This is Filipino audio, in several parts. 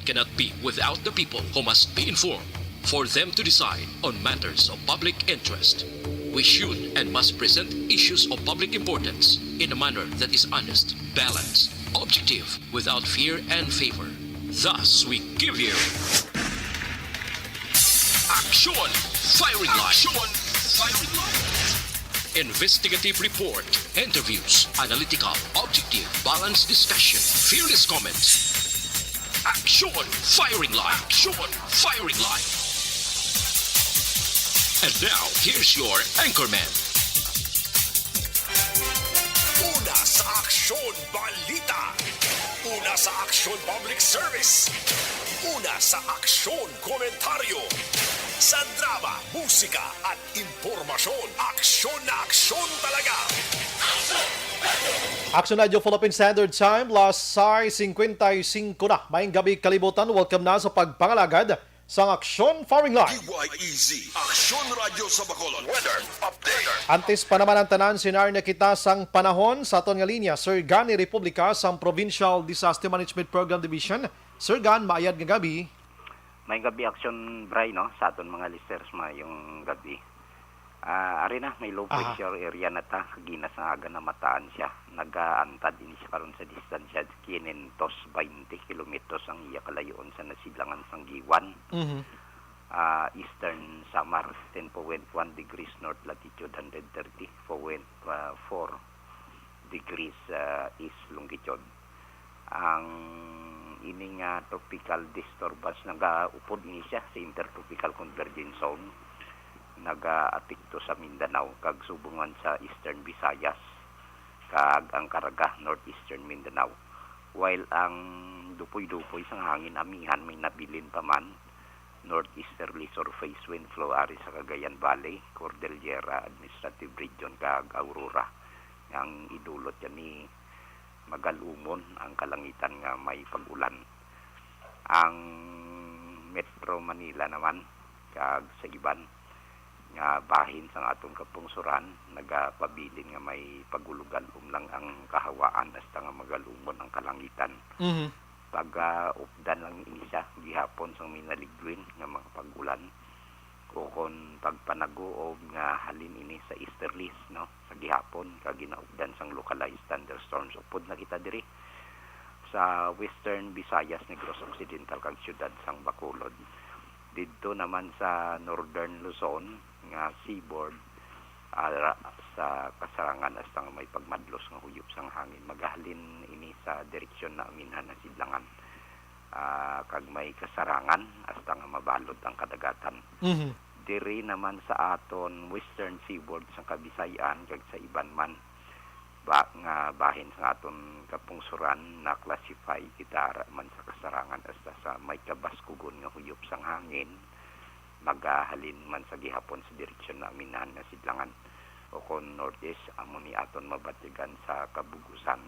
cannot be without the people who must be informed for them to decide on matters of public interest. We should and must present issues of public importance in a manner that is honest, balanced, objective, without fear and favor. Thus, we give you Action Firing Line. Investigative report, interviews, analytical, objective, balanced discussion, fearless comments. Action Firing Line. And now, here's your anchorman. Una sa Aksyon Balita. Una sa Aksyon Public Service. Una sa Aksyon Komentaryo. Sa drama, musika at impormasyon. Aksyon na aksyon talaga. Action Radio Philippine Standard Time, last 55 na. Maayong gabi kalibutan, welcome na sa pagpangalagad sa Aksyon Firing Line. DYEZ, Aksyon Radio sa Bacolod. Weather Update. Antes pa naman ang tanan, sinar na kita sang panahon sa aton nga linya, Sir Gani Republica sang Provincial Disaster Management Program Division. Sir Gan, maayad nga gabi. May gabi action Bray no sa aton mga listeners yung gabi. Ari na may low pressure area na ta kagina sa aga na mataan siya. Nagaantad din siya karon sa distansya 520 kilometers ang iya kalayoon sa nasidlangan sang Giwan. Eastern Samar 10.1 degrees north latitude 130.4 degrees east longitude. Ang ining tropical disturbance nagaupod ini siya sa intertropical convergence zone nagaapekto sa Mindanao kag subungan sa Eastern Visayas kag ang karga northeastern Mindanao, while ang dupoy-dupoy sang hangin amihan may nabilin pa man northeasterly surface wind flow ari sa Cagayan Valley, Cordillera Administrative Region kag Aurora ang idulot yan ni magalumon ang kalangitan nga may pag-ulan. Ang Metro Manila naman kag sa iban nga bahin sa atong kapungsuran nagapabilin nga may pagulugan lang ang kahawaan hasta nga magalumon ang kalangitan. Pag-updan lang ini siya gihapon sang minaligwin nga mga pag-ulan o kon pagpanaguob nga halin ini sa easterlies no sa gihapon kag ginaugdan sang localized thunderstorms upod na kita diri sa Western Visayas, Negros Occidental kag syudad sang Bacolod. Didto naman sa Northern Luzon nga seaboard sa kasarangan hasta nga may pagmadlos nga huyop sang hangin magahalin ini sa direksyon na aminhan na sidlangan. Kag may kasarangan hasta nga mabalod ang kadagatan. Diri naman sa aton western seaboard sa Kabisayan kag sa iban man nga bahin sa aton kapungsuran na classify kita man sa kasarangan hasta sa may kabaskugon nga huyop sang hangin magahalin man sa gihapon sa direksyon na aminhan na sidlangan o kon northeast amo ni aton mabatigan sa kabugusan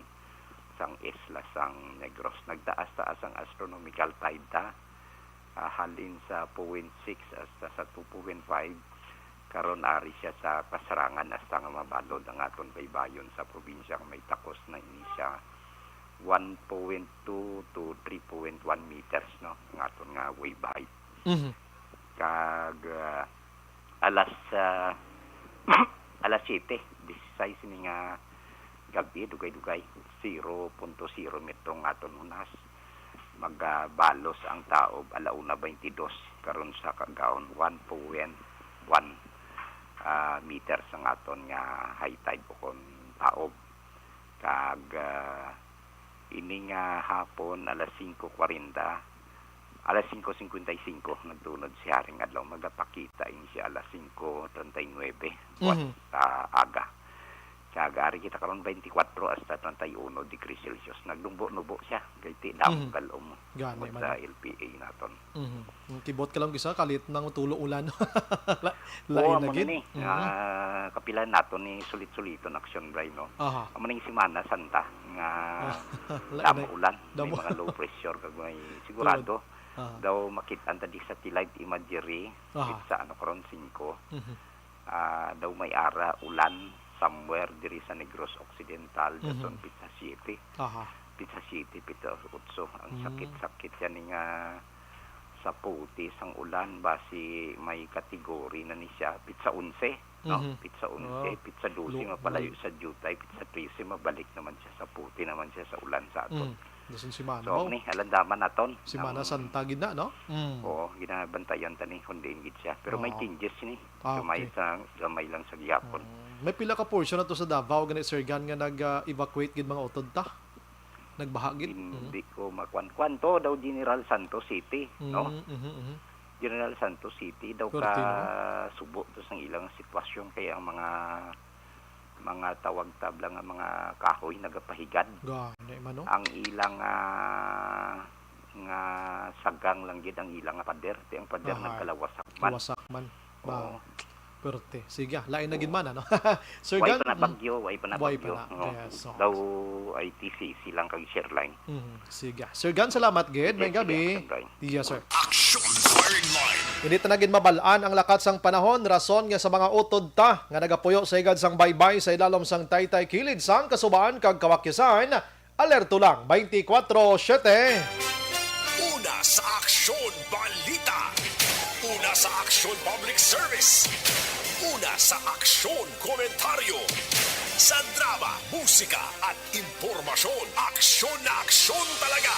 sang isla sang Negros. Nagtaas-taas ang astronomical tide ta halin sa 0.6 hasta sa 2.5 karon ari siya sa kasarangan hasta nga mabalod ang aton baybayon sa probinsya may takos na ini siya 1.2 to 3.1 meters no ang aton nga wave height. Kag alas 7 16 ni nga gabi dugay-dugay 0.0 metrong aton unas magbalos ang taob alauna 22 karon sa kagaon 1.1 meters ang aton nga high tide kon taob kag ini nga hapon alas 5:40 alas 5:55 nagtunod si haring adlaw magapakita ini siya alas 5:39 sa aga. Kag ari kita karon 24 hasta 31 degrees Celsius. Nagdumbo-nubo siya kay ti dam kalom sa LPA naton. Kibot ka lang gisa kalit nang tulo ulan. Lain na gid. Kapilan naton ni sulit-suliton action Bray no. Amo ning Semana Santa nga damo ulan, may mga low pressure kag may sigurado daw makit-an ta di satellite imagery sa karon 5. Daw may ara ulan somewhere diri sa Negros Occidental, Luzon, Pizza City. Pizza City, Pizza Utso. Ang sakit-sakit yan nga sa puti, sang ulan, basi may kategori na ni siya. Pizza 11, no? Pizza 11, Pizza 12, mapalayo sa Jutay, Pizza 13, mabalik naman siya sa puti, naman siya sa ulan sa aton. Dasan si Mana. So, ni, alandaman naton. Si Mana Santa gina, no? Oo, ginabantayan ta ni, kundiin gid siya. Pero may changes ni. Ah, Gamay, gamay lang sa gihapon. May pila ka portion na to sa Davao, ganit Sir Gan, nga nag-evacuate gid mga utod ta? Nagbahagid? Hindi ko makwan to daw General Santos City, no? General Santos City daw Corte, ka subo to sang ilang sitwasyon kaya ang mga tawag tabla nga mga kahoy nagapahigad. Gani man, no? Ang ilang nga sagang lang gid ang ilang nga pader, ti ang pader nagkalawasak man. Kawasak man. Oo. Perte. Sige, lain na gid man, ano? Sir Way Gan, pa na bagyo, way pa na way bagyo. pa na. Oo. Yes, so. Daw ay TCC lang kag share line. Sige. Sir Gan, salamat gid. May gabi. Yes, sir. Action firing line. Hindi ta naging mabalaan ang lakat sang panahon, rason nga sa mga utod ta nga nagapuyo sa igad sang baybay sa ilalom sang taytay kilid sang kasubaan kag kawakyasan. Alerto lang 24/7. Una sa Aksyon Balita. Una sa Aksyon Public Service. Una sa Aksyon Komentaryo. Sa drama, musika at impormasyon. Aksyon na aksyon talaga.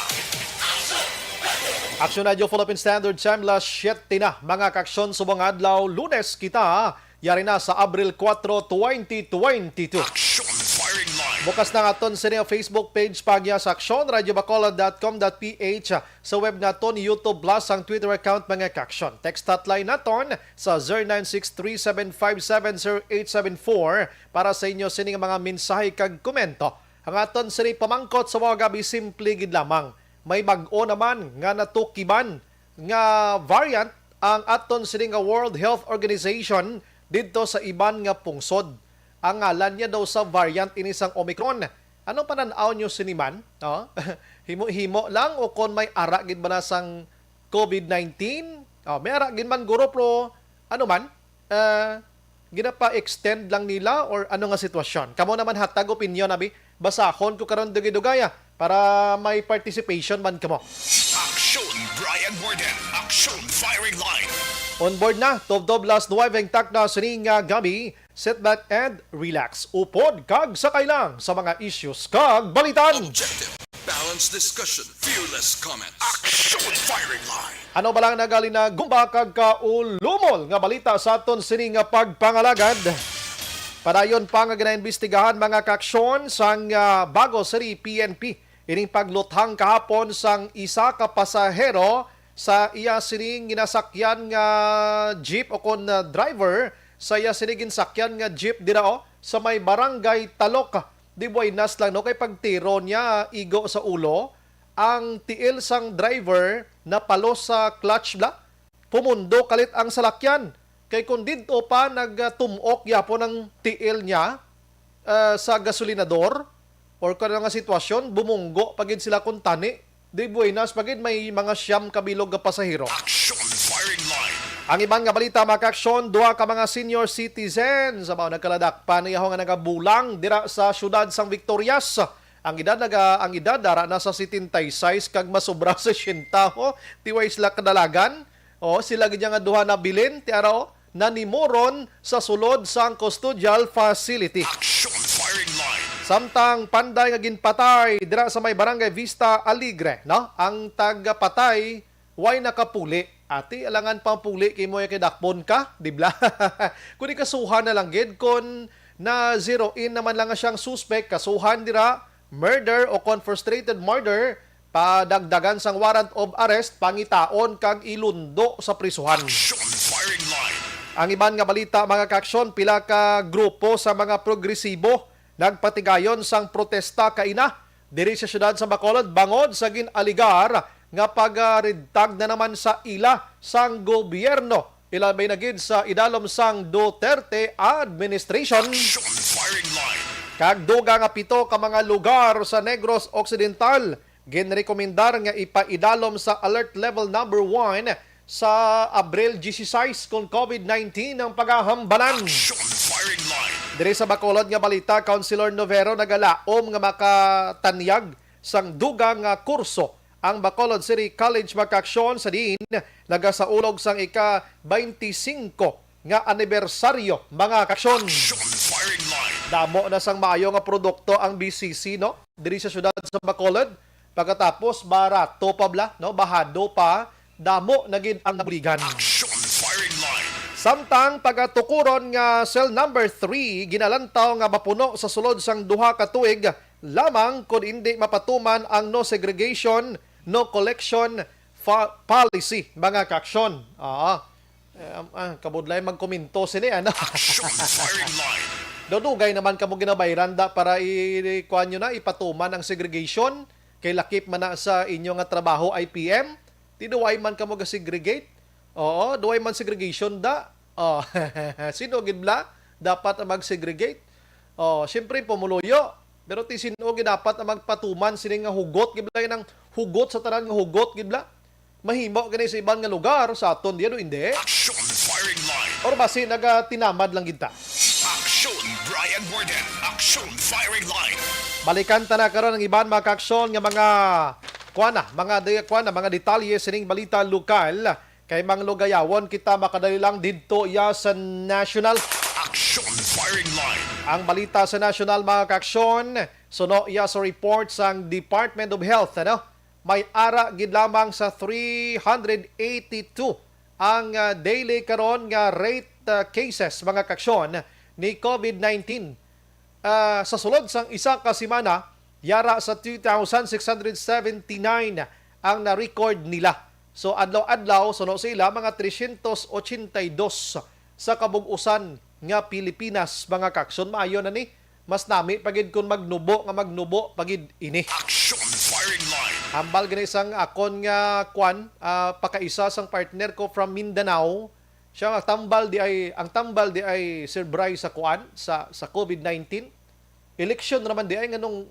Aksyon Radio Philippine Standard Time las 7 na mga kaksyon subong adlaw Lunes kita yari na sa Abril 4, 2022. Action firing line. Bukas na nga ton sa Facebook page pagya sa Aksyon, radiobacolod.com.ph, sa web naton, YouTube Plus, ang Twitter account mga kaksyon. Text hotline naton sa 0963-757-0874 para sa inyo sining mga mensahe kag komento. Ang aton sa pamangkot sa mga gabi simple gid lamang. May bag-o naman nga natukiban nga variant ang aton sining nga World Health Organization dito sa iban nga pungsod. Ang ngalan niya daw sa variant inisang Omicron. Anong pananaw nyo siniman? No? Himo-himo lang o kon may ara gid ba na sang COVID-19? May ara gid man guro pro ano man? Ginapa-extend lang nila or ano nga sitwasyon? Kamo naman hatag opinion abi. Basahon ko karon dugay-dugaya para may participation man kamo. Aksyon Brian Borden. Action firing line. On board na, Tobdob Las 9 tak na sining gabi. Sit back and relax. Upod kag sakay lang sa mga issues kag balitan. Objective, balanced discussion, fearless comments. Action firing line. Ano ba lang nagali na gumba kag kaulumol nga balita sa aton sining nga pagpangalagad. Padayon pa nga ginaimbestigahan mga kaksyon sang bago siri PNP. Ining pagluthang kahapon sang isa ka pasahero sa iya sining ginasakyan nga jeep o kon driver sa iya sining ginasakyan nga jeep dirao sa may barangay Talok. Di buenas lang no kay pagtiro niya igo sa ulo ang tiil sang driver na palos sa clutch bla. Pumundo kalit ang salakyan. Kay kung dito pa nagtumok yapon ang tiil niya sa gasolinador or kung nga sitwasyon, bumunggo pagid sila kung tani. Di buenas pagid may mga siyam kabilog nga pasahero. Action firing line. Ang ibang nga balita mga kaksyon, duha ka mga senior citizens sa mga nagkaladakpan niya nga nagabulang dira sa syudad sang Victorias. Ang edad dara na sa 76 kag masobra sa 80 tiway sila kadalagan. Sila gid nga duha na bilin ti araw nanimoron sa sulod sang custodial facility. Action firing line. Samtang panday nga ginpatay dira sa may barangay Vista Alegre, no? Ang tagapatay way nakapuli. Ati alangan pang puli kay mo kay dakpon ka, di ba? Kung kasuhan na lang gid kon na zero in naman lang siyang suspect, kasuhan dira murder o frustrated murder, padagdagan sang warrant of arrest, pangitaon kag ilundo sa prisuhan. Action firing line. Ang iban nga balita mga kaksyon, pila ka grupo sa mga progresibo nagpatigayon sang protesta kaina diri sa syudad sa Bacolod bangod sa ginaligar nga pagaridtag na naman sa ila sang gobyerno. Ilabay na gid sa idalom sang Duterte administration. Action firing line. Kagduga nga pito ka mga lugar sa Negros Occidental ginrekomendar nga ipaidalom sa alert level number 1 sa Abril 16 kung COVID-19 ang paghahambalan. Action firing line. Diri sa Bacolod nga balita, Councilor Novero nagalaom nga makatanyag sang dugang nga kurso ang Bacolod City College makaksyon sa diin nagasaulog sang ika-25 nga anibersaryo mga kaksyon. Action firing line. Damo na sang maayo nga produkto ang BCC no diri sa syudad sa Bacolod. Pagkatapos barato pa bla no bahado pa damo na gid ang nabuligan. Action firing line. Samtang pagatukuron nga cell number 3 ginalantaw nga mapuno sa sulod sang duha ka tuig lamang kung hindi mapatuman ang no segregation, no collection policy mga kaksyon. Kabudlay magkomento sini ano. Action firing line. Dodugay naman kamo ginabayran da para ikuan nyo na ipatuman ang segregation kay lakip man na sa inyo nga trabaho IPM. Tiduway man kamo ga-segregate. Oo, duway man segregation da. Oh, sino gid bla dapat mag-segregate? Oh, syempre pumuluyo. Pero ti sino gid dapat magpatuman sini nga hugot gid bla nang hugot sa tanan nga hugot gid bla. Mahimo gani sa ibang nga lugar sa aton diyan hindi. Action firing line. Or basi nagatinamad lang gid ta. Action Brian Morden. Action firing line. Balikan ta na karon ang iban mga kaaksyon nga mga detalye sining balita lokal kay manglugayawon kita makadali lang didto iya sa national. Action firing line. Ang balita sa national mga kaaksyon suno iya sa report sang Department of Health ano may ara gid lamang sa 382 ang daily karon nga rate cases mga kaaksyon ni COVID-19. Sa sulod sang isa ka semana, yara sa 2,679 ang na-record nila. So adlaw-adlaw suno sila mga 382 sa kabug-usan nga Pilipinas mga kakson. Maayo na ni mas nami pagid kun magnubo pagid ini. Action firing line. Hambal gani sang akon nga pakaisa sang partner ko from Mindanao. Siya ang tambal di ay Sir Bryce sa COVID-19. Election naman di ay nganong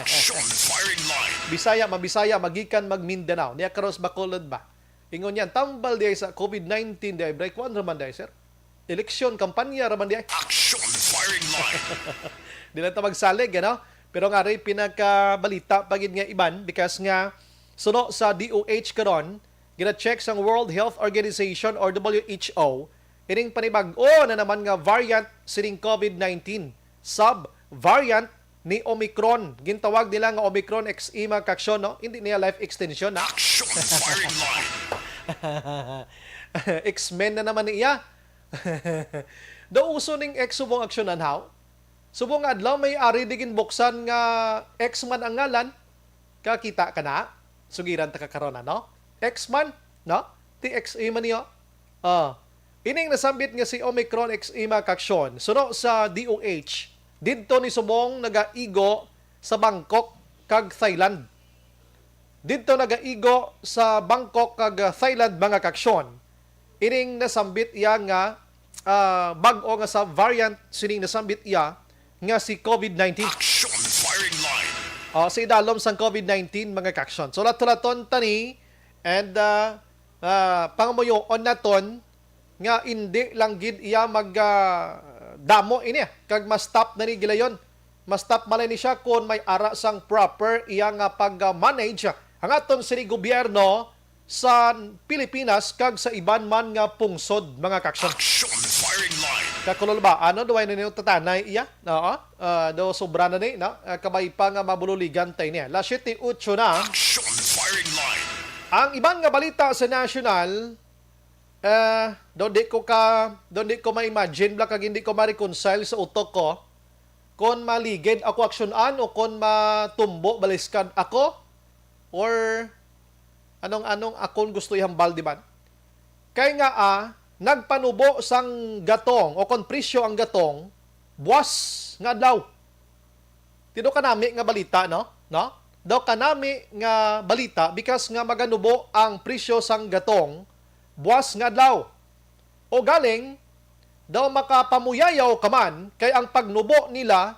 Action firing line. Mabisaya magikan mag Mindanao. Niya karos Bacolod ba? Ingon yan tambal di ay sa COVID-19 di ay break one naman di ay sir. Election kampanya naman di ay. Action firing line. Di lang ta magsalig ano. Pero nga rin pinakabalita pagid nga iban because nga suno sa DOH karon gina-check sang World Health Organization or WHO, ining panibag-o na naman nga variant sining COVID-19, sub-variant ni Omicron. Gintawag nila nga Omicron XE mga kaksyon, no? Hindi niya life extension, na. Action firing line. X-Men na naman niya. Do uso ning X subong aksyonan how? Subong adlaw may ari digin buksan nga X-Man ang ngalan, kakita ka na, sugiran ta kakaron no? X-Man, no? TXE man niyo. Ining nasambit nga si Omicron XE makaksyon. Suno sa DOH, didto ni subong nagaigo sa Bangkok kag Thailand. Didto nagaigo sa Bangkok kag Thailand mga kaksyon. Ining nasambit iya nga bag-o nga sa variant sining nasambit iya nga si COVID-19. Action firing line. Sa idalom sang COVID-19 mga kaksyon. So latulaton tani and pangamuyoon naton nga hindi lang gid iya mag damo ini kag ma-stop na ni gilayon. Ma-stop malay ni siya kung may ara sang proper iya nga pag-manage ang aton sini gobyerno sa Pilipinas kag sa iban man nga pungsod mga kaksyon. Action firing line. Kakulol ba? Ano duway na niyo tatanay iya? Oo. Do sobra na ni, no? Kabay pa nga mabululigan tay niya. La 7-8 na. Action firing line. Ang ibang nga balita sa national, doon di ko ma-imagine kag hindi ko ma-reconcile sa utok ko kung maligid ako aksyonan o kung matumbo baliskad ako or anong akong gusto ihambal di ba? Kay nga nagpanubo sang gatong o kung presyo ang gatong buwas nga adlaw. Tido kanami nga balita no? Daw kanami nga balita because nga maganubo ang presyo sang gatong buwas nga adlaw. O galing daw makapamuyayaw kaman kay ang pagnubo nila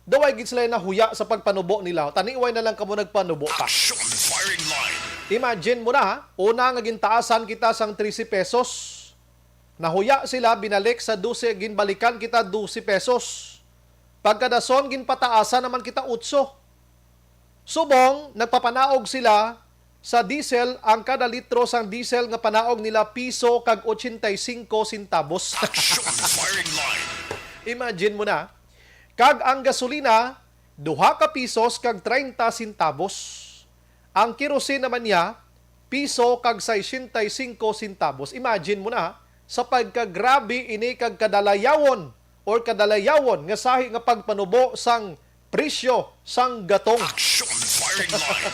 daw ay gid sila nahuya sa pagpanubo nila. Taniway na lang kamo nagpanubo pa. Action firing line. Imagine mo na, una nga gintaasan kita sang 13 pesos. Nahuya sila binalik sa 12 ginbalikan kita 12 pesos. Pagkadason ginpataasan naman kita 8. Subong, nagpapanaog sila sa diesel, ang kada litro sang diesel nga panaog nila piso kag 85 centavos. Action firing line. Imagine mo na, kag ang gasolina, 2 ka pisos kag 30 centavos. Ang kerosene naman niya, piso kag 65 centavos. Imagine mo na, sa pagkagrabe ini kag kadalayawon or kadalayawon nga sahi nga pagpanubo sang presyo sang gatong. Action firing line.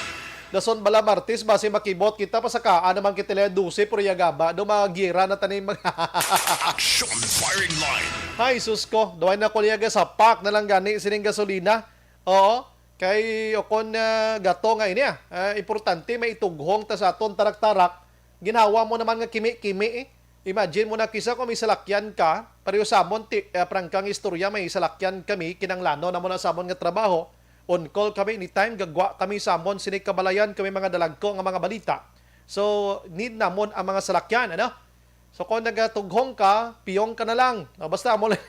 Dason bala Martes, base makibot kita pa sa kaan naman kitila 12 pero yagaba, do mga gira na tanim mga Action firing line. Hay, sus ko. Doon na ko liyaga sa pack na lang gani sining gasolina. Oo. Kay okon gato nga ini importante may itughong ta sa aton tarak-tarak. Ginawa mo naman nga kimi-kimi eh. Imagine mo na kisa kung may salakyan ka, pareho samon prangkang istorya may salakyan kami kinanglano na mo na samon nga trabaho. On call kami anytime, gagwa kami samon sinig kabalayan kami mga dalagko nga mga balita. So need namon ang mga salakyan, ano? So kung nagatughong ka, piyong ka na lang. No, basta mo lang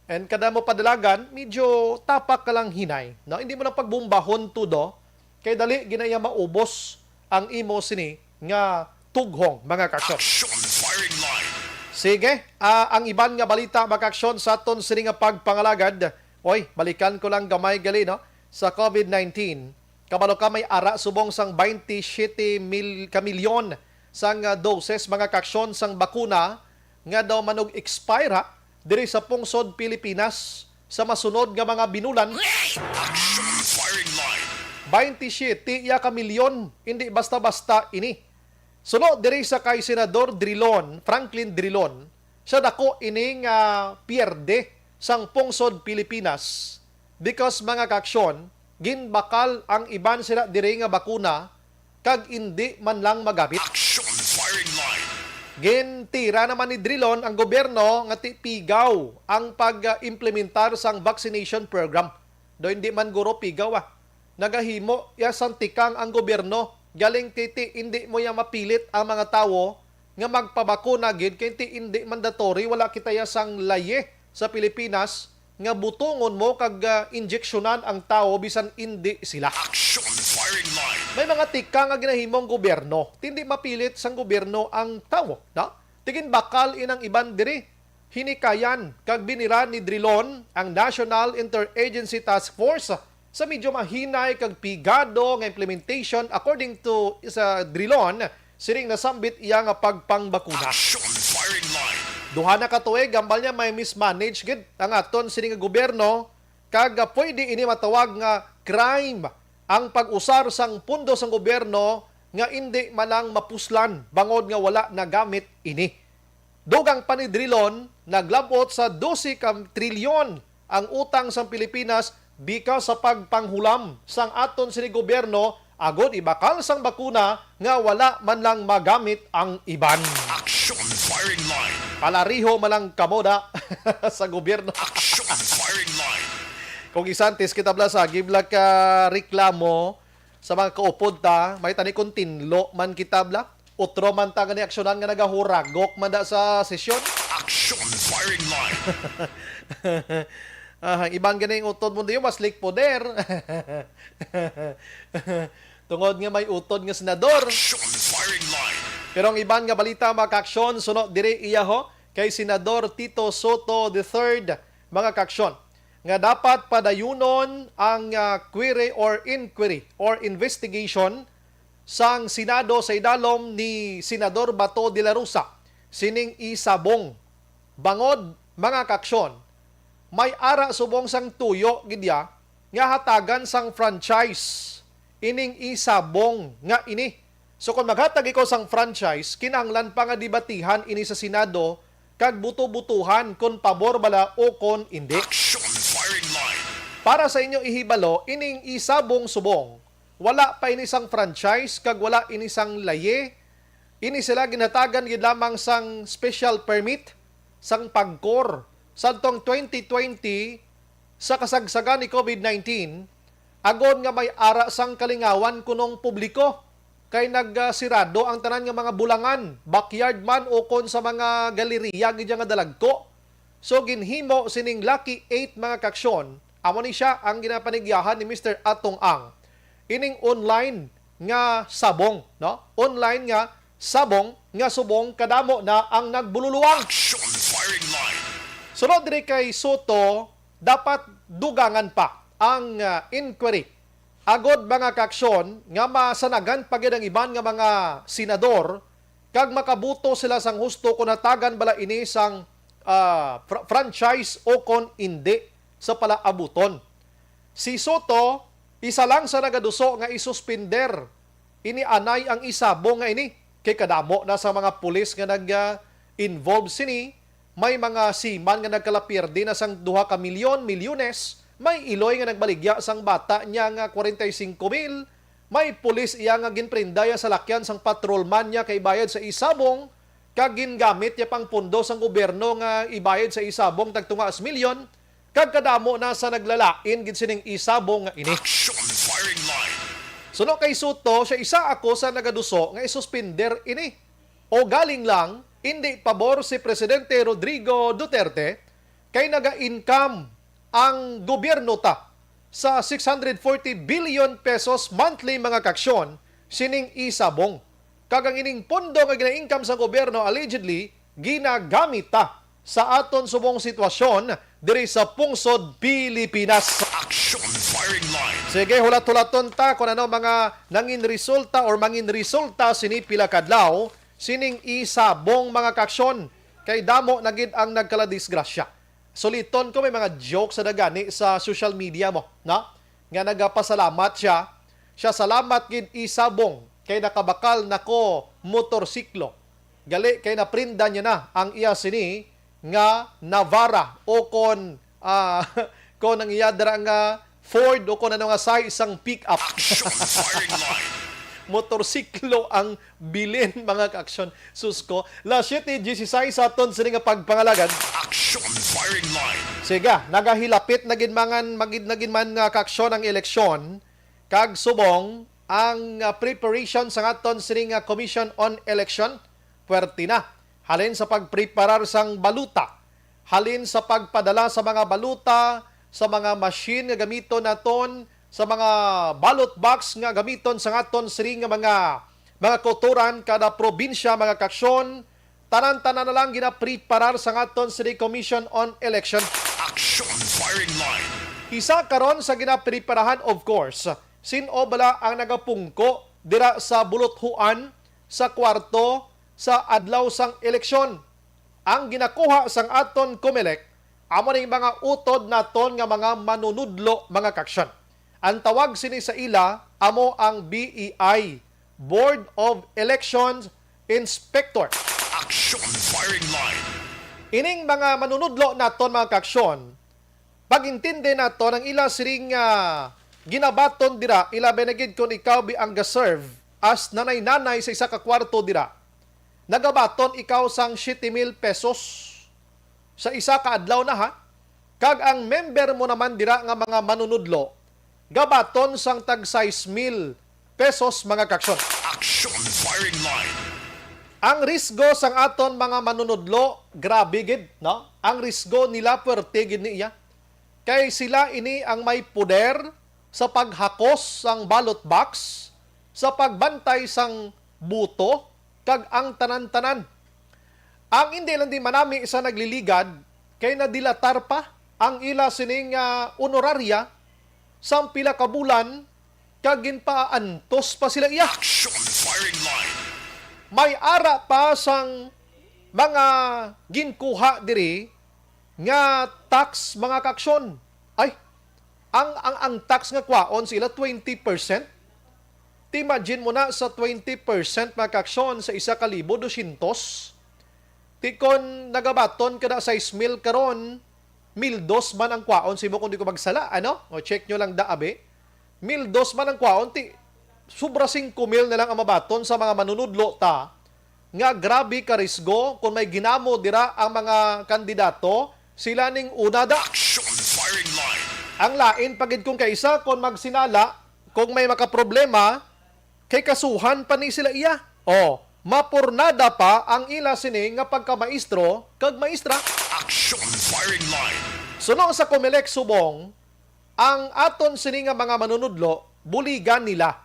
and kada mo padalagan, medyo tapak ka lang hinay. No? Hindi mo na pagbumbahon tudo, kay dali ginaya maubos ang imo sini nga tughong mga kaksyon. Action firing line. Sige, ang iban nga balita mga kaksyon sa aton sini nga pagpangalagad. Oy, balikan ko lang gamay gali no sa COVID-19. Kabalo ka may ara subong sang 27 milyon sang doses mga kaksyon sang bakuna nga daw manog expire diri sa pungsod Pilipinas sa masunod nga mga binulan. Action firing line. 27 ka milyon, hindi basta-basta ini. Sunod diri sa kay Senador Drilon, Franklin Drilon, siya dako ining pierde sang pungsod Pilipinas because mga kaksyon, ginbakal ang iban sila diri nga bakuna kag hindi man lang magamit. Action firing line. Gintira naman ni Drilon ang gobyerno nga pigaw ang pag-implementar sang vaccination program. Do hindi man guro pigaw Nagahimo ya sang tikang ang gobyerno galing titi hindi mo ya mapilit ang mga tawo nga magpabakuna gid kay hindi mandatory wala kita ya sang laye sa Pilipinas nga butungon mo kag injeksyonan ang tao bisan hindi sila. Action firing line. May mga tika nga ginahimong gobyerno. Hindi mapilit sang gobyerno ang tao. No? Tigin bakal inang iban diri. Hinikayan kag binira ni Drilon ang National Interagency Task Force sa medyo mahinay kag pigado nga implementation according to sa Drilon siring nasambit iya nga pagpangbakuna. Action firing line. Duha na katuig gambal niya may mismanage gid ang aton sining nga gobyerno kag pwede ini matawag nga crime ang pag-usar sang pundo sang gobyerno nga hindi malang mapuslan bangod nga wala nagamit ini. Dugang pa ni Drilon naglabot sa 12 ka trilyon ang utang sang Pilipinas because sa pagpanghulam sang aton sining gobyerno agod ibakal sang bakuna nga wala man lang magamit ang iban. Action firing line. Palariho malang kamoda sa gobyerno. Action firing line. Kung isantis kita bla sa gibla ka reklamo sa mga kaupod ta, may tani kung tinlo man kita bla, utro man ta nga ni aksyonan nga nagahuragok man da sa sesyon. Action firing line. Ibang ganing utod mo diyo, mas lik poder. Tungod nga may utod nga senador. Action firing line. Pero ang iban nga balita mga kaksyon, sunod diri iya ho, kay Senador Tito Soto III, mga kaksyon, nga dapat padayunon ang query or inquiry or investigation sang Senado sa idalom ni Senador Bato de la Rosa, sining isabong. Bangod, mga kaksyon, may ara subong sang tuyo gidya nga hatagan sang franchise ining isabong nga ini. So kung maghatag ikaw sang franchise, kinahanglan pa nga debatihan ini sa Senado kag buto-butuhan kung pabor bala o kung hindi. Action firing line. Para sa inyo ihibalo, ining isabong subong, wala pa ini sang franchise kag wala ini sang laye. Ini sila ginatagan gid lamang sang special permit sang pagkor. Santong 2020 sa kasagsagan ni COVID-19, agon nga may ara sang kalingawan kunong publiko kay nagsirado ang tanan nga mga bulangan, backyard man o kon sa mga galeriya gidya nga dalagko. So ginhimo sining Lucky 8 mga kaksyon, amo ni siya ang ginapanigyahan ni Mr. Atong Ang ining online nga sabong, no? Online nga sabong nga subong kadamo na ang nagbululuwang. Action firing line. Sunod diri kay Soto, dapat dugangan pa ang inquiry. Agod mga kaaksyon nga masanagan pagid ang iban nga mga senador kag makabuto sila sang husto kung natagan bala ini sang franchise o kon hindi sa palaabuton. Si Soto, isa lang sa nagaduso nga isuspender ini anay ang isabong nga ini kay kadamo na sa mga pulis nga nag-involve sini. May mga siman nga nagkalapirdi na sang 2 ka milyones, may iloy nga nagbaligya sang bata niya nga 45,000, may pulis iya nga ginprindaya sa lakyan sang patrolman niya kay bayad sa isabong, kag gingamit niya pang pundo sang gobyerno nga ibayad sa isabong tag 2 milyon, kag kadamo na sa naglalain gid sining isabong nga ini. Action firing line. Suno kay Soto, siya isa ako sa nagaduso nga isuspender ini. O galing lang, hindi pabor si Presidente Rodrigo Duterte kay naga-income ang gobyerno ta sa 640 billion pesos monthly mga kaksyon sining isabong. Kagang ining pondo nga gina-income sa gobyerno allegedly ginagamit ta sa aton subong sitwasyon diri sa pungsod Pilipinas. Action firing line. Sige, hulat-hulaton ta kung ano mga nangin resulta sini pila kadlaw sining isabong mga kaksyon kay damo na gid ang nagkaladisgrasya. Suliton ko may mga joke sa dagani sa social media mo, na? Nga nagapasalamat siya. Siya salamat gid isabong kay nakabakal nako motorsiklo. Gali kay naprinda niya na ang iya sini nga Navara o kon kon ang iya dara nga Ford o kung ano nga sa isang pick-up. Action firing line. Motorsiklo ang bilin mga kaaksyon. Susko. La 7:16 sa aton sini nga pagpangalagan. Action firing line. Siga, nagahilapit nagin man nga kaaksyon ang eleksyon kag subong ang preparation sa aton sini nga Commission on Election puwerti na. Halin sa pagpreparar sang baluta. Halin sa pagpadala sa mga baluta sa mga machine nga gamiton naton, sa mga ballot box nga gamiton sa aton siri nga mga kotoran kada probinsya mga kaksyon, tanan-tanan na lang ginapreparar sa aton siri Commission on Election. Action firing line. Isa karon sa ginapreparahan of course, sino bala ang nagapungko dira sa bulothuan sa kwarto sa adlaw sang eleksyon. Ang ginakuha sang aton COMELEC amo ning mga utod naton nga mga manunudlo mga kaksyon. Ang tawag sini sa ila amo ang BEI, Board of Elections Inspector. Action firing line. Ining mga manunudlo naton mga kaksyon, pag-intindi naton ang ila siring ginabaton dira, ila benegid kung ikaw bi ang gaserve as nanay-nanay sa isa ka kwarto dira. Nagabaton ikaw sang 7,000 pesos sa isa ka adlaw na ha. Kag ang member mo naman dira nga mga manunudlo, gabaton sang tag 6,000 pesos mga kaksyon. Action firing line. Ang risgo sang aton mga manunudlo, grabe gid, no? Ang risgo nila puwerte gid niya. Kay sila ini ang may poder sa paghakos sang ballot box, sa pagbantay sang buto, kag ang tanan-tanan. Ang hindi lang di manami sa nagliligad, kay nadilatar pa ang ila sining honoraria sa pila ka bulan, kag ginpaantos pa sila iya. Action firing line. May ara pa sang mga ginkuha diri nga tax mga kaksyon. Ay, ang tax nga kwaon sila 20%. Imagine mo na sa 20% mga kaksyon sa 1,200. Tikon nagabaton kada 6,000 karon, 1,200 man ang kwaon simo kung di ko magsala, ano? O check nyo lang daabe. 1,200 man ang kwaon, sobra 5,000 na lang ang mabaton sa mga manunudlo ta. Nga grabe ka risgo kung may ginamo dira ang mga kandidato, sila ning una da. Action firing line. Ang lain pagid kung kaisa kung magsinala, kung may makaproblema, kay kasuhan pa ni sila iya. O, mapurnada pa ang ila sini nga pagka-maestro kag maestra. Action firing line. Suno sa COMELEC subong, ang aton sini nga mga manunudlo, buligan nila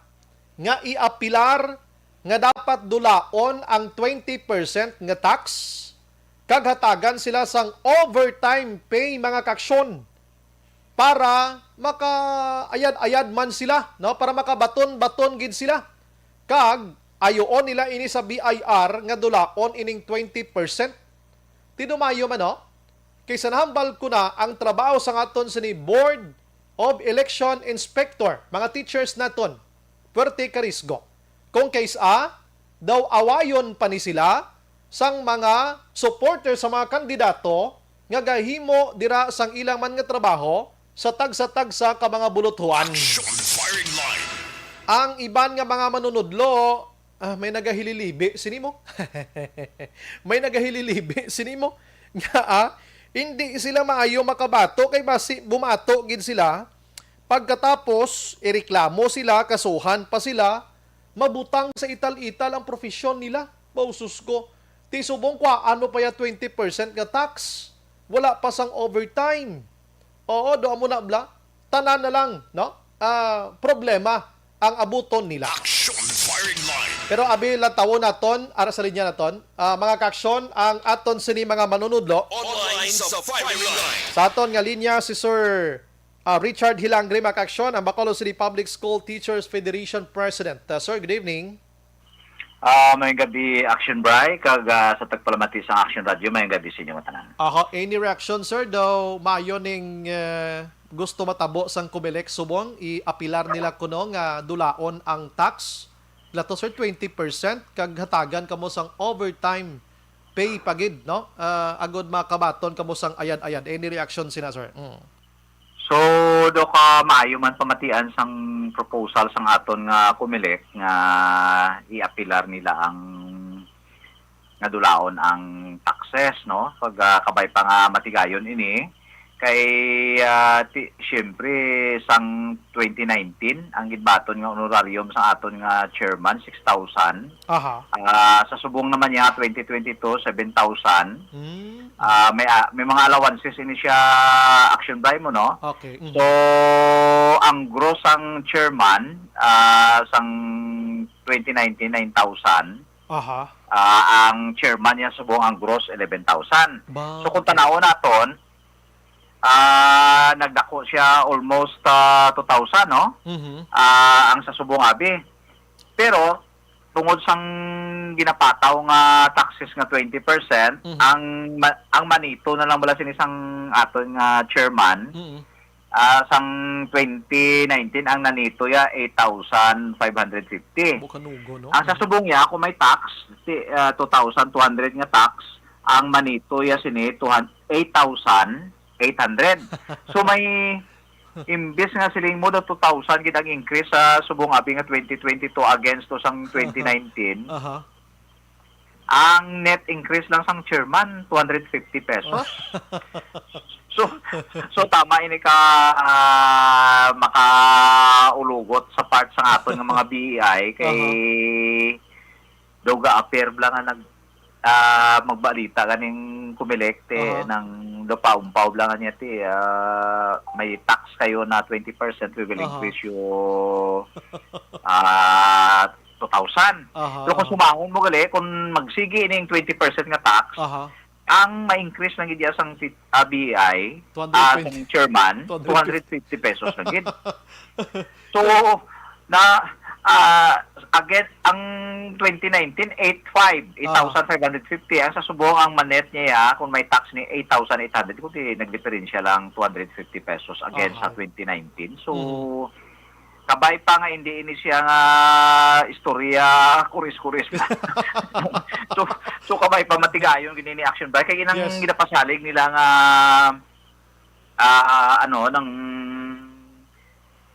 nga iapilar nga dapat dulaon ang 20% nga tax kag hatagan sila sang overtime pay mga kaksyon para makaayad-ayad man sila, no, para makabaton-baton gid sila. Kag ayoon nila ini sa BIR nga dulaon ining 20%. Tinumayo man, no? Kaysa nahambal ko na ang trabaho sa ngaton sa ni Board of Election Inspector, mga teachers naton, puwerte karisgo. Kung kaysa daw awayon pa ni sila sang mga supporter sa mga kandidato nga gahimo dira sang ilang man nga trabaho sa tagsa-tagsa ka mga buluthuan. Action firing line. Ang iban nga mga manunudlo, may nagahililibi sinimo. May nagahililibi sinimo nga hindi sila maayo makabato kay basi bumato gid sila. Pagkatapos ireklamo sila, kasuhan pa sila, mabutang sa ital-ital ang profesyon nila. Bausus ko, ti subong kwa ano pa ya 20% nga tax. Wala pa sang overtime. Oo, doon mo na bla. Tanan na lang, no? Problema ang abuton nila. Action firing line. Pero abi lang tawo naton, ara sa linya naton, mga kaksyon, ang aton sini mga manunudlo. Online sa firing line. Sa aton nga linya si Sir Richard Hilangre, mga kaksyon, ang Bacolod City Public School Teachers Federation President. Sir, good evening. May gabi Action Bray, kag sa tagpalamati sa Action Radio, may gabi sa inyo matanan. Any reaction, sir, daw mayo ning gusto matabo sang Comelec subong, i-apilar nila kuno nga dulaon ang tax. Lato, sir, 20%, kag hatagan kamo sang overtime pay pagid, no? Agod makabaton kamo sang ayad-ayad. Any reaction sina, sir? So, do ka maayo man pamatian sang proposal sang aton nga Comelec nga i-apilar nila ang nga dulaon ang taxes, no? Pag kabay pa nga matigayon ini kay siyempre sang 2019 ang gidbaton nga honorarium sa aton nga chairman 6,000. Aha. Sa subong naman niya 2022 7,000. Mm. May mga allowances ini siya Action Bray mo, no? Okay. So, ang gross ang chairman sang 2019 9,000. Aha. Ang chairman niya subong ang gross 11,000. Ba, So kung tanaw naton, nagdako siya almost 2,000, no? Mhm. Ang sa subong abi. Pero tungod sang ginapataw nga taxes nga 20%, Mhm. ang manito na lang bala sinisang aton nga chairman. Mhm. Sang 2019 ang nanito ya 8,550. Bukanugo, no? Ang sa subong niya kung may tax 2,200 nga tax, ang manito ya sini 8,800. So may imbes nga siling mo do 2,000 gid ang increase sa subong abi nga 2022 against to sang 2019. Aha. Ang net increase lang sang chairman 250 pesos. So tama ini ka makaulugot sa part sa aton nga mga BEI kay doga appear lang nga magbalita kaning kumilekte ng dapaw-paw lang niya ti may tax kayo na 20%, we will increase you 2,000. Pero kung sumangon mo gali, kung magsigi ining 20% nga tax, ang ma-increase lang gid sang BEI, sang chairman, 250 pesos lang gid. So, again, ang 2019, 8,550. Ang sa subong ang manet niya, kung may tax ni 8,800, kung nagdiferensya lang 250 pesos against sa 2019. So, kabay pa nga hindi ini siya nga istorya kuris-kuris. so kabay pa matigayon gini Action Bray kay inang ginapasalig nila nga ng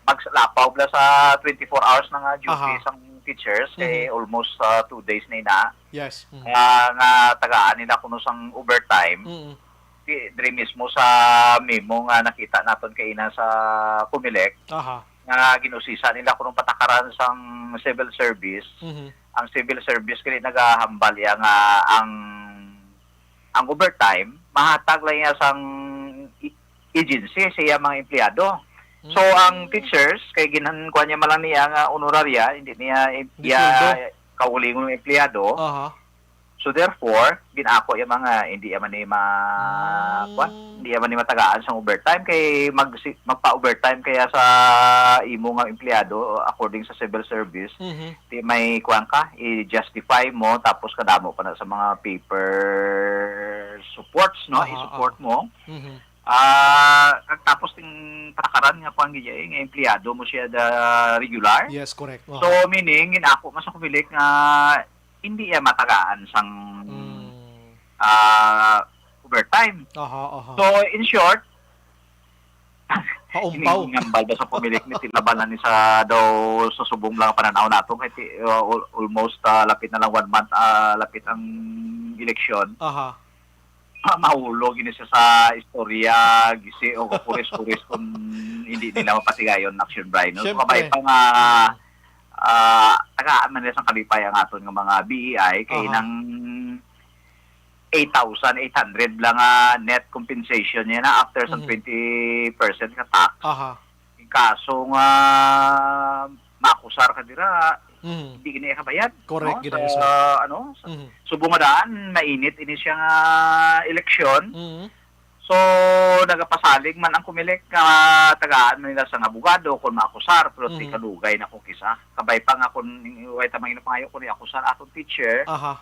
maglapaw bla sa 24 hours na nga duty sang teachers kay almost 2 days na ina. Yes. Nga tagaan nila kuno sang overtime. Dire mismo sa memo nga nakita naton kay ina sa Comelec. Nga ginusisa nila kung patakaran sang civil service. Ang civil service kini nagahambal ya nga ang overtime mahatag lang ya sang agency siya mga empleyado. So ang teachers kay ginhankuan niya malang niya nga honoraria, hindi niya Disuldo. kaulingon ng empleyado. Aha. So therefore, ginako yung mga hindi yaman ni hindi yaman ni matagaan sa overtime kay magpa-overtime kaya sa imo nga empleyado according sa civil service. Mhm. Di may kuan ka, i-justify mo tapos kadamo pa na sa mga paper supports, no? Aha, I-support mo. Mhm. Tapos ting panakaran nga kuan gid nga empleyado mo siya da regular. Yes, correct. So meaning ginako mas ako milik nga hindi ya matagaan sang overtime. Aha. So in short, Haumpaw. ngambal daw sa pumilik ni tilabanan ni sa daw susubong lang pananaw nato kay almost lapit na lang 1 month lapit ang eleksyon. Aha. Mahulog ini siya sa istorya gisi o kuris-kuris kung hindi nila mapatigayon na action Brian. No? So, Siyempre. kabay pa nga tagaan man nila sa kalipay ang aton nga mga BEI kay Aha. nang 8,800 lang net compensation niya na after sa 20% ka tax. Aha. Kaso nga makusar ka dira, Mhm. hindi gini kabayad. Correct, no? gina, Sa, sir. sa Mhm. subong nga daan, mainit ini siya nga eleksyon. Mhm. So, nagapasalig man ang kumilik nga tagaan man nila sa abogado kung maakusar, pero di kalugay na kung kisa. Kabay pa nga kung way tamang inapangayo kung iakusar atong teacher, Aha.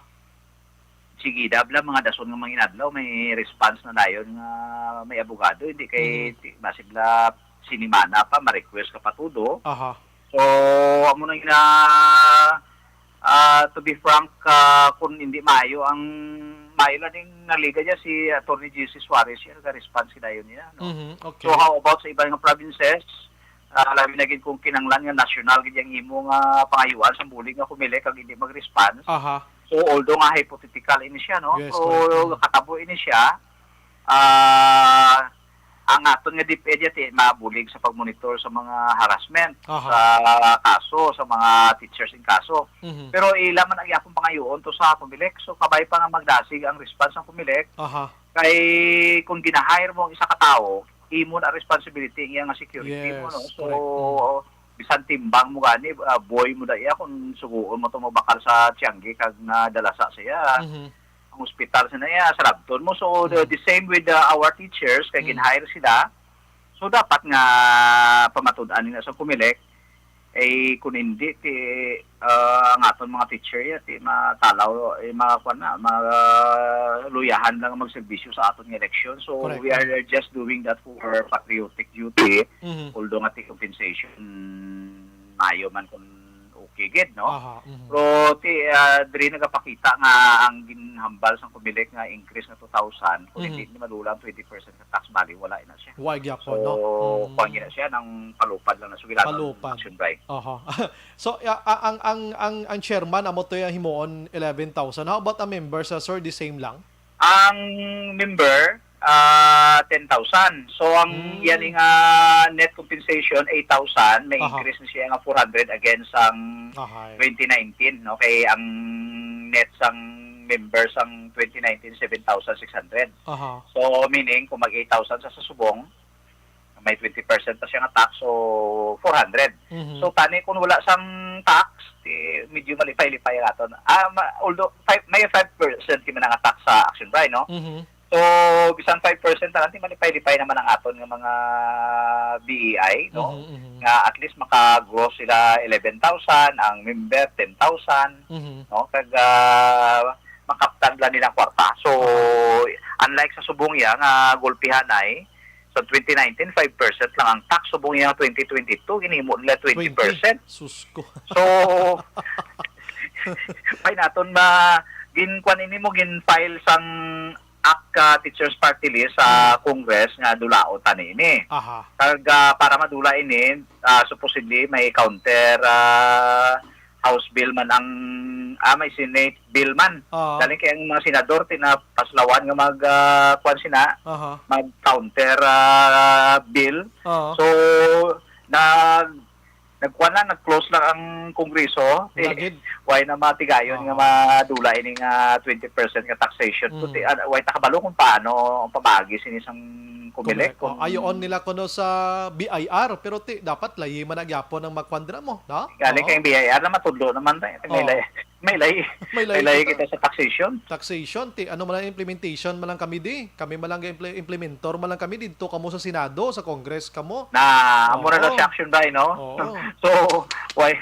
sige, dabla mga dason nga mga inadlaw, may response na dayon nga may abogado, hindi kay masibla sinimana pa, ma-request ka pa tudo. Aha. So, amo na ina to be frank, kung hindi maayo ang maayo lang din naliga niya si Attorney G.C. Suarez, siya nag-response dayon niya. No? Mhm. Okay. So, how about sa ibang nga provinces? Labi na gid kung kinanglan nga national gid yang imo nga pangayuan sa bulig nga kumili kag hindi mag-response. Aha. So, although nga hypothetical ini siya, no? Yes, So, correct. katabo ini siya, ang aton nga DepEd ti mabulig sa pagmonitor sa mga harassment, Aha. sa kaso, sa mga teachers in kaso. Mhm. Pero ila man ang iyapong pangayoon to sa kumilik. So, kabay pa nga magdasig ang response ng kumilik. Aha. Kay kung ginahire mo ang isa ka tao, imo na responsibility iya nga security mo, Yes, no? So, correct. bisan timbang mo gani, boy mo da iya kung suguon mo to mabakal sa Tiangge kag nadala sa siya. Mhm. Ang hospital sa niya, sa Rabton mo. So, the same with our teachers, kay ginhire sila. So, dapat nga pamatud-an nila sa kumilik, kung hindi, ang aton mga teacher ya, matalaw, luyahan lang ang magserbisyo sa aton nga eleksyon. So, Correct. we are just doing that for patriotic duty, Mhm. although nga compensation, mayo man kung okay gid, no? Aha. Mhm. Pero diri nagapakita nga ang ginhambal sa kumilik nga increase na 2,000 kung hindi ni madulang 20% sa tax value, wala na siya. Wag So, yapon, no? Mhm. kuha na siya ng palupad lang na sugilan. Palupad. Action by. Aha. So ang chairman amo to yung himuon 11,000. How about a member sa sir the same lang? Ang member 10,000. So ang yan nga net compensation 8,000, may Aha. increase na siya nga 400 against ang Aha. 2019, no? Kay ang net sang members ang 2019 7,600. Aha. So, meaning, kung mag 8,000 sa susubong, may 20% pa siya nga tax, so 400. Mhm. So, tani, kung wala sang tax, medyo malipay-lipay natin. Although, may 5% kami nga tax sa Action Brian, no? Mhm. So, bisan 5% na natin, malipay-lipay naman ang aton ng mga BEI, no? Mhm, mhm. Nga at least maka-gross sila 11,000, ang member 10,000, Mhm. no? Kag makaptan lang nilang kwarta. So, unlike sa subong ya nga gulpihan ay sa 2019 5% lang ang tax, subong ya 2022 ginhimo nila 20%. Susko. So, pay naton ginkuan ini mo gin-file sang ACT Teachers Party List sa Congress nga dulaot tani ini. Aha. Kag para madula ini, supposedly may counter House bill man ang may Senate bill man. Dali kay ang mga senador tinapaslawan nga kuan sina Aha. mag-counter bill. Aha. So nagkuan na nag-close lang ang Kongreso. Lagid. Why na matigayon nga madula ini nga 20% nga taxation. Why ta kabalo kung paano ang pamagi sinisang Comelec. Ayoon nila kuno sa BIR pero dapat layi man nagyapon ang magkwandra mo, no? Galing kay BIR na matudlo naman tayo. May lay kita sa taxation. Taxation ano man ang implementation man lang kami kami man lang implementor man lang kami dito kamo sa Senado, sa Congress kamo. Na amo na si action ba, no? Oo. So why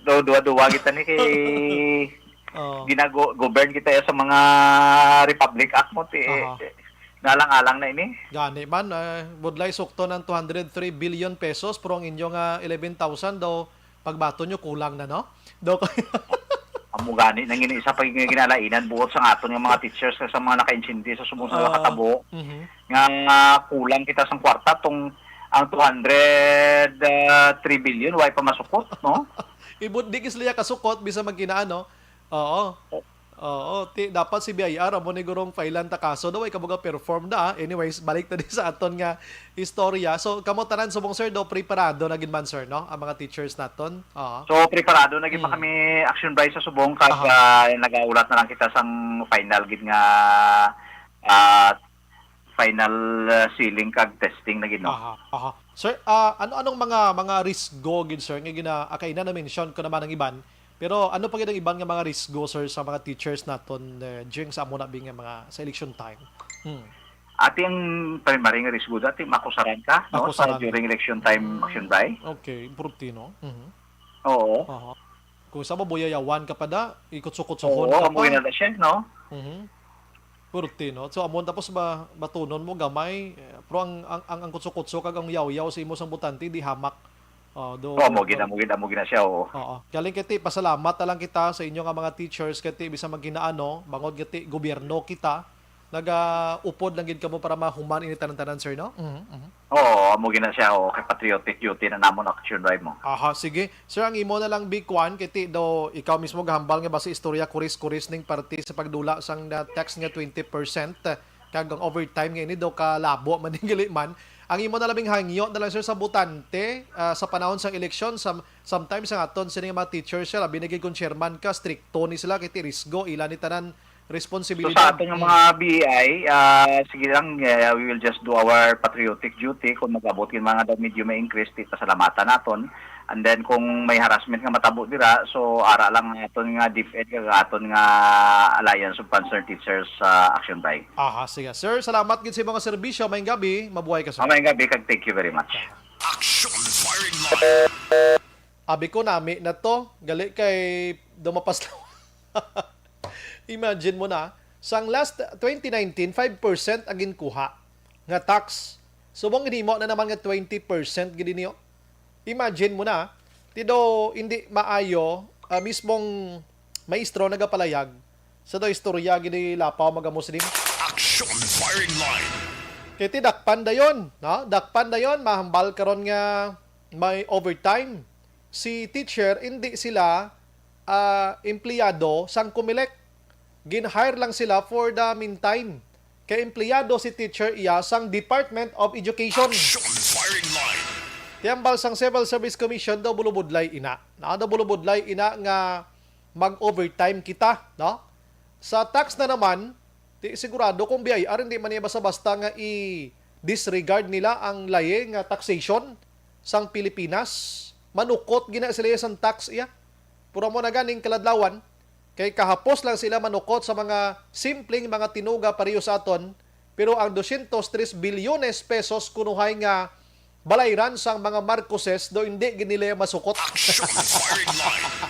duwa kita ni kay ginago-govern kita sa mga Republic Act mo ngalang-alang na ini. Gani man, budlay sukto ng 203 billion pesos pero ang inyong 11,000 daw pagbato nyo kulang na, no? Daw Amo gani nang isa pa ginalainan buot sa aton nga mga teachers sa mga naka-insindi sa sumusunod na katabo. Nga kulang kita sa kwarta tong ang 203 billion why pa masukot, no? Ibud di kisliya kasukot bisa magkinaano. Oo. Dapat si BIR amo ni gurong failan ta kaso daw ay kabuga perform na. Anyways, balik ta di sa aton nga istorya. So kamo tanan subong sir do preparado na gid man sir, no? Ang mga teachers naton. So preparado na gid pa kami action by sa subong kag nagaulat na lang kita sang final gid nga final ceiling kag testing na gid, no? Sir, ano-anong mga risk go gid sir nga akay na mention ko naman ang iban. Pero ano pa gid ang iban nga mga risk go sir sa mga teachers naton during sa amo na bing mga sa election time? Ating primary nga risk go dati makusaran ka, no? Sa during election time action by. Okay, improved no. Oo. Kung sa mabuyayawan ka pa da, ikot-sukot-sukot ka pa. Oo, na siya, no? Purti, no? So, amon tapos batunon mo gamay, pero ang kutso-kutso kag ang yaw-yaw sa imo sang butante di hamak. Mo gina siya, oo. Galing kiti, pasalamat na lang kita sa inyo nga mga teachers kiti bisa maginaano, bangod kiti gobyerno kita naga-upod lang gid kamo para mahuman ini tanan-tanan sir, no? Oo, mo gina siya, kay patriotic duty na namon action drive mo. Sige. Sir, ang imo na lang big one kiti do ikaw mismo gahambal nga base istorya kuris-kuris ning party sa pagdula sang tax nga 20% kag ang overtime nga ini do kalabo man ning man. Ang imo na labing hangyo na lang sir sa butante sa panahon sang eleksyon sometimes ang aton sini mga teachers sila binigay kong chairman ka stricto ni sila kiti risgo ila ni tanan responsibilidad. So sa ating mga BI, sige lang, we will just do our patriotic duty. Kung mag-abot yung mga medyo may increase, pasalamatan naton. And then kung may harassment nga matabo dira, so ara lang aton nga DepEd kag aton nga Alliance of Concerned Teachers Action by. Sige. Sir, salamat gid sa mga serbisyo. Mayong gabi, mabuhay ka sir. Mayong gabi kag thank you very much. Action firing line. Abi ko nami na to, gali kay dumapas lang. Imagine mo na, sang last 2019, 5% agin kuha nga tax. Subong ginimo na naman nga 20% gid niyo. Imagine mo na, tido hindi maayo mismong maestro nagapalayag sa do istorya gid lapaw mga Muslim. Action firing line. Kaya dakpan dayon, no? Dakpan dayon mahambal karon nga may overtime. Si teacher hindi sila empleyado sang Comelec. Gin-hire lang sila for the meantime. Kaya empleyado si teacher iya sang Department of Education. Action firing line. Tiyambal sang Civil Service Commission daw bulubudlay ina. Daw bulubudlay ina nga mag-overtime kita, no? Sa tax na naman, sigurado kung BIR hindi man niya basta-basta nga i-disregard nila ang laye nga taxation sang Pilipinas. Manukot gina sila sang tax iya. Puro mo na ganing kaladlawan. Kay kahapos lang sila manukot sa mga simpleng mga tinuga pareho sa aton, pero ang 203 bilyones pesos kunuhay nga balayran sang mga Marcoses do hindi ginila masukot. Action firing line.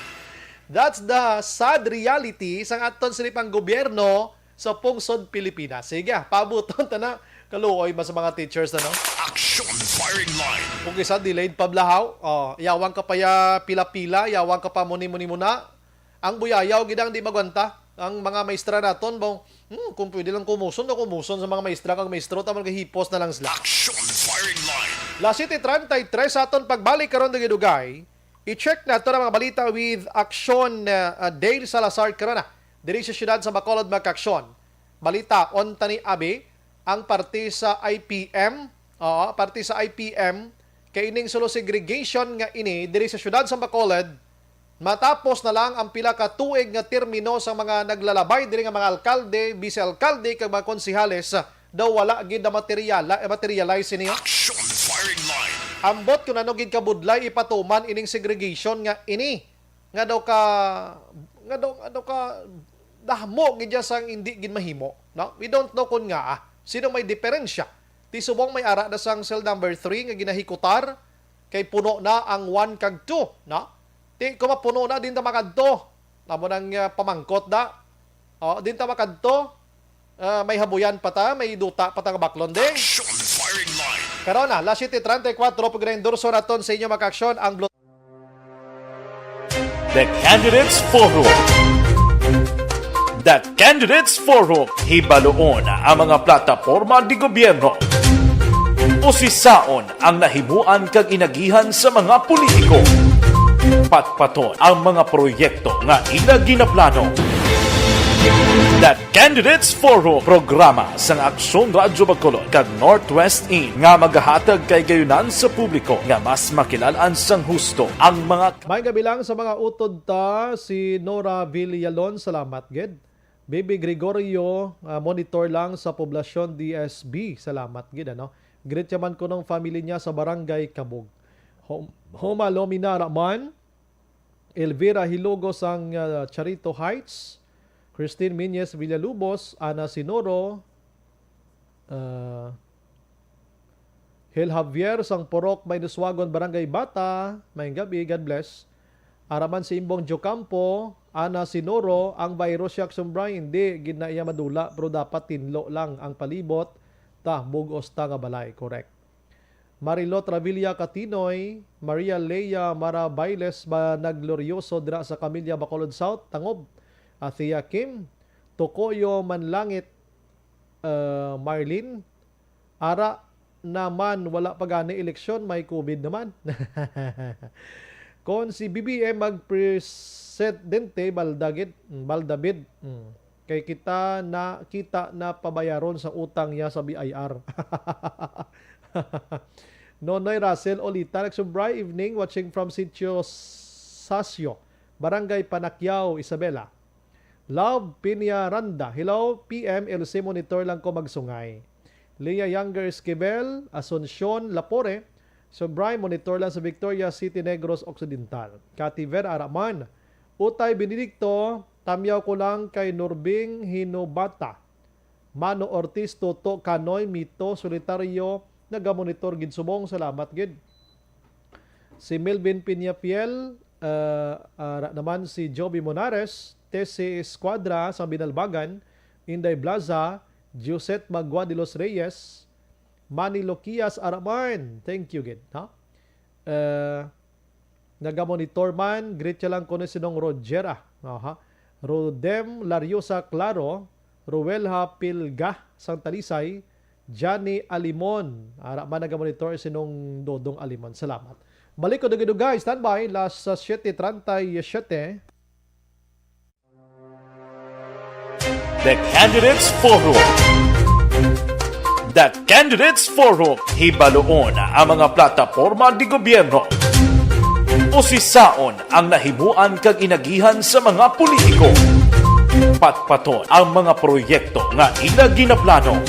That's the sad reality sang aton silipang gobyerno sa pungsod Pilipinas. Sige, pabuton ta na kaluoy ba sa mga teachers na, no? Action firing line. Kung isa delayed pablahaw, yawang ka pa ya pila-pila, yawang ka pa muni-muni muna. Ang buyayaw gidang di magwanta. Ang mga maestra naton bang kung pwede lang kumuson sa mga maestra kag maestro tama hipos na lang sila. Action firing line. La City 33 sa aton pagbalik karon dagi dugay. I-check nato ang mga balita with Action Dale Salazar karana. Diri sa siyudad sa Bacolod Makaksyon. Balita on tani abi ang parte sa IPM, parte sa IPM kay ining solo segregation nga ini diri sa siyudad sa Bacolod. Matapos na lang ang pila ka tuig nga termino sa mga naglalabay diri nga mga alkalde, vice-alkalde kag mga konsehales daw wala gid na materialize niyo. Action firing line. Ambot kung ano gid kabudlay ipatuman ining segregation nga ini nga daw ka dahmo gid sang hindi gid mahimo, no? We don't know kun nga sino may diferensya. Ti subong may ara na sang cell number 3 nga ginahikutar kay puno na ang 1 kag 2, no? Ti kung mapuno na din ta makadto. Namo nang pamangkot da. Din ta makadto. May habuyan pa ta, may duta pa ta nga baklon ding. Action firing line. Karon na, last 7:34 pag-endorso naton sa inyo makaksyon ang The Candidates Forum. The Candidates Forum, hibaluon ang mga plataporma di gobyerno. Usisaon ang nahimuan kag inagihan sa mga politiko. Patpaton ang mga proyekto nga ila ginaplano. The Candidates Forum, programa sang Aksyon Radyo Bacolod kag Northwest In nga magahatag kay gayunan sa publiko nga mas makilalaan sang husto ang mga May gabilang sa mga utod ta si Nora Villalon, salamat gid. Baby Gregorio, monitor lang sa poblasyon DSB, salamat gid ano. Greet yaman ko ng family niya sa barangay Kabog. Homa Lomina Raman, Elvira Hilogo sang Charito Heights, Christine Minyes Villalubos, Ana Sinoro, Hel Javier sang Porok may Nuswagon Barangay Bata, may gabi, God bless. Araman si Imbong Jocampo, Ana Sinoro, ang virus yak sumbray, hindi gid na iya madula pero dapat tinlo lang ang palibot ta bugos ta nga balay, correct. Marilot Ravilla Catinoy, Maria Leia Marabailes ba nagloryoso dira sa Camilla Bacolod South, Tangob. Athea Kim, Tokoyo Manlangit, Marlene, ara naman wala pa gani eleksyon, may COVID naman. Kon si BBM magpresidente Baldabid, kay kita na pabayaron sa utang niya sa BIR. Nonoy Russell Olita, nagsubray evening watching from Sitio Sasio, Barangay Panakyaw, Isabela. Love Pinyaranda, hello PM, LC monitor lang ko magsungay. Leah Younger Esquivel, Asuncion Lapore, subray monitor lang sa Victoria City, Negros Occidental. Kativer Araman, Utay Benedicto, tamyaw ko lang kay Nurbing Hinobata. Mano Ortiz, Toto Canoy, Mito, Solitario, nagamonitor gid subong, salamat gid. Si Melvin Piñapiel, naman si Joby Monares, TC Esquadra sa Binalbagan, Inday Blaza, Josette Magua de los Reyes, Manny Loquias Araman, thank you gid, ha? Nagamonitor man, greet siya lang ko na sinong Rogera, ha? Rodem Lariosa Claro, Ruelha Pilga sang Talisay, Johnny Alimon, araman nagamonitor sinong Dodong Alimon, salamat. Balik ko dugay guys, standby, last 7:37. The Candidates Forum. The Candidates Forum, hibaluon ang mga plataporma di gobyerno. Usisaon ang nahimuan kag inagihan sa mga politiko. Patpaton ang mga proyekto nga ila ginaplano.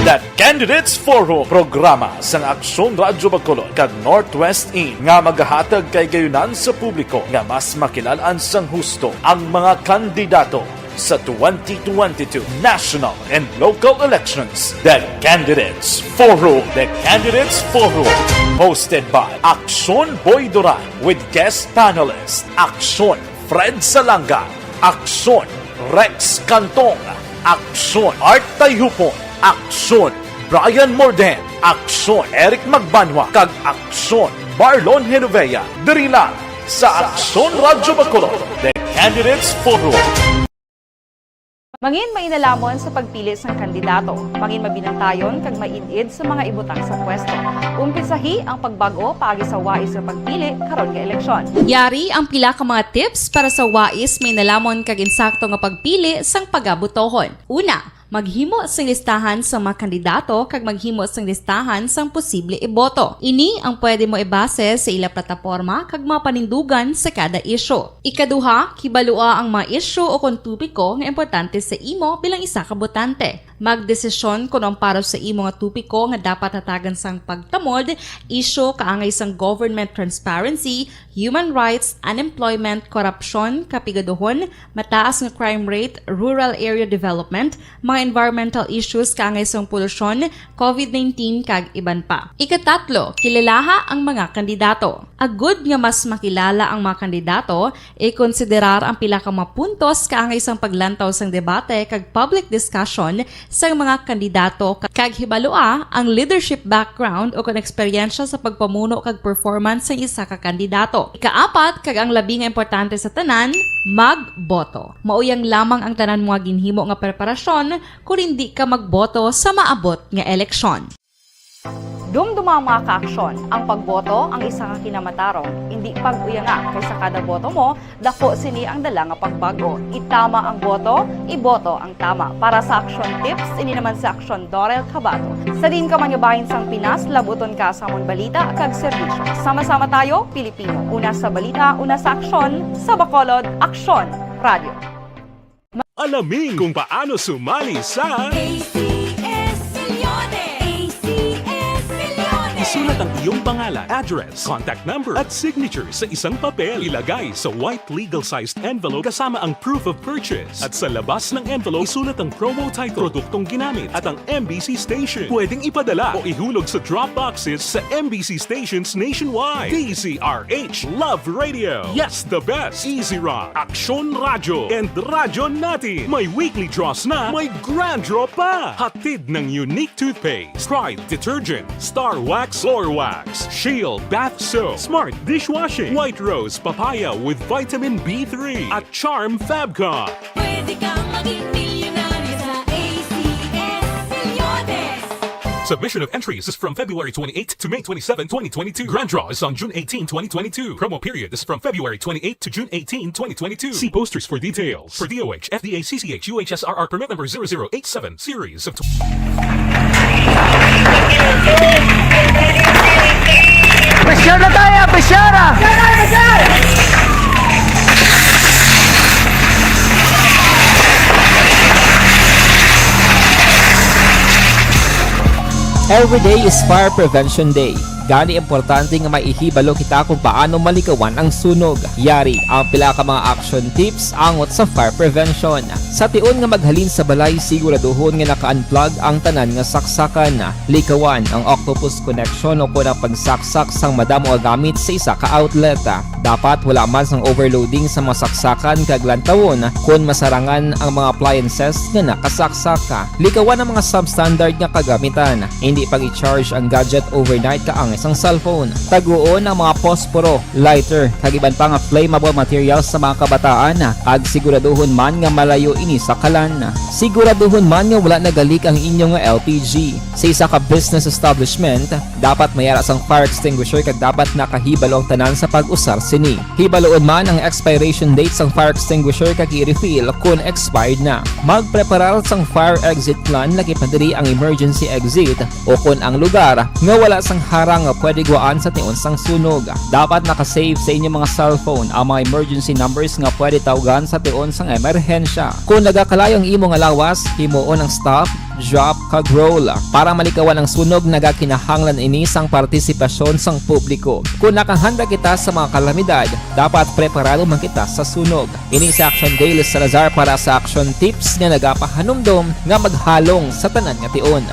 The Candidates Forum, programa sang Aksyon Radyo Bacolod kag Northwest In nga magahatag kay gayunan sa publiko nga mas makilalaan sang husto ang mga kandidato sa 2022 national and local elections. The Candidates Forum. The Candidates Forum, hosted by Aksyon Boy Duran with guest panelist Aksyon Fred Salanga, Aksyon Rex Cantong, Aksyon Art Tayhupon, Aksyon Brian Morden, Aksyon Eric Magbanwa, kag Aksyon Marlon Genovea. Diri lang sa Aksyon Radyo Bacolod. The Candidates Forum. Mangin mainalamon sa pagpili sang kandidato, mangin mabinantayon kag mainid sa mga ibutang sa pwesto. Umpisahi ang pagbago paagi sa wais sa pagpili karon nga eleksyon. Yari ang pila ka mga tips para sa wais may nalamon kag insakto nga pagpili sang pagabutohon. Una, Maghimo sang listahan sa mga kandidato kag maghimo sang listahan sang posible iboto. Ini ang pwede mo ibase sa ila plataporma kag mga panindugan sa kada isyu. Ikaduha, kibalua ang mga isyu o kung tupiko nga importante sa imo bilang isa ka botante. Magdesisyon kung ang para sa imo nga tupiko nga dapat hatagan sang pagtamod, isyu kaangay sang government transparency, human rights, unemployment, korupsyon, kapigaduhon, mataas nga crime rate, rural area development, mga environmental issues kaangay sang polusyon, COVID-19 kag iban pa. Ikatatlo, kilalaha ang mga kandidato. Agud nga mas makilala ang mga kandidato, i-konsiderar ang pila ka mga puntos kaangay sang paglantaw sang debate kag public discussion sa mga kandidato kag hibalua ang leadership background o kung eksperyensya sa pagpamuno kag performance sa isa ka kandidato. Ikaapat, kag ang labi nga importante sa tanan, magboto. Mauyang lamang ang tanan mga ginhimo nga preparasyon kung hindi ka magboto sa maabot nga eleksyon. Dumduma mga kaaksyon, ang pagboto ang isa ka kinamatarong. Hindi pag-uyanga kaysa kada boto mo, dako sini ang dala nga pagbago. Itama ang boto, iboto ang tama. Para sa action tips, ini naman sa action Dorel Cabato. Sa din ka manyabahin sang Pinas, labuton ka sa amon balita kag serbisyo. Sama-sama tayo, Pilipino. Una sa balita, una sa aksyon, sa Bacolod, Aksyon Radio. Alamin kung paano sumali sa Isulat ang iyong pangalan, address, contact number at signature sa isang papel. Ilagay sa white legal-sized envelope kasama ang proof of purchase. At sa labas ng envelope, isulat ang promo title, produktong ginamit at ang MBC station. Pwedeng ipadala o ihulog sa drop boxes sa MBC stations nationwide. DZRH Love Radio. Yes, the best. Easy Rock, Aksyon Radio, and Radyo Natin. May weekly draws na, may grand draw pa. Hatid ng unique toothpaste, Pride Detergent, Star Wax Floor Wax, Shield Bath Soap, Smart Dishwashing, White Rose Papaya with Vitamin B3 at Charm Fabcon. Pwede kang maging milyonaryo sa ACS Milyones. Submission of entries is from February 28 to May 27, 2022. Grand draw is on June 18, 2022. Promo period is from February 28 to June 18, 2022. See posters for details. For DOH, FDA, CCH, UHSRR permit number 0087, series of... Besyara tayo! Besyara! Every day is Fire Prevention Day. Gani importante nga maihibalo kita kung paano malikawan ang sunog. Yari ang pila ka mga action tips angot sa fire prevention. Sa tion nga maghalin sa balay, siguraduhon nga naka-unplug ang tanan nga saksakan. Likawan ang octopus connection o kung ang pagsaksak sang madamo nga gamit sa isa ka outlet. Dapat wala man sang overloading sa mga saksakan kag lantawon kung masarangan ang mga appliances nga nakasaksaka. Likawan ang mga substandard nga kagamitan. Hindi pag i-charge ang gadget overnight kaang isang cellphone. Taguon ang mga posporo, lighter, kag iban pa nga flammable materials sa mga kabataan. Kag siguraduhon man nga malayo ini sa kalan. Siguraduhon man nga wala nagalik ang inyong LPG. Sa isa ka business establishment, dapat mayara sang fire extinguisher kag dapat nakahibalo ang tanan sa pag-usar sini. Hibaloon man ang expiration date sang fire extinguisher kag i-refill kung expired na. Magpreparar sang fire exit plan laki padiri ang emergency exit o kung ang lugar nga wala sang harang nga pwede guwaan sa tion sang sunog. Dapat nakasave sa inyong mga cellphone ang mga emergency numbers nga pwede tawagan sa tion sang emerhensya. Kung nagakalayo ang imo nga lawas, himuon ang stop, drop, kag roll. Para malikawan ang sunog, nagakinahanglan ini sang partisipasyon sang publiko. Kung nakahanda kita sa mga kalamidad, dapat preparado man kita sa sunog. Ini sa Action Daily Salazar para sa action tips nga nagapahanumdom nga maghalong sa tanan nga tion.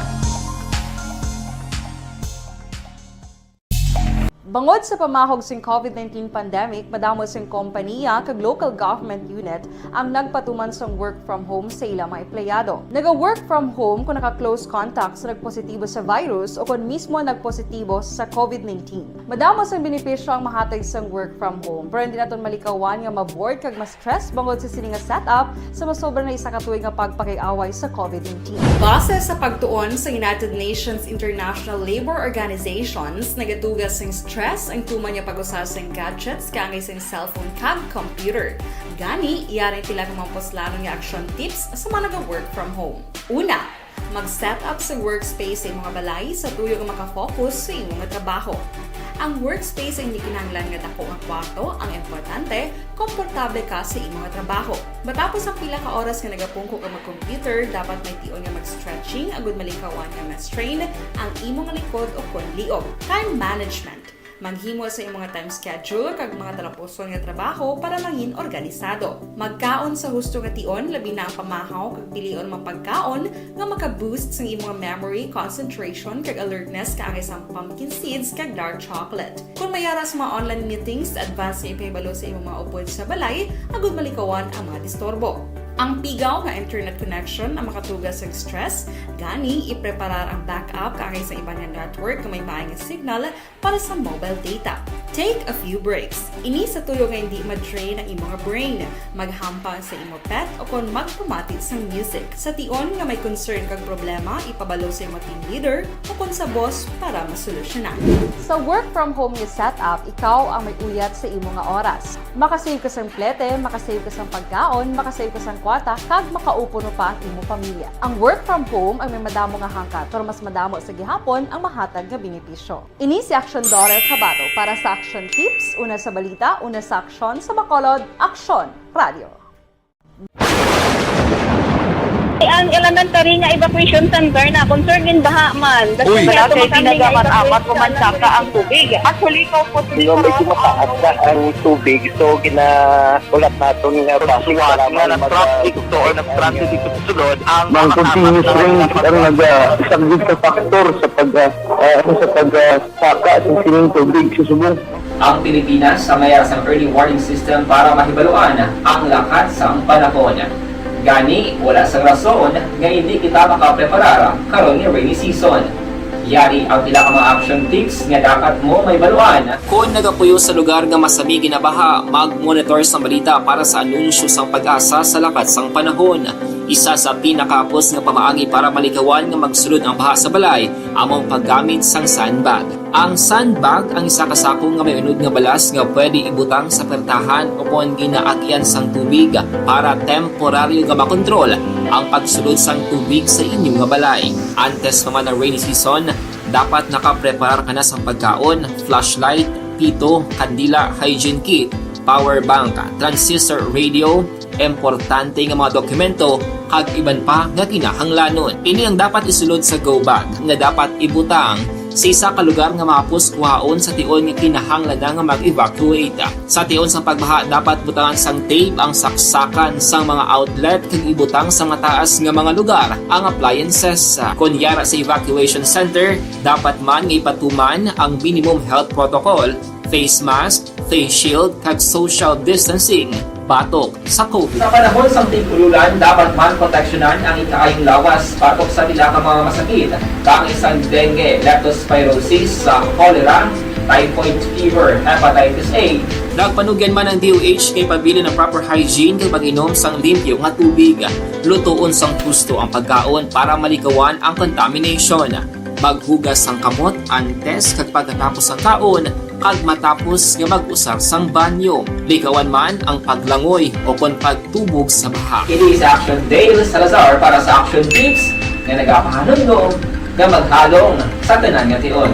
Bangod sa pamahog sing COVID-19 pandemic, madamo sing kompanya kag local government unit ang nagpatuman sang work from home sa ilang mga empleyado. Naga-work from home kung naka-close contact sa nagpositibo sa virus o kung mismo nagpositibo sa COVID-19. Madamo sang benepisyo ang mahatag sang work from home, pero hindi naton malikawan nga ma-bored kag ma-stress bangod sa sini nga setup sa masobra na isa ka tuig nga pagpakiaway sa COVID-19. Base sa pagtuon sa United Nations International Labor Organizations, nagatugas sang stress stress ang tuman niya pag-usasang gadgets kang isang cellphone kag computer. Gani, iyarin tila kung mamposlano nga action tips sa mga nag-work from home. Una, mag-set up sa workspace sa imong balay sa tuyo nga makafocus sa imong trabaho. Ang workspace ay hindi kinahanglan nga dako nga kwarto, ang importante, komportable ka sa imong trabaho. Matapos ang pila ka oras nga nagapungko ka mag-computer, dapat may tion nga mag-stretching agud malikawan nga ma-strain ang imong likod o konliog. Time management. Maghimo sa imong time schedule kag mga talapuson nga trabaho para maging organisado. Magkaon sa husto nga tion, labi na ang pamahaw kag pilion mang pagkaon nga maka-boost sa imong memory, concentration kag alertness kag isang pumpkin seeds kag dark chocolate. Kung mayara sa mga online meetings, advance sa ipahibalo sa imong mga upod sa balay, agud malikawan ang mga disturbo. Ang pigaw nga internet connection ang makatugas sa stress, gani ipreparar ang backup kagay sa ibang nga network nga may maayong signal para sa mobile data. Take a few breaks. Ini sa tuyo nga hindi ma-drain ang imong brain, maghampang sa imong pet o kung magpamatit sa music. Sa tion nga may concern kag problema, ipabalo sa imong team leader o kung sa boss para masolusyonan. Sa work from home nga setup, ikaw ang may uyat sa imong nga oras. Makasave ka sa plete, makasave ka sa pagkaon, makasave ka sa kwata, kag makaupo no pa ang imong pamilya. Ang work from home ay may madamo nga hangkat, pero mas madamo sa gihapon ang mahatag nga benepisyo. Ini si Action Dorel Cabato para sa Action Tips, una sa balita, una sa aksyon sa Bacolod, Aksyon Radio. Ang elementary nga evacuation center na concern din baha man. Uy, kasi tinagaman-amat kumansaka ang tubig. Actually, ikaw po medyo mataas na ang tubig. So, kinaulat natin nga pasiwala nga ng traffic to or ng traffic dito sa sulod. Ang continuous rain ang nag-isang sa factor sa pagsaka at sining tubig sa subong. Ang Pilipinas sa mayroon sa early warning system para mahibaluan ang lakat sa panahon. Gani, wala sa rason nga hindi kita makapreparar karon ni rainy season. Yari ang pila ka mga action tips nga dapat mo may baluan. Kung nagapuyo sa lugar nga masabi ginabaha, mag-monitor sa balita para sa anunsyo sang pag-asa sa lakat sang panahon. Isa sa pinakapos nga pamaagi para malikawan nga magsulod ang baha sa balay, among paggamit sang sandbag. Ang sandbag ang isa kasakong nga may unod nga balas nga pwede ibutang sa pertahan o kung ginaagyan sang tubig para temporaryo nga makontrol ang pagsulod sang tubig sa inyong nga balay. Antes naman ng rainy season, dapat nakapreparar ka na sa pagkaon, flashlight, pito, kandila, hygiene kit, power bank, transistor radio, importante nga mga dokumento kag iban pa nga kinahanglanon. Ini ang dapat isulod sa go bag nga dapat ibutang sa isa ka lugar nga mapus kuhaon sa tion nga kinahanglan nga mag-evacuate. Sa tion sa pagbaha dapat butangan sang tape ang saksakan sang mga outlet kag ibutang sa mataas nga mga lugar ang appliances. Kunyara sa evacuation center, dapat man nga ipatuman ang minimum health protocol, face mask, face shield kag social distancing. Batok sa COVID. Sa panahon sa tigululan, dapat man proteksyonan ang ikaayong lawas batok sa pila ka mga masakit. Kang isang dengue, leptospirosis, cholera, typhoid fever, hepatitis A. Nagpanugyan man ang DOH kay pabili ng proper hygiene kay pag-inom sang limpyo nga tubig. Lutuon sang husto ang pagkaon para malikawan ang contamination. Maghugas sang kamot antes kag pagkatapos ang kaon kag matapos nga mag-usar sang banyo. Likawan man ang paglangoy o kon pagtubog sa baha. Kini sa Action Dale Salazar para sa Action Tips nga nagapahanong nga maghalong sa tanan nga tion.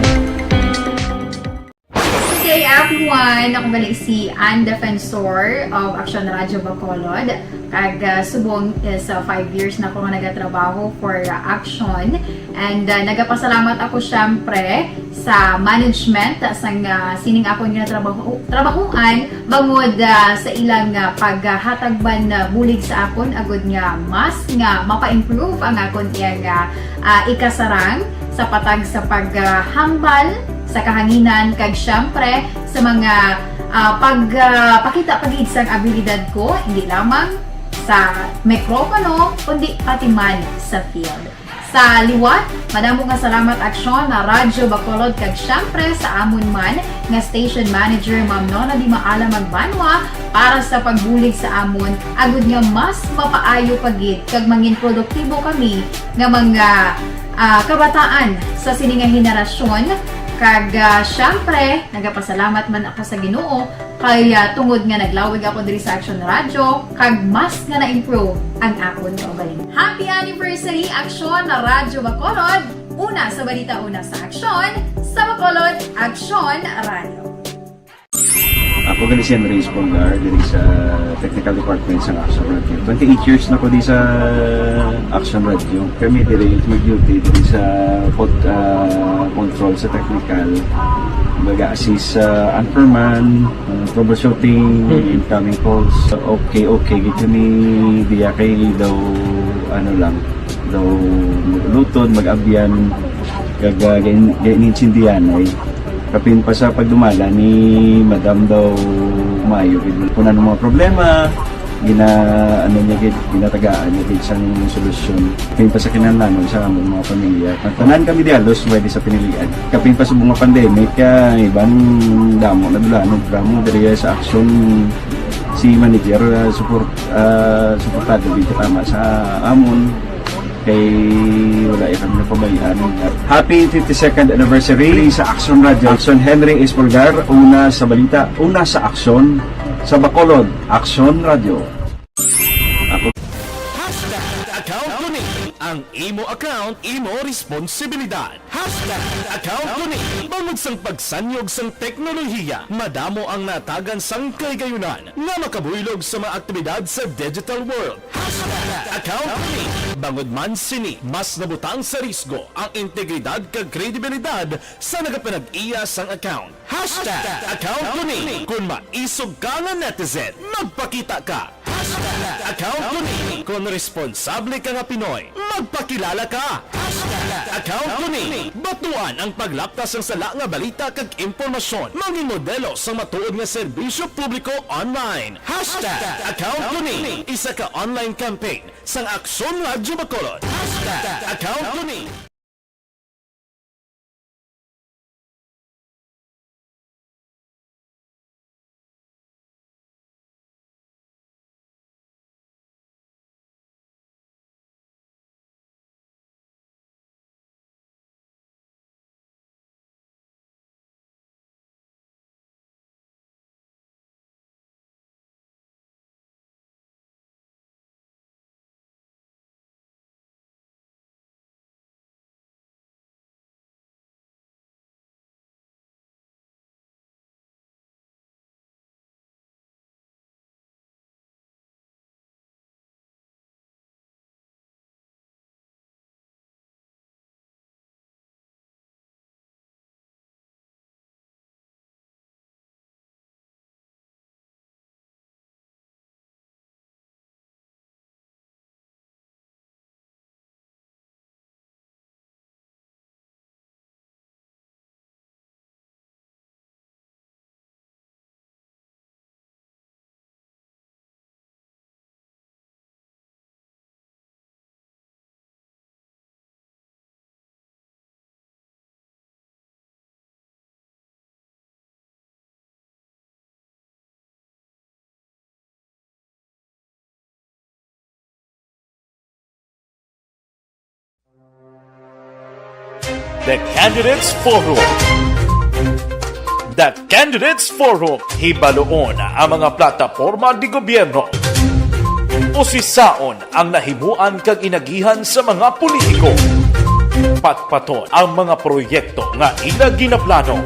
Hey everyone! Ako balik si Ann Defensor of Action Radio Bacolod. Kag subong is 5 years na ako nga nagatrabaho for Action. And nagapasalamat ako syempre sa management sang sining ako nga trabahuan bangod sa ilang paghatagban bulig sa akon agud nga mas nga mapa-improve ang akon nga ikasarang sa patag sa paghambal sa kahanginan kag syempre sa mga pagpakita pagid sang abilidad ko hindi lamang sa mikropono kundi pati man sa field. Sa liwat, madamo nga salamat Aksyon na Radyo Bacolod kag syempre sa amon man nga station manager Ma'am Nona Di Maala Magbanwa para sa pagbulig sa amon agud nga mas mapaayo pagid kag mangin produktibo kami nga mga kabataan sa sininga henerasyon Kag syempre, nagapasalamat man ako sa Ginoo kay tungod nga naglawig ako diri sa Action Radio kag mas nga na-improve ang akon kaugalingon. Happy anniversary Action Radio Bacolod! Una sa balita, una sa aksyon, sa Bacolod Action Radio. Ako gali si Andres Polgar diri sa Technical Department sa Action Radio. 28 years na ko di sa Action Radio. Kami diri mag-duty diri sa control sa technical. Mag-assist sa anchorman, troubleshooting, incoming calls. Okay, gito ni diya kay daw daw lutod, mag-abyan, ganinsindihan ay kapin pa sa pagdumala ni Madam daw Mayo punan ng mga problema ginatagaan niya isang solusyon kapin pa sa kinahanglan sa among mga pamilya tanan kami dialos pwede sa pinilian kapin pa sa bunga pandemic ibang damo na dulanon drama diri sa action si manager suportado dito tama sa amon kay wala kami napabayaan. Happy 52nd anniversary sa Action Radio. Action Henry Espolgar, una sa balita, una sa aksyon sa Bacolod, Action Radio. Account ko ni ang imo account, imo responsibilidad. Account ko ni bangod sang pagsanyog sang teknolohiya, madamo ang natagan sang kaygayunan nga makabuylog sa mga aktibidad sa digital world. Account ko ni bangod man sini mas nabutang sa risgo ang integridad kag kredibilidad sa nagapanag-iya sang account. Account ko ni kung maisog ka nga netizen, magpakita ka. Account ko ni kung responsable ka nga Pinoy, magpakilala ka. Account ko ni batuan ang paglaptas ng sala nga balita kag impormasyon, maging modelo sa matuod nga serbisyo publiko online. Account ko ni isa ka online campaign sang Aksyon Radio Bacolod. Account ko ni The Candidates Forum. The Candidates Forum, hibaloon ang mga plataporma di gobyerno. Usisaon ang nahimuan kag inagihan sa mga politiko. Patpaton ang mga proyekto nga ila ginaplano.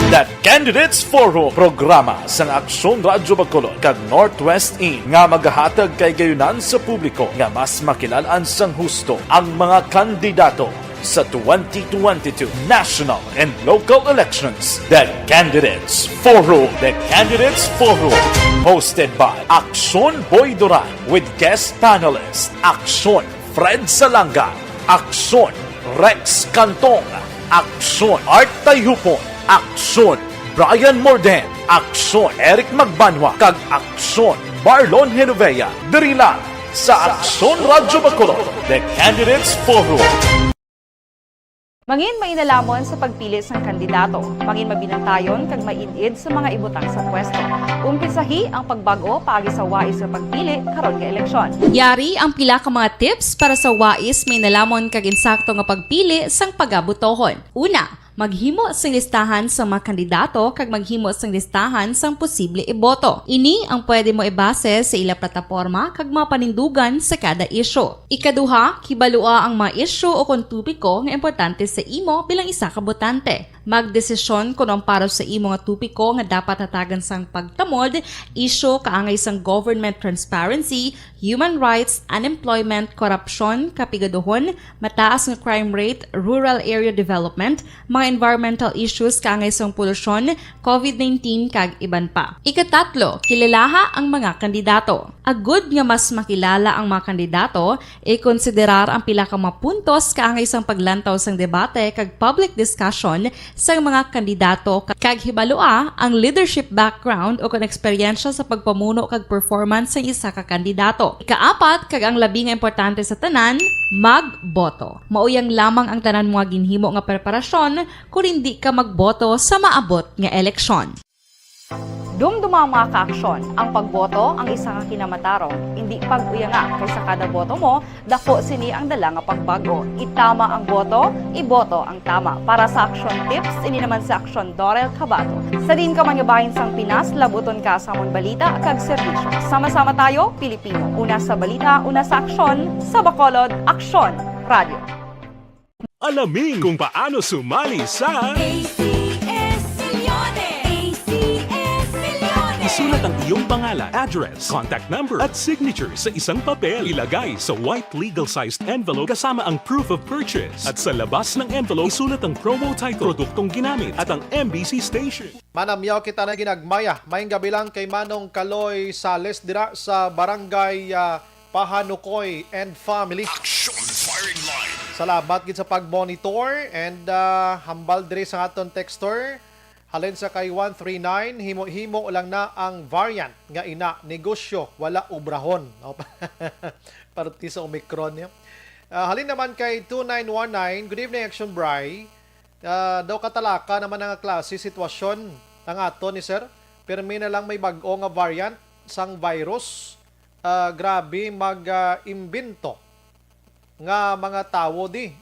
The Candidates Forum, programa sang Aksyon Radio Bacolod kag Northwest In nga magahatag kay gayunan sa publiko nga mas makilalaan sang husto ang mga kandidato sa 2022 national and local elections. The Candidates Forum. The Candidates Forum, hosted by Aksyon Boy Duran with guest panelists Aksyon Fred Salanga, Aksyon Rex Cantong, Aksyon Art Tayhupon, Aksyon Brian Morden, Aksyon Eric Magbanwa, kag Aksyon Marlon Genovea. Diri lang sa Aksyon Radio Bacolod. The Candidates Forum. Mangin mainalamon sa pagpili ng kandidato, mangin mabinantayon kag mainid sa mga ibutang sa pwesto. Umpisahi ang pagbago paagi sa wais sa pagpili karon nga eleksyon. Yari ang pila ka mga tips para sa wais may nalamon kag insakto nga pagpili sang pagabutohon. Una, Maghimo sang listahan sa mga kandidato kag maghimo sang listahan sang posible iboto. Ini ang pwede mo ibase sa ila plataporma kag mapanindugan sa kada isyu. Ikaduha, kibalua ang mga isyu o kung tupiko nga importante sa imo bilang isa ka botante. Magdesisyon kung ang para sa imo nga tupiko nga dapat hatagan sang pagtamod, isyu kaangay sang government transparency, human rights, unemployment, korupsyon, kapigaduhon, mataas nga crime rate, rural area development, mga environmental issues kaangay sang polusyon, COVID-19 kag iban pa. Ikatatlo, kilalaha ang mga kandidato. Agud nga mas makilala ang mga kandidato, i-konsiderar ang pila ka mga puntos kaangay sang paglantaw sang debate kag public discussion sa mga kandidato kag hibalua ang leadership background o kung eksperyensya sa pagpamuno kag performance sa isa ka kandidato. Ikaapat kag ang labi nga importante sa tanan, magboto. Mauyang lamang ang tanan mga ginhimo nga preparasyon kung hindi ka magboto sa maabot nga eleksyon. Dumduma ang mga kaaksyon. Ang pagboto ang isa ka kinamatarong. Hindi pag-uya nga kaysa kada boto mo, dako sini ang dala nga pagbago. Itama ang boto, iboto ang tama. Para sa action tips, ini naman sa action Dorel Cabato. Sa din ka manyabahin sang Pinas, labuton ka sa amon balita kag serbisyo. Sama-sama tayo, Pilipino. Una sa balita, una sa aksyon, sa Bacolod, Aksyon Radio. Alamin kung paano sumali sa ACS Milyones! ACS Milyones! Isulat ang iyong pangalan, address, contact number at signature sa isang papel. Ilagay sa white legal-sized envelope kasama ang proof of purchase. At sa labas ng envelope, isulat ang promo title, produktong ginamit at ang MBC station. Manamyaw kita na ginagmaya. Maying gabi lang kay Manong Kaloy Sales dira sa barangay Pahanukoy and Family. Action firing line. Salamat gid sa pag-monitor and hambal diri sa aton texter. Halin sa kay 139, himo-himo lang na ang variant nga ina negosyo wala ubrahon. Parti sa Omicron niya. Halin naman kay 2919, good evening Action Bry. Daw katalaka naman ang klase sitwasyon ang aton ni sir. Permi na lang may bag-o nga variant sang virus. Grabe mag-imbento nga mga tao di.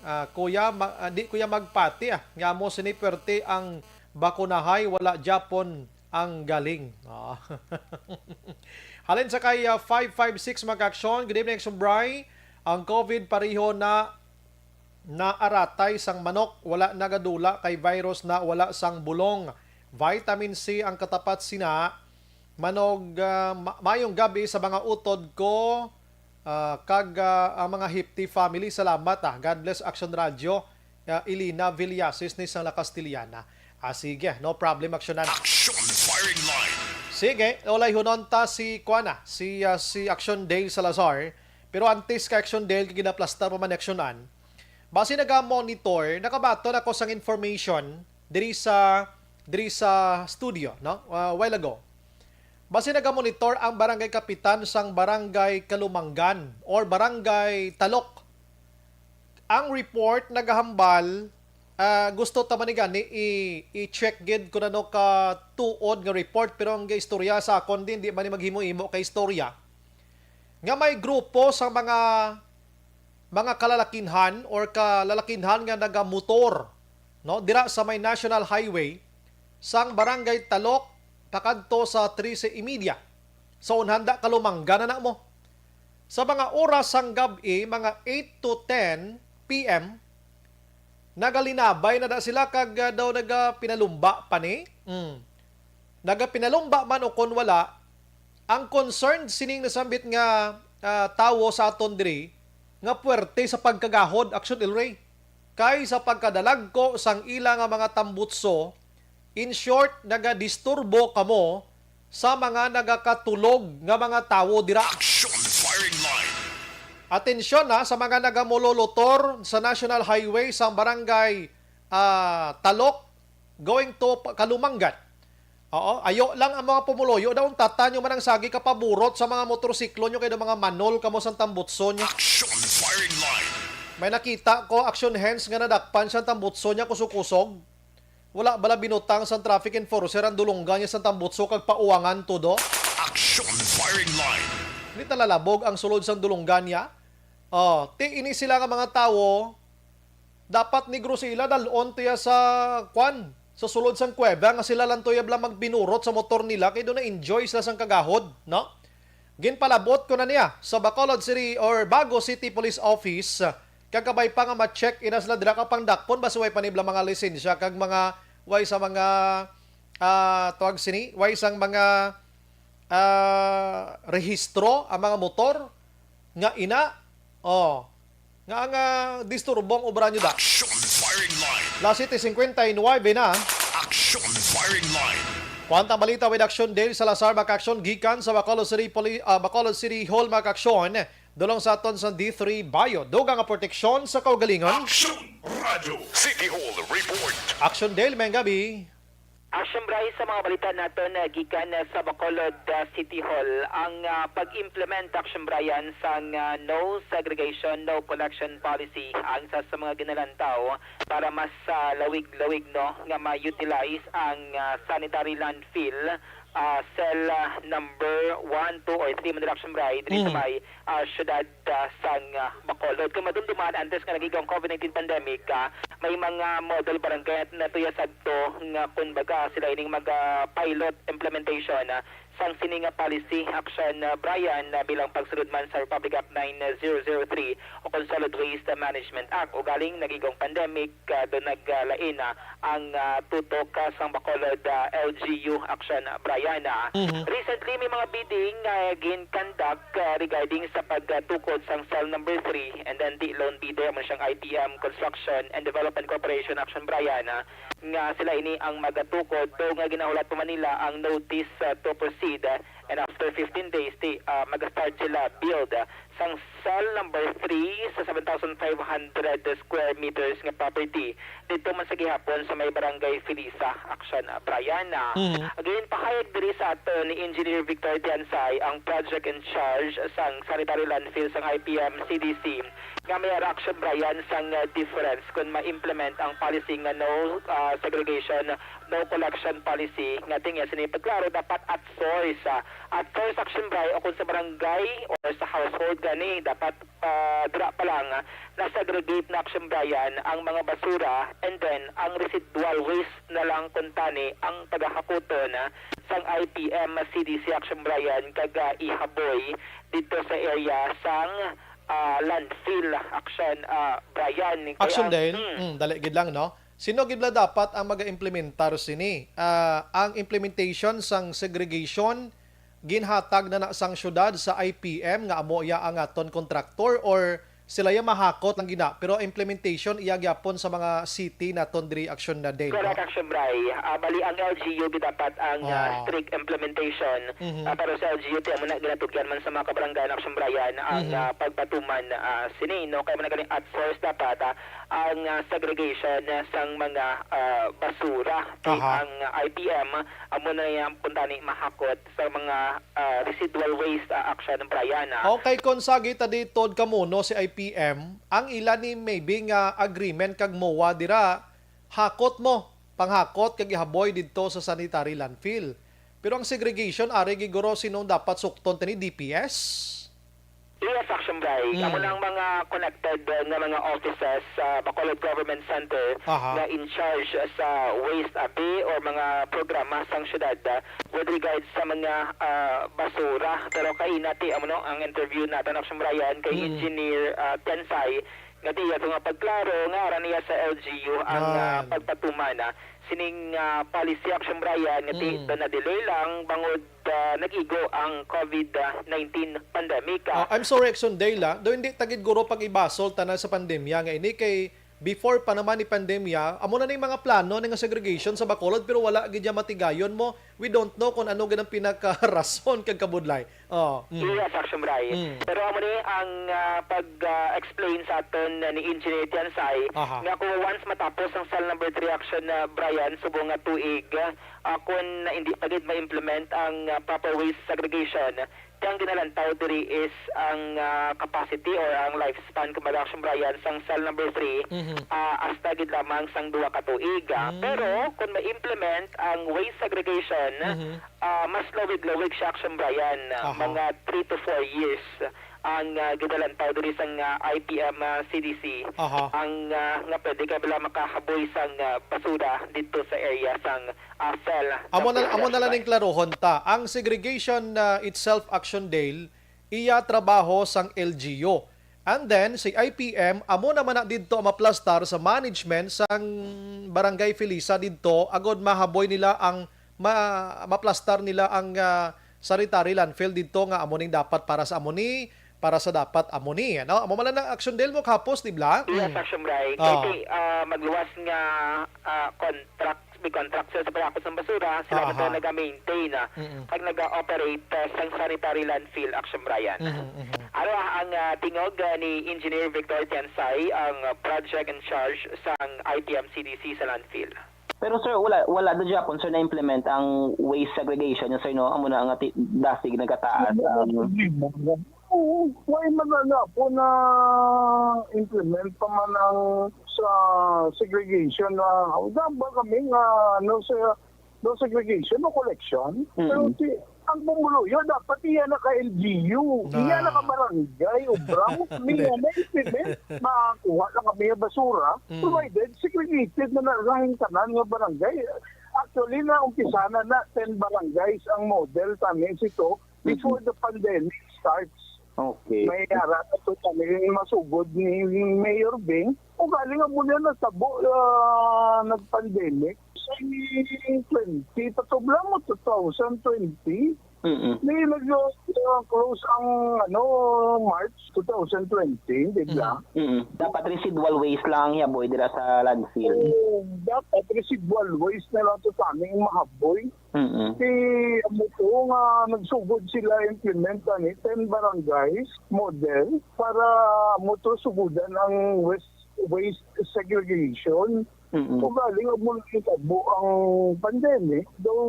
Di kuya magpati nga mo siniperte ang bakunahay wala Japon ang galing. Halin sa kay 556 mag-aksyon. Good evening Action Bry. Ang COVID pareho na naaratay sang manok wala nagadula kay virus na wala sang bulong. Vitamin C ang katapat sina. Manog mayong gabi sa mga utod ko kag ang mga Hipti family. Salamat God bless Action Radio. Ilina Villasis ni sang La Castiliana. Sige, no problem Action Action firing line. Sige, olay hunonta si Kuana, si Action Dale Salazar. Pero antes ka Action Dale ginaplastar pa man Actionan. Base naga-monitor, nakabaton ako sang information diri sa studio, no? While ago. Base naga-monitor ang barangay kapitan sang barangay Kalumangan or barangay Talok. Ang report nagahambal, gusto ta man ni i-check gid ko na no ka tuod nga report pero ang istorya sa akon din di man ni maghimo-imo kay istorya. Nga may grupo sa mga kalalakinhan or kalalakinhan nga nagamotor, no, dira sa may National Highway sang barangay Talok pakadto sa 13 Imedia. So unhanda Kalumangan na mo. Sa mga oras sang gabi, mga 8 to 10 PM, nagalinabay na sila kag daw nagapinalumba pa ni. Nagapinalumba man o kon wala. Ang concerned sining nasambit nga tawo sa aton diri nga puwerte sa pagkagahod Action Ilray. Kay sa pagkadalag ko sang ila nga mga tambutso, in short, nagadisturbo kamo sa mga nagakatulog nga mga tawo dira. Action firing line. Atensyon sa mga nagamololotor sa National Highway sa barangay Talok going to Kalumangan. Oo, ayo lang ang mga pumuloyo daw tatanyo man ang sagi kapaburot sa mga motorsiklo nyo kay mga manol kamo sa tambutso nyo. Action firing line. May nakita ko action hands nga nadakpan sa tambutso niya kusog-kusog. Wala bala binutang sa traffic enforcer ang dulonggan niya sa tambutso kag pauwangan todo. Action firing line. Hindi talalabog ang sulod sa dulonggan niya. Ini sila nga mga tawo dapat Negro sila dalon tiya sa kwan, sa sulod sang kuweba nga sila lang toya blang magbinurot sa motor nila kay doon na enjoy sila sang kagahod, no? Ginpalabot ko na niya sa Bacolod City or Bago City Police Office kagabay pa nga ma-check ina sila dira kapang dakpon basuway panibla mga lisensya kag mga way sa mga tuwag sini, way sang mga rehistro ang mga motor nga ina nga disturbong obra nyo da. Action Firing Line. La City 59 na. Action Firing Line. Kwanta balita with Action Dale Salazar Makaksyon gikan sa Bacolod City Hall Makaksyon dulong sa aton sa D3 Bayo. Dugang nga proteksyon sa kaugalingon. Action Radio City Hall Report. Action Dale, may gabi. Action Bryce, sa mga balita natin gikan sa Bacolod City Hall ang pag-implement Action Brian sa no segregation, no collection policy ang isa sa mga ginalantaw para mas lawig-lawig no nga ma-utilize ang sanitary landfill cell number 1, 2, or 3 man Action Brian dito sa may syudad sang Bacolod. Kung madumduman antes nga nagiging COVID-19 pandemic, may mga model barangay na tuya sadto nga kumbaga sila ining mag-pilot implementation sang sininga policy Action Brian bilang pagsulod man sa Republic Act 9003 o kung Solid Waste Management Act o galing nagigong pandemic doon naglain ang tutok sang Bacolod LGU Action Brian. Recently may mga bidding gin-conduct regarding sa pagtukod sang cell number 3 and then the loan bidder mo siyang IPM Construction and Development Corporation Action Brian nga sila ini ang magatukod do nga ginahulat pa Manila ang notice to proceed and after 15 days mag-start sila build sang cell number 3 sa 7,500 square meters nga property dito man sa gihapon sa may barangay Felisa Action Brian. Again pahayag diri sa ato ni Engineer Victor Tiansay ang project in charge sang sanitary landfill sang IPM CDC nga may Action Brian sang difference kung ma-implement ang policy nga no segregation, no collection policy nga tingya sinipaglaro dapat at source Action Brian o kung sa barangay or sa household gani dapat dira pa lang na-segregate na Action Brian ang mga basura and then ang residual waste na lang kuntani ang tagahakuton sang IPM CDC Action Brian kaga ihaboy dito sa area sang landfill Action Brian. Action Dale, dali gid lang no. Sino gid dapat ang maga-implementar sini? Ang implementation sang segregation ginhatag na sang syudad sa IPM nga amo iya ang aton contractor or sila ya mahakot lang gina pero implementation iya gyapon sa mga city naton diri Action na Dale. Correct Action Bray. Bali ang LGU dapat ang strict implementation pero sa LGU ti amo na ginatugyan man sa mga kabarangay Action Brian ang pagpatuman sini no kay man galing at source dapat ang segregation sang mga basura ang IPM amo na yang puntani mahakot sa mga residual waste Action Brian. Okay kon sagi ta dito kamuno si IPM ang ilan ni maybe nga agreement kag MOA dira hakot mo panghakot kag ihaboy didto sa sanitary landfill pero ang segregation ari giguro sino dapat sukton tani DPS. Yes, Action Bray. Amo lang mga connected nga mga offices sa Bacolod Government Center na in charge sa waste api or mga programa sang syudad with regards sa mga basura. Pero kay nati amo no ang interview natin Action Brian kay Engineer Tensay nga diya nga pagklaro nga ara niya sa LGU ang pagpatuman sining policy Action Brian nga na delay lang bangod nagigo ang COVID-19 pandemic. I'm sorry Action Dale do hindi tagid guro pag ibasol tanan sa pandemya nga ini kay before pa naman ni pandemya amo na ning mga plano nga segregation sa Bacolod pero wala gid matigayon mo. We don't know kung ano ganang pinaka-rason kag kabudlay. Yes, Action Brian. Pero amo ni ang pag-explain sa aton ni Engineer Tiansay nga kung once matapos ang cell number 3 Action Brian subong nga tuig kung hindi pagid ma-implement ang proper waste segregation ang ginalantaw diri is ang capacity or ang lifespan kung Action Brian sang cell number 3 hasta gid lamang sang 2 ka tuig. Pero kung ma-implement ang waste segregation mas lawig-lawig siya Action Brian mga 3 to 4 years ang gidalantaw diri sang IPM CDC Aha. ang nga pwede ka bala makahaboy sang basura dito sa area sang cell. Amo na lang ning klarohon ta. Ang segregation itself action Dale iya trabaho sang LGU. And then si IPM amo naman na didto maplastar sa management sang Barangay Felisa didto agod mahaboy nila ang maplastar nila ang sanitary landfill didto nga amo ning dapat para sa amoni para sa dapat amoni. No? Amo man lang action Dale mo kapos di ba? Yes, action right. Kasi magluwas nga may contract sa pagkakos ng basura, sila na nag-maintain pag nag-operate sang sanitary landfill, Action Brian. Ano ang tingog ni Engineer Victor Tiansay, ang project in charge sang IPM CDC sa landfill? Pero sir, wala na Japan sir na implement ang waste segregation yung sir no amo na ang dasig nagataas. Why man na po na implement pa man ang sa segregation na ba kami nga no segregation no collection. Pero ang bumuluyo dapat iyan na ka LGU, iyan na ka barangay, ubrang, niya na implement, makakuha na kami ang basura, provided segregated na narahing tanan ng barangay. Actually, na umpisa na 10 barangays ang model tanin ito before the pandemic starts. Okay. May harap ito kami masugod ni Mayor Bing. O galing nga muna na tabo nag-pandemic. Sa 2020, patubla mo 2020. May nag-close ang March 2020, di ba? Dapat residual waste lang yaboy dira sa landfill. Dapat residual waste na lang ito sa aming mahaboy. Kasi ito nga nagsugod sila implement ni 10 barangays model para mo ito sugudan ang waste segregation. Kung galing mo nakitabo ang pandemic, daw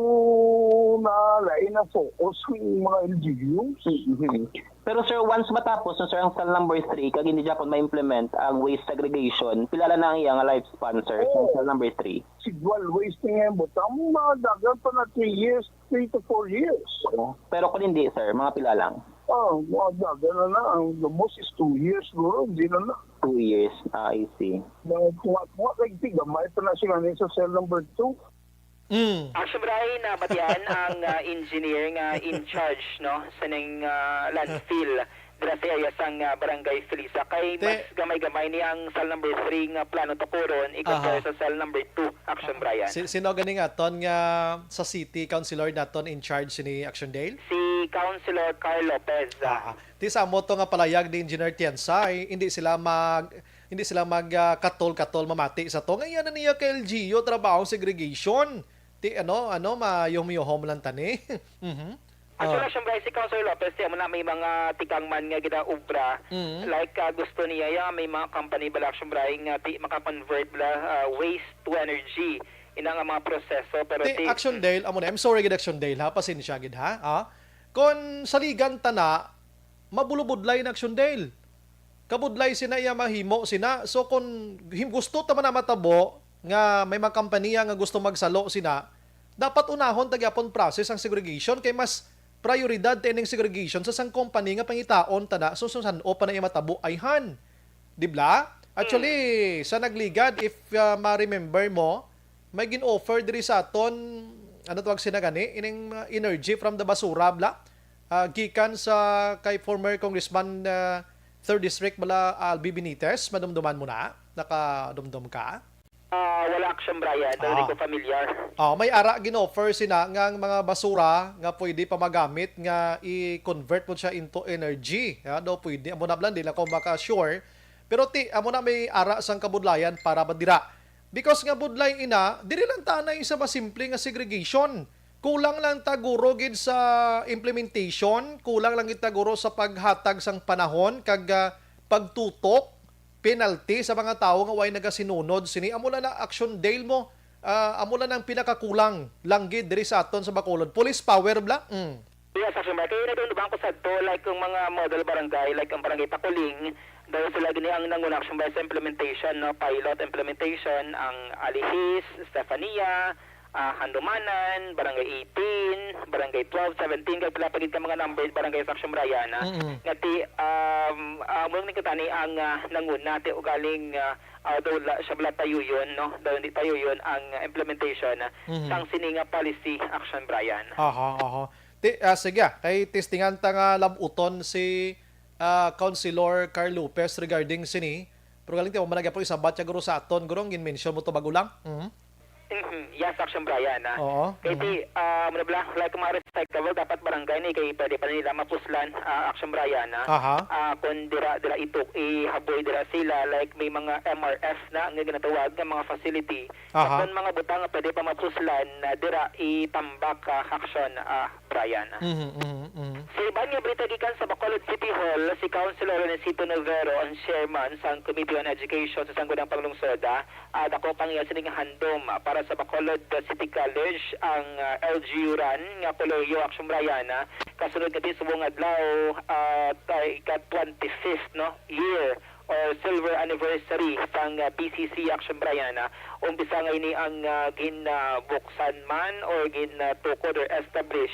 na lain na focus ng mga LGUs. Pero sir, once matapos sir ang cell number 3, kag hindi Japan ma-implement ang waste segregation, pilala na ang iyang lifespan sir sa cell number 3. Residual waste nga butang mga dagan pa na 3 to 4 years. Pero kung hindi sir, mga pila lang. Mga dagan na. The most is 2 years, bro. Hindi na. 2 years. I see. Mga kagtiga, may pa na siya sa cell number 2. Action Brian, batian ang engineer nga in charge no sa ning landfill dira sa area sang Barangay Felisa. Kay mas gamay-gamay ni ang cell number 3 nga plano tukuron i-compare sa cell number 2, Action Brian. Sino gani nga ton nga sa city councilor naton in charge ni Action Dale? Si Councilor Carl Lopez. Ti sa moto nga palayag ni Engineer Tiansay, hindi sila mag katol mamati sa to. Ngayon na niya kay LGU trabaho segregation. Ti mayom lang tani. Actually, siyempre, si Councilor Lopez, mo na may mga tikangman nga gina-ubra. Like, gusto niya, may mga company bala, siyempre, nga makakonvert bala waste to energy. Inang mga proseso. Pero Action Dale, I'm sorry gid Action Dale, ha? Pasensya gid, ha? Kung saligan tana, mabulubudlay na Action Dale. Kabudlay sina iya mahimo sina. So, kung gusto ta man na matabo, nga may mga kompanya nga gusto magsalo sina, dapat unahon tagyapon process ang segregation kay mas prioridad tining segregation sa sang company nga pangitaon tada so san o pa na matabo ayhan. Dibla? Actually, sa nagligad if ma-remember mo, may gin-offer diri sa aton tawag sina gani ining energy from the basura bla. Gikan sa kay former Congressman 3rd District bala Albi Benitez, madumduman mo na, nakadumdum ka. Wala Action Brian, hindi ko familiar. May ara gin-offer sina nga mga basura nga pwede pa magamit nga i-convert mo siya into energy. Daw pwede. Amo na blan di lang ko maka-sure. Pero amo na may ara sang kabudlayan para badira. Because nga budlay ina, dili lang tanay sa masimple nga segregation. Kulang lang taguro gid sa implementation, kulang lang gid taguro sa paghatag sang panahon kag pagtutok penalty sa mga tao nga way nagasinunod sini amo na Action Dale mo amo na nang pinakakulang langgid diri sa aton sa Bacolod police power bla. Yes, Action Brian. Kaya nagtundubang ko sa to like yung mga model barangay like ang barangay Pakuling dahil sila gini ang nangunang Action Brian sa implementation, no? Pilot implementation ang Alihis, Stefania, Handumanan, Barangay 18, Barangay 12, 17, kay pila pagid ka mga numbers barangay sa Action Bryan ngati mo ni katani ang nanguna ti ugaling daw siya bala tayo yun no daw hindi tayo yun ang implementation sang sininga policy Action Bryan. Aha. Sige, kay testingan ta nga labuton si Councilor Carl Lopez regarding sini. Pero galing ti mo managya po isabat ya guro sa aton gurong gin-mention mo to bagulang. Yes, Action Bryan. Oo. Kaya like mga recyclable, dapat barangay ni kay pwede pa nila mapuslan Action Bryan. Kung dira ito, ihaboy dira sila, like may mga MRF na nga ginatawag ng mga facility. Kung mga butang pwede pa mapuslan, dira itambak Action Bryan. Sa iba niya Brita gikan sa Bacolod City Hall, si Councilor Renesito Novero ang chairman sa Committee on Education sa Sangguniang Panglungsod. Dako pang sining handom para sa Bacolod City College ang LGU RAN nga Poloyo Action Bryan kasunod kati subong adlaw ika-25th year or silver anniversary sang BCC Action Bryan. Umpisa ngayon ang ginbuksan man or ginatukod or establish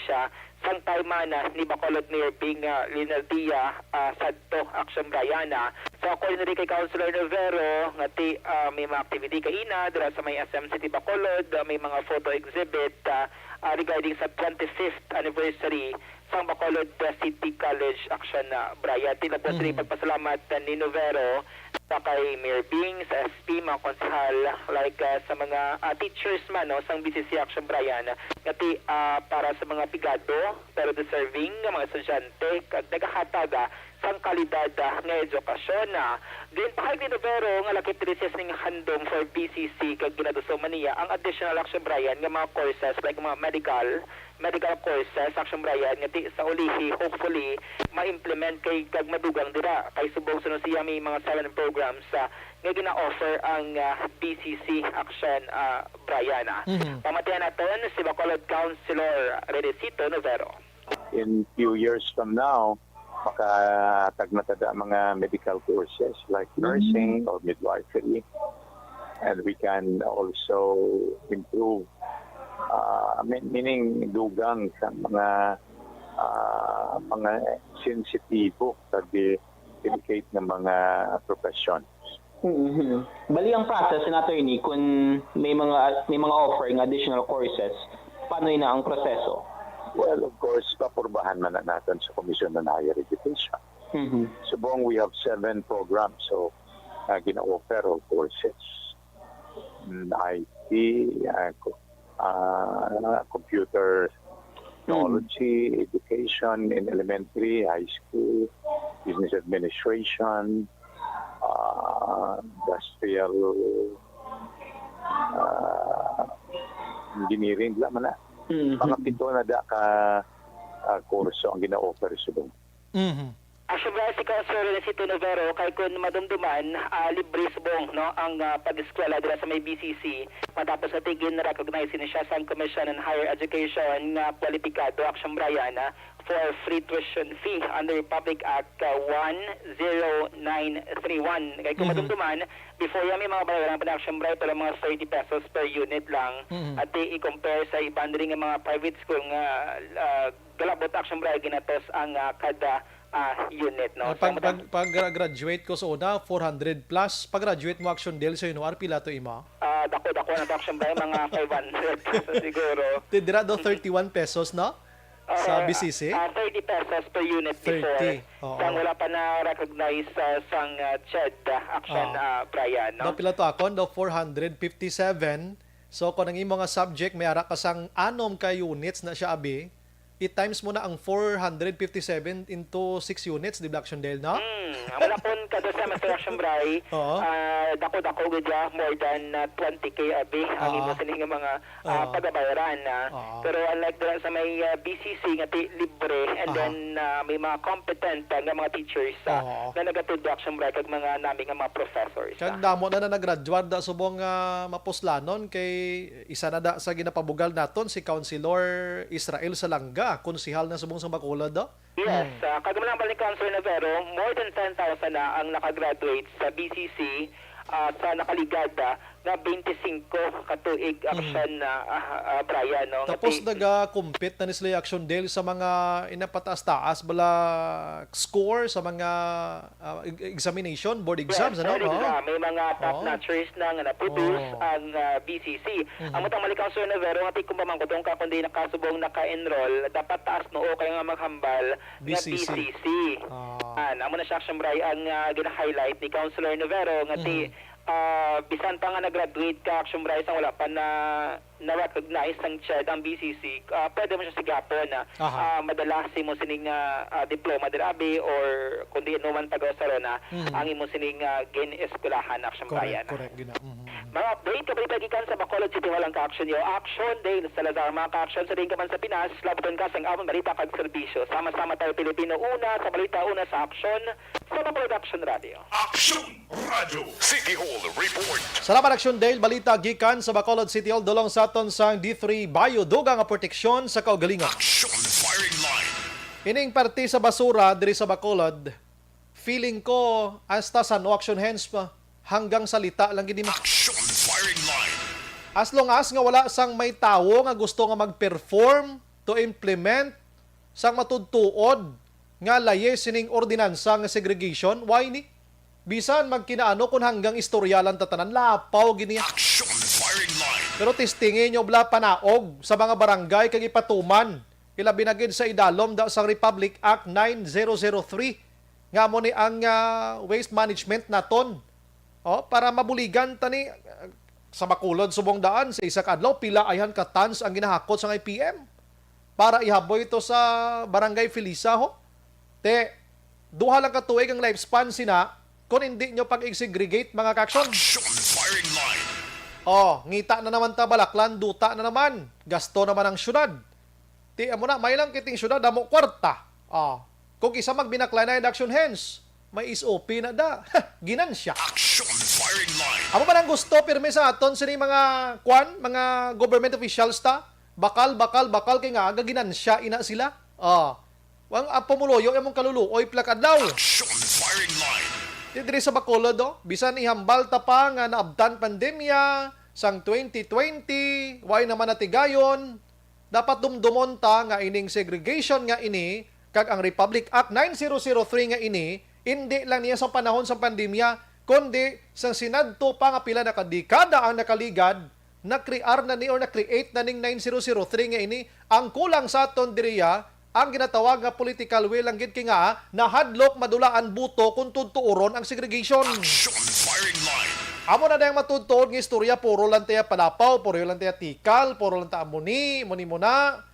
sang taymana ni Bacolod Mayor Bing Linaldia sadto Action Bryan. So ako rin kay Councilor Novero ngati may mga activity kaina dira sa may SM City Bacolod, may mga photo exhibit regarding sa 25th anniversary sang Bacolod City College Action Bryan. Tinapos rin pagpasalamat ni Novero sa kay Mayor Bing, sa SP, mga konsehal, like sa mga teachers man sang BCC Action Bryan. Ngati para sa mga pigado pero deserving mga estudyante kag nagahataga sang kalidad nga edukasyon. Din pahag ni Novero nga lakip diri ning handom for BCC kag ginaduso man niya ang additional Action Bryan nga mga courses like mga medical courses Action Bryan ngati sa ulihi hopefully ma-implement kay kag madugang dira kay subong sunod siya may mga 7 programs nga gina-offer ang BCC Action Bryan. Pamatian naton si Bacolod Councilor Renesito Novero. In few years from now, makatag na tada mga medical courses like nursing or midwifery, and we can also improve meaning dugang sa mga sensitibo kag delicate na mga profession. Bali ang process na attorney kung may mga offer ng additional courses, paano ina ang proseso? Well, of course, papurbahan man na natin sa Commission on Higher Education. Subong we have 7 programs so gina-offer of courses. IT, computer technology, education in elementary, high school, business administration, industrial engineering, laman na. Mga 7 na da ka kurso ang gina-offer subong. Action Bryan si Councilor Renesito Novero kay kun madumduman libre subong ang pag-eskwela dira sa may BCC matapos sa tigin recognize ni siya sa Commission on Higher Education nga kwalipikado Action Bryan for free tuition fee under Republic Act 10931. Kay kun madumduman before yan may mga bayaran pa na Action Bryan pero mga 30 pesos per unit lang at i-compare sa ibang nga mga private school nga galabot Action Bryan ginatos ang kada unit pag graduate ko sa una 400 plus pag graduate mo Action Del sa UNOR pila to ima dako na Action Bryan mga 500 siguro dira do 31 pesos no sa BCC 30 pesos per unit before sang wala pa na recognize sang CHED Action Bryan no pila to akon do 457 so kung ang imong nga subject may ara ka sang 6 ka units na siya abi i-times mo na ang 457 into 6 units, di ba Action Del, no? Wala po kada sa Mr. Action Bryan, dako with more than 20k abi ang imo sining mga pagabayaran. Pero unlike doon sa may BCC nga libre and then may mga competent nga mga teachers na nagatudlo Action Bryan kag mga nami nga mga professors. Kag damo na nag-graduate da subong mapuslanon kay isa na da sa ginapabugal naton si Councilor Israel Salanga konsihal na subong sa Bacolod do? Yes, kagaman ni Councilor Novero, more than 10,000 na ang nakagraduate sa BCC sa nakaligad nga 25 katuig action na Brian, no? Tapos nag-compete na ni sila Action Dale sa mga inapataas-taas bala score sa mga examination, board exams, ano? May mga top notchers na nga na-produce ang BCC. Ang matang malikaw Sir Navero, nga kung pamangkutong ka kundi nakasubong naka-enroll, dapat taas noo kayo nga maghambal nga BCC. Amo na siya Action Brian ang gina-highlight ni Councilor Navero nga bisan pa nga nag-graduate ka Action Bryce ang wala pa na-recognize ang chair ang BCC, pwede mo siya sigapon na madalas mo sining diploma dirabi or kundi numan tagaw-saro na ang imo sining gin-eskulahan Action Brian. Correct. Mga update, kabalitagikan sa Bacolod City walang ka-action yo. Action Day sa Lazar, mga ka-action sa rin ka man sa Pinas, labutan ka sa ang balita kag serbisyo. Sama-sama tayo Pilipino, una sa balita, una sa action, sa Bacolod Action Radio. Action Radio City Hall Report. Salamat Action Dale, balita gikan sa Bacolod City Hall dulong sa aton sang D3 Bayo dugang nga proteksyon sa kaugalingon. Action Firing Line. Ining parte sa basura diri sa Bacolod, feeling ko hasta sa no action hands pa hanggang salita lang gid mo. Action Firing Line. As long as nga wala sang may tawo nga gusto nga mag-perform to implement sang matudtuod nga layes sining ordinansa nga segregation, why ni? Bisan magkinaano kung hanggang istoryalan tatanan, lapaw gini. Action Firing Line. Pero testingin nyo bla panaog sa mga barangay kag ipatuman. Ilabi na gid sa idalom da sa Republic Act 9003 nga mo ni ang waste management naton. Para mabuligan tani sa Bacolod subong daan sa isa ka adlaw pila ayan ka tons ang ginahakot sa IPM para ihaboy ito sa Barangay Felisa ho. Duha lang ka tuig ang lifespan sina kung hindi nyo pag-segregate mga kaksyon. Action Firing Line. Ngita na naman ta Balaklan, duta na naman. Gasto naman ang syudad. Amo na, may lang kiting syudad, damo kwarta. Kung isa magbinakla na action hands, may SOP na da. Ginansya. Action Firing Line. Amo ba nang gusto, pirme sa aton, sini mga mga government officials ta? Bakal, kay nga, ginansya, ina sila. Wang pumuloyo, yung kaluluoy, plakadlaw. Action Firing Line. Diri sa Bacolod, bisan ihambal ta pa nga naabdan pandemya sang 2020, way naman natigayon, dapat dumdumon ta nga ining segregation nga ini, kag ang Republic Act 9003 nga ini, hindi lang niya sa panahon sa pandemya, kundi sang sinadto pa nga pila na kadekada ang nakaligad, na-create na ning 9003 nga ini, ang kulang sa aton diriya, ang ginatawag nga political will ang gid kay nga nahadlok madulaan buto kung tutuoron ang segregation. Action Firing Line. Amo na dayang matutuod nga istorya puro lang tayo palapaw, puro lang tayo tikal, puro lang tayo muni mo na.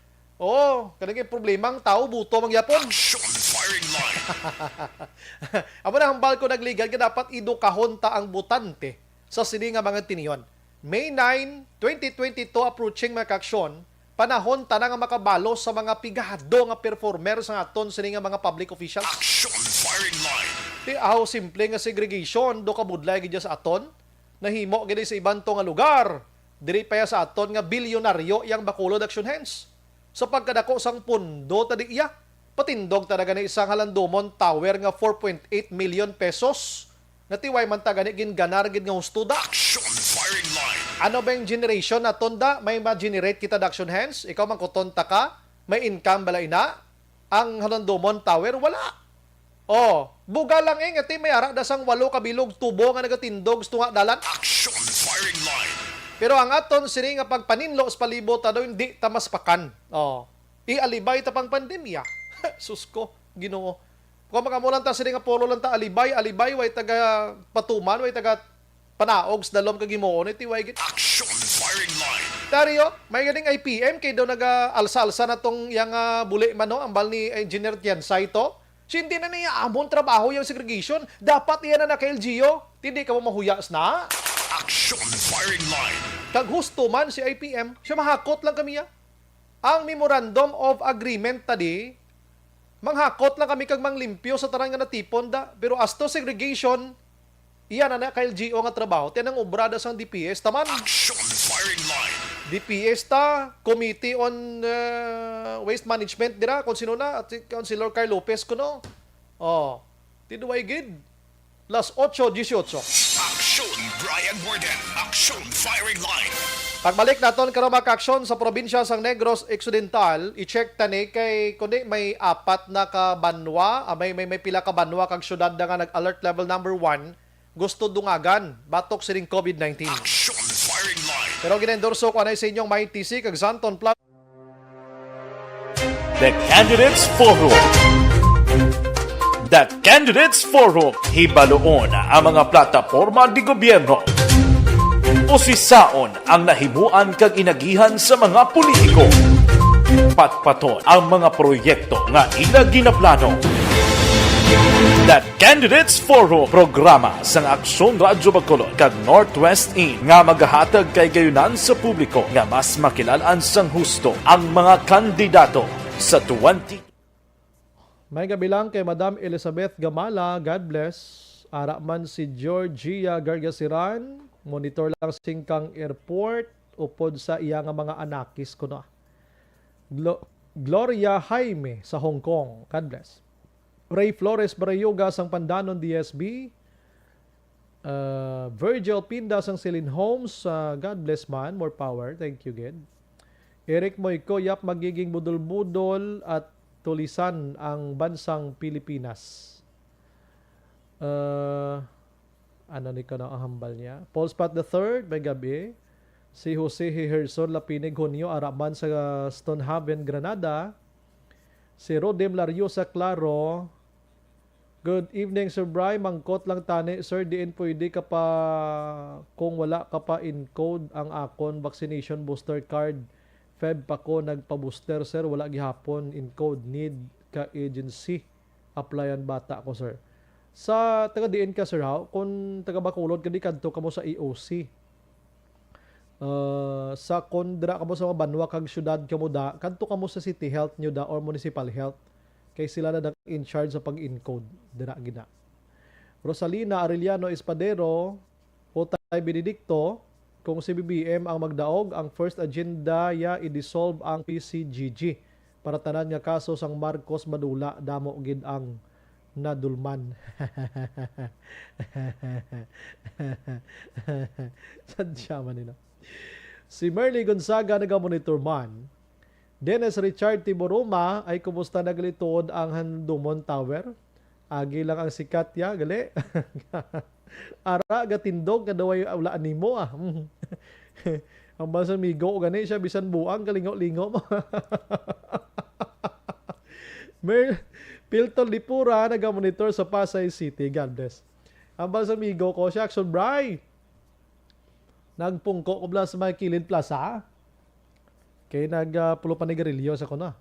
Kanang problemang tao buto mangyapon. Action Firing Line. Amo na hambal ko nagligad nga dapat edukahon ta ang butante sa sini nga mga tiniyon. May 9, 2022 approaching mga kaksyon, panahon ta na nga makabalo sa mga pigado nga performer sa aton sini nga mga public officials. Action Firing Line. Simple nga segregation do kabudlay gid sa aton. Nahimo gid sa ibang to nga lugar. Diri pa sa aton nga bilyonaryo yang Bacolod Action Hands. Sa pagkadako sang pundo ta di iya, patindog talaga ni isang halandomon tower nga 4.8 million pesos. Natiway man ta gani ginganar gid nga husto da. Action Firing Line. Ano ba yung generation na tonda? May ma-generate kita Action Hands? Ikaw man kutonta ka? May income bala ina? Ang Halandomon Tower? Wala. Buga lang ngati may ara da sang 8 kabilog tubo nga nagatindog gusto nga dalan. Action Firing Line. Pero ang aton sini nga pagpaninlo sa palibot daw hindi ta maspakan. Ialibay ta pang pandemya. Susko, Ginoo. Kung makamulan ta sini nga polo lang ta alibay way taga patuman, way taga panaog sa dalom kagimoon iti way gid. Action Firing Line. Dario, may ganing IPM kay daw naga-alsa-alsa na tong yang buli man ambal ni Engineer Tiansay to. Hindi na niya amon trabaho yung segregation. Dapat iyan na kay LGO. Hindi ka mo mahuyas na. Action Firing Line. Kag husto man si IPM, siya mahakot lang kami ya. Ang Memorandum of Agreement tadi, manghakot lang kami kag manglimpyo sa tarang nga natipon da. Pero as to segregation, iyan na kay LGO nga trabaho. Tiyan ang obrada sang DPS taman. Action Firing Line. DPS ta, Committee on Waste Management dira, kung sino na, at Councilor Carl Lopez ko no. Tiduay gid. Las 8:18. Action Brian Morden, Action Firing Line. Pagbalik naton karon maka-aksyon sa probinsya sang Negros Occidental, i-check tani kay kundi may apat na ka banwa, may pila ka banwa kag syudad na nga nag-alert level number 1, gusto dungagan batok sining COVID-19. Action Firing Line. Pero ginendorso ko anay sa inyong may TC kag Santon Plus. The Candidates Forum. The Candidates Forum, hibaloon ang mga plataporma di gobyerno. Usisaon ang nahimuan kag inagihan sa mga politiko. Patpaton ang mga proyekto nga ila ginaplano. The Candidates Forum, programa sang Aksyon Radyo Bacolod kag Northwest In nga magahatag kay gayunan sa publiko nga mas makilalan sang husto ang mga kandidato sa 20. May gabilang kay Madam Elizabeth Gamala, God bless. Ara man si Georgia Gargasiran, monitor lang singkang airport, upod sa iya nga mga anakis ko na. Gloria Jaime sa Hong Kong, God bless. Ray Flores Barayoga sang Pandanon DSB. Virgil Pinda sang Celine Holmes, God bless man, more power, thank you God. Eric Moyko, yap magiging budol-budol at tulisan ang bansang Pilipinas. Ano ni ka na ang hambal niya? Paul Spot III, may gabi. Si Jose Heherson Lapinig Hunyo, araman sa Stonehaven, Granada. Si Rodem Lariosa Claro. Good evening, Sir Bry. Mangkot lang tani. Sir, diin pwede ka pa kung wala ka pa in-code ang akon vaccination booster card. Feb pa ko nagpa-booster, sir. Wala gihapon in-code. Need ka agency. Applyan bata ko, sir. Sa taga-diin ka, sir, ha? Kung taga-Bacolod ka, di kanto ka mo sa EOC. Sa kondra ka mo sa mga banwa kag syudad ka mo da, kanto ka mo sa city health nyo da or municipal health. Kay sila na in charge sa pag-encode. Dira gina. Rosalina Arellano Espadero, Otay Benedicto, kung si BBM ang magdaog, ang first agenda ya i-dissolve ang PCGG para tanan nga kaso sang Marcos Madula damo gid ang nadulman. Sadya man nila. Si Merly Gonzaga naga-monitor man. Dennis Richard Tiboroma ay kumusta naglitod ang Handumon Tower? Agi lang ang sikat ya, gali. Ara gatindog kadaway ulaan nimo ah. Ang basa migo gani siya bisan buang kalingo-lingo mo. Pilton Lipura naga-monitor sa Pasay City. God bless. Ang basa migo ko si Action Bry. Nagpungko ko bla sa may Kilid Plaza. Kay nagpulo pa ni Garillo sa ko na.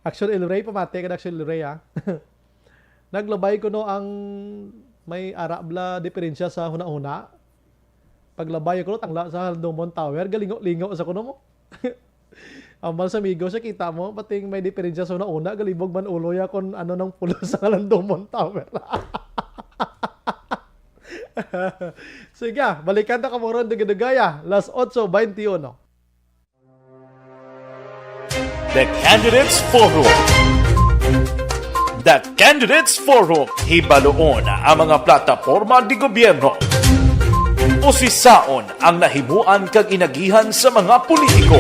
Action El Rey pamate ka Action El Rey ha. Naglabay ko no ang may arabla diferensya sa huna-huna. Paglabay ko tangla sa Handumon Tower, galingo-lingo sa kuno mo. Amal sa amigo siya kita mo, pating may diferensya sa huna-huna, galibog man ulo ya kung ano nang pulo sa Handumon Tower. Sige, balikan na kamuron dugay-dugaya. Las 8:21. The Candidates Forum. The Candidates Forum, hibaloon ang mga plataporma di gobyerno. Usisaon ang nahimuan kag inagihan sa mga politiko.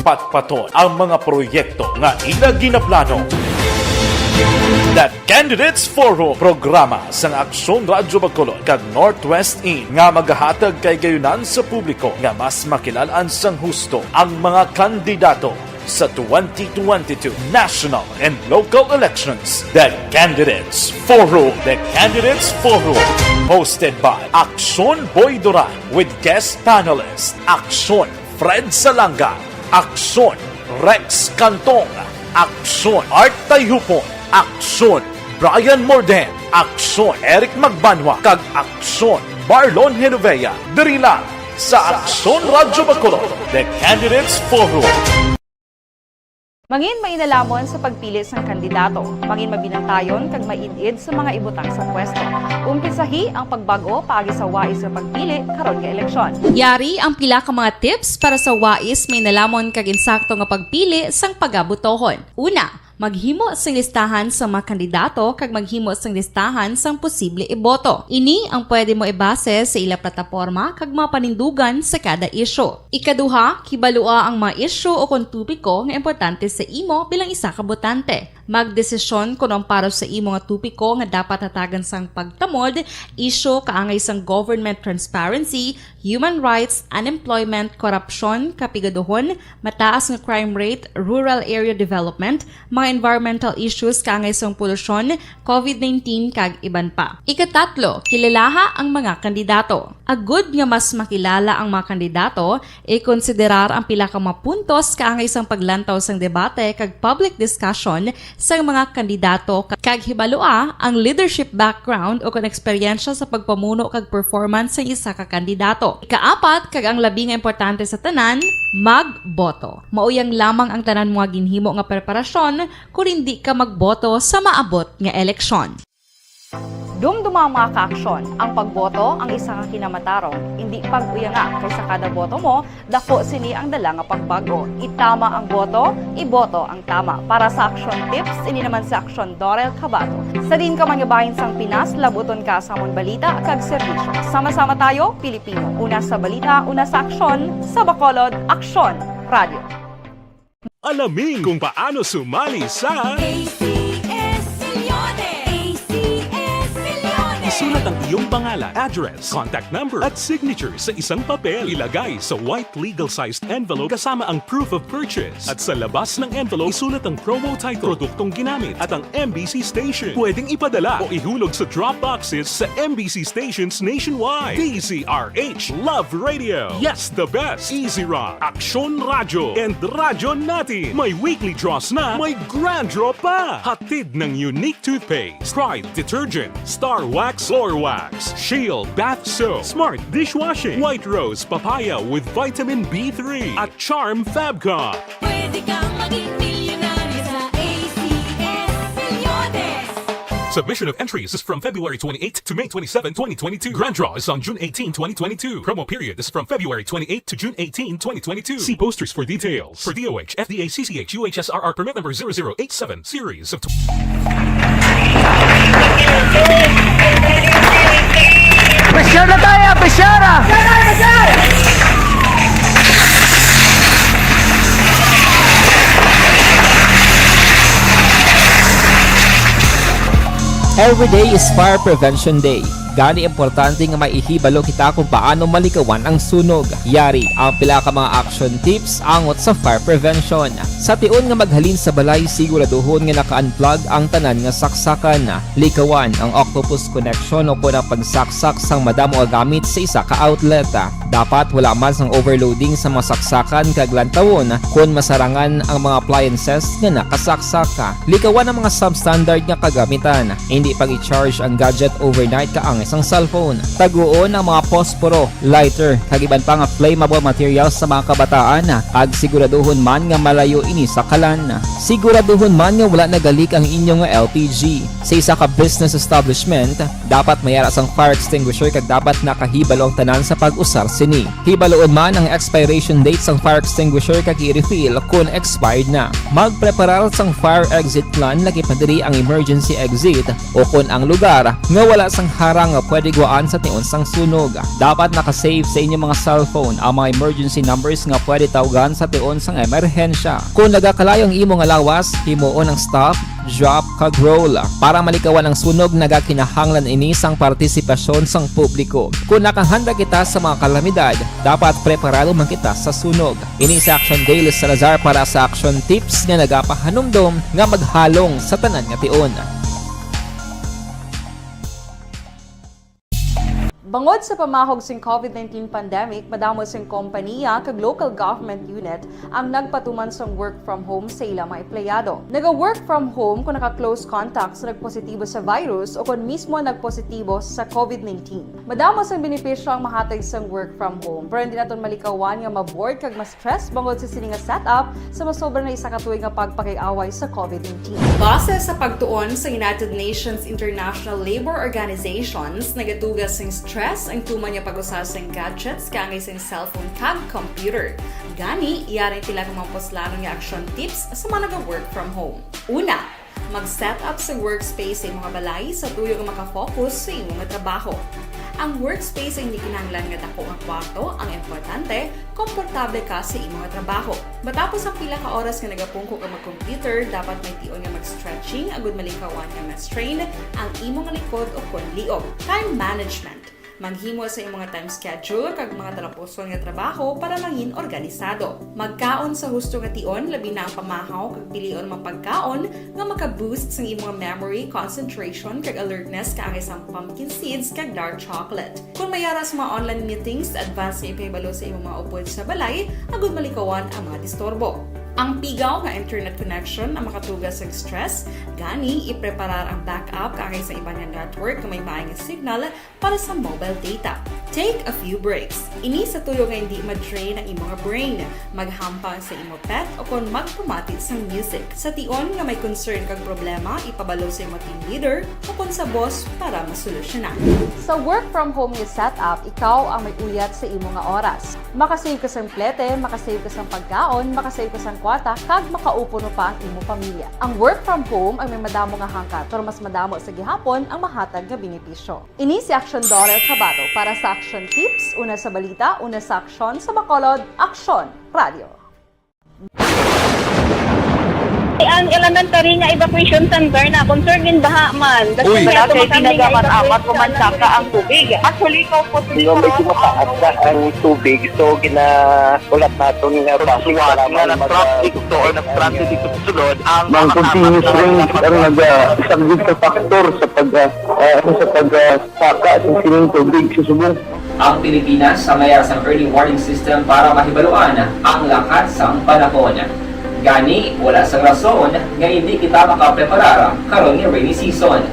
Patpaton ang mga proyekto nga ila ginaplano. The Candidates Forum, programa sang Aksyon Radyo Bacolod kag Northwest In nga magahatag kay gayunan sa publiko nga mas makilalan sang husto ang mga kandidato sa 2022 national and local elections. The Candidates Forum. The Candidates Forum, hosted by Aksyon Boy Duran with guest panelist Aksyon Fred Salanga, Aksyon Rex Cantong, Aksyon Art Tayhupon, Aksyon Brian Morden, Aksyon Eric Magbanwa, kag Aksyon Marlon Genovea. Diri lang sa Aksyon Radyo Bacolod. The Candidates Forum. Mangin mainalamon sa pagpili ng kandidato. Mangin mabinantayon kag maidid sa mga ibutang sa pwesto. Umpisahi ang pagbago paagi sa wais sa pagpili karon nga eleksyon. Yari ang pila ka mga tips para sa wais may nalamon kag insakto nga pagpili sang pagabutohon. Una, Maghimo sang listahan sa mga kandidato kag maghimo sang listahan sang posible iboto. Ini ang pwede mo ibase sa ila plataporma kag mapanindugan sa kada isyu. Ikaduha, kibalua ang mga isyu o kung tupiko nga importante sa imo bilang isa ka botante. Magdesisyon kung ang para sa imo nga tupiko nga dapat hatagan sang pagtamod, isyu kaangay sang government transparency, human rights, unemployment, korupsyon, kapigaduhon, mataas nga crime rate, rural area development, mga environmental issues kaangay sang polusyon, COVID-19 kag iban pa. Ikatatlo, kilalaha ang mga kandidato. Agud nga mas makilala ang mga kandidato, i-konsiderar ang pila ka mga puntos kaangay sang paglantaw sang debate kag public discussion sa mga kandidato kag hibalua ang leadership background o kung eksperyensya sa pagpamuno kag performance sa isa ka kandidato. Ikaapat kag ang labi nga importante sa tanan, magboto. Mauyang lamang ang tanan mga ginhimo nga preparasyon kung hindi ka magboto sa maabot nga eleksyon. Dumduma ang mga kaaksyon. Ang pagboto ang isa ka kinamatarong. Hindi pag-uyanga kaysa kada boto mo, dako sini ang dala nga pagbago. Itama ang boto, iboto ang tama. Para sa action tips, ini naman sa action Dorel Cabato. Sa din ka mangabahin sang Pinas, labuton ka sa amon balita kag serbisyo. Sama-sama tayo, Pilipino. Una sa balita, una sa aksyon, sa Bacolod, Aksyon Radio. Alamin kung paano sumali sa Isulat ang iyong pangalan, address, contact number at signature sa isang papel. Ilagay sa white legal-sized envelope kasama ang proof of purchase. At sa labas ng envelope, isulat ang promo title, produktong ginamit at ang MBC station. Pwedeng ipadala o ihulog sa drop boxes sa MBC stations nationwide. DZRH Love Radio. Yes, the best. Easy Rock, Aksyon Radio, and Radyo Natin. May weekly draws na, may grand draw pa. Hatid ng unique toothpaste, Pride Detergent, Star Wax Floor Wax, Shield Bath Soap, Smart Dishwashing, White Rose Papaya with Vitamin B3 at Charm Fabcon. Pwede kang maging milyonaryo sa ACS Milyones. Submission of entries is from February 28 to May 27, 2022. Grand draw is on June 18, 2022. Promo period is from February 28 to June 18, 2022. See posters for details. For DOH, FDA, CCH, UHSRR permit number 0087, series of... Pressure na tayo! Pressure! Every day is Fire Prevention Day. Gani importante nga maihibalo kita kung paano malikawan ang sunog. Yari ang pila ka mga action tips angot sa fire prevention. Sa tion nga maghalin sa balay, siguraduhon nga naka-unplug ang tanan nga saksakan. Likawan ang octopus connection o kung ang pagsaksak sang madamo gamit sa isa ka outlet. Dapat wala man sang overloading sa mga saksakan kag lantawon kung masarangan ang mga appliances nga nakasaksaka. Likawan ang mga substandard nga kagamitan. Hindi pag i-charge ang gadget overnight kaang isang cellphone. Taguon ang mga posporo, lighter, kag iban pa nga flammable materials sa mga kabataan. Ag siguraduhon man nga malayo ini sa kalan. Siguraduhon man nga wala nagalik ang inyong LPG. Sa isa ka business establishment, dapat mayara sang fire extinguisher kag dapat nakahibalo ang tanan sa pag-usar sini. Hibaloon man ang expiration date sang fire extinguisher kag i-refill kung expired na. Magpreparar sang fire exit plan lagi pa diri ang emergency exit o kung ang lugar nga wala sang harang nga pwede guaan sa tion sang sunog. Dapat nakasave sa inyong mga cellphone ang mga emergency numbers nga pwede tawagan sa tion sang emerhensya. Kung nagakalayo ang imong alawas, himuon ang stop, drop, kag roll. Para malikawan ang sunog, nagakinahanglan ini sang partisipasyon sang publiko. Kung nakahanda kita sa mga kalamidad, dapat preparado man kita sa sunog. Ini sa Action Daily Salazar para sa action tips nga nagapahanumdom nga maghalong sa tanan nga tion. Bangod sa pamahog sing COVID-19 pandemic, madamo sing kompanya kag local government unit ang nagpatuman sang work from home sa ilang mga empleyado. Naga-work from home kung naka-close contact sa nagpositibo sa virus o kung mismo nagpositibo sa COVID-19. Madamo sang benepisyo ang mahatag sang work from home, pero hindi naton malikawan nga ma-bored kag ma-stress bangod sa sini nga setup sa masobra na isa ka tuig nga pagpakiaway sa COVID-19. Base sa pagtuon sa United Nations International Labour Organizations, nagatugas sing stress stress ang tuman niya pag-usar sa gadgets kangay sa cellphone kag computer. Gani, iyarin tila kung mamposlano nga action tips sa mga nag-work from home. Una, mag-set up sa workspace sa mga balay sa tuyo nga makafocus sa imong trabaho. Ang workspace ay hindi kinahanglan nga dako nga kwarto, ang importante, komportable ka sa imong trabaho. Matapos ang pila ka oras nga nagapungko ka mag-computer, dapat may tion nga mag-stretching agud malikawan nga ma-strain ang imong likod o konliog. Time management. Maghimo sa imong time schedule kag mga talapuson nga trabaho para maging organisado. Magkaon sa husto nga tion, labi na ang pamahaw kag pilion mang pagkaon nga maka-boost sa imong memory, concentration kag alertness kaangay sa pumpkin seeds kag dark chocolate. Kung mayara sa mga online meetings, advance nga ipahibalo sa imong mga upod sa balay, agud malikawan ang mga disturbo. Ang pigaw nga internet connection ang makatugas sa stress, gani ipreparar ang backup kaangay sa ibang network na may maayong signal para sa mobile data. Take a few breaks. Ini sa tuyo nga hindi ma-drain ang imong brain, maghampang sa imong pet o kung magpumatid sa music. Sa tion nga may concern kag problema, ipabalo sa imong team leader o kung sa boss para masolusyonan. Sa work from home nga setup, ikaw ang may uyat sa imong nga oras. Makasave ka sa plete, makasave ka sa pagkaon, makasave ka sa kwata, kag makaupo no pa ang imong pamilya. Ang work from home ay may madamo nga hangkat, pero mas madamo sa gihapon ang mahatag nga benepisyo. Ini si Action Dorel Cabato para sa Action Tips, una sa balita, una sa aksyon sa Bacolod, Aksyon Radio. Ang elementary nga evacuation center na concern din baha man. Uy, kasi pinagamat-amat kumansaka ang tubig. Actually, ikaw po medyo mataas na ang tubig. So, ginaulat natin nga pasiwala nga ng traffic to or nag-traffic dito sa sulod. Ang continuous rain ang nag-isang sa factor sa pagsaka ng sining tubig sa subong. Ang Pilipinas sa mayroon sa early warning system para mahibaluan ang lakas sa panahon. Gani, wala sa rason nga hindi kita makapreparar karon nga rainy season.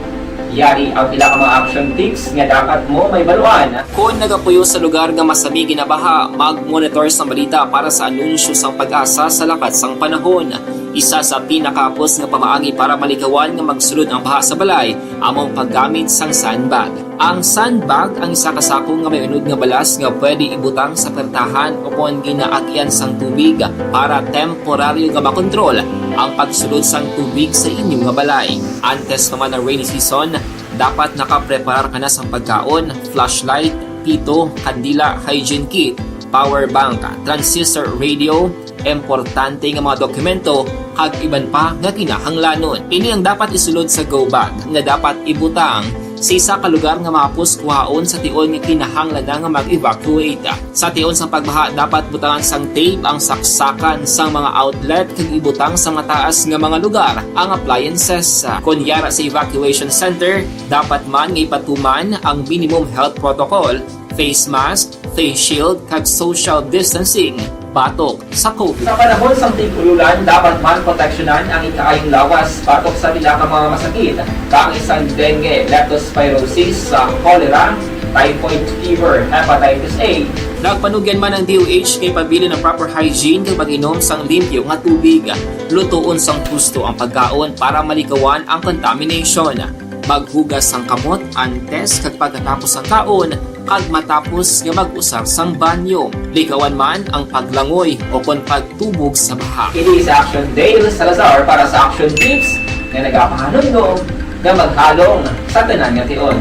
Yari ang pila ka mga action tips nga dapat mo may baluan. Kung nagapuyo sa lugar nga masabi ginabaha, mag-monitor sa balita para sa anunsyo sang pag-asa sa lakat sang panahon. Isa sa pinakapos nga pamaagi para malikawan nga magsulod ang baha sa balay, among paggamit sang sandbag. Ang sandbag ang isa ka sako nga may unod nga balas nga pwede ibutang sa pertahan o kung ginaagyan sang tubig para temporaryo nga makontrol ang pagsulod sang tubig sa inyong nga balay. Antes naman ng rainy season, dapat nakapreparar ka na sa pagkaon, flashlight, pito, kandila, hygiene kit, power bank, transistor radio, importante nga mga dokumento kag iban pa nga kinahanglanon. Ini ang dapat isulod sa go bag nga dapat ibutang sa isa ka lugar nga mapos kuhaon sa tion nga kinahanglan nga mag-evacuate. Sa tion sa pagbaha dapat butangan sang tape ang saksakan sang mga outlet kag ibutang sa mataas nga mga lugar ang appliances. Kunyara sa evacuation center, dapat man nga ipatuman ang minimum health protocol, face mask, face shield kag social distancing. Batok sa COVID. Sa panahon sa tig-ululan, dapat man proteksyonan ang ikaayong lawas batok sa pila ka mga masakit, kang isang dengue, leptospirosis, cholera, typhoid fever, hepatitis A. Nagpanugyan man ang DOH kay pabili ng proper hygiene kag pag-inom sang limpyo nga tubig. Lutuon sang gusto ang pagkaon para malikawan ang contamination. Maghugas sang kamot antes kag pagkatapos ang kaon kag matapos nga mag-usar sang banyo. Likawan man ang paglangoy o kon pagtubog sa baha. Kini sa Action Dale Salazar para sa Action Tips nga nagapahanundong nga maghalong sa tanan nga tion.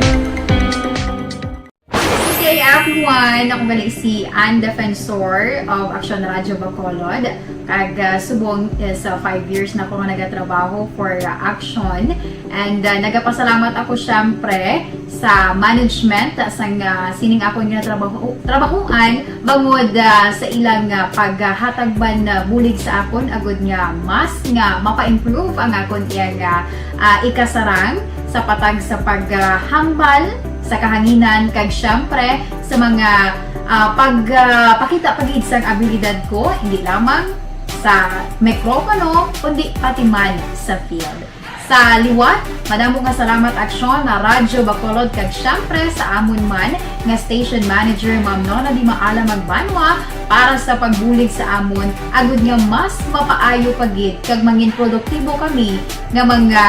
Hey everyone! Ako balik si Ann Defensor of Action Radio Bacolod. Kag subong sa 5 years na ako nga nagatrabaho for Action. And nagapasalamat ako syempre sa management sang sining ako nga trabahuan bangod sa ilang paghatagban na bulig sa akon agud nga mas nga mapa-improve ang akon nga ikasarang sa patag sa paghambal sa kahanginan kag syempre sa mga pagpakita pagid sang abilidad ko hindi lamang sa mikropono kundi pati man sa field. Sa liwat, madamo nga salamat Aksyon na Radyo Bacolod kag syempre sa amon man nga station manager Ma'am Nona Di Maala Magbanwa para sa pagbulig sa amon agud nga mas mapaayo pagid kag mangin produktibo kami nga mga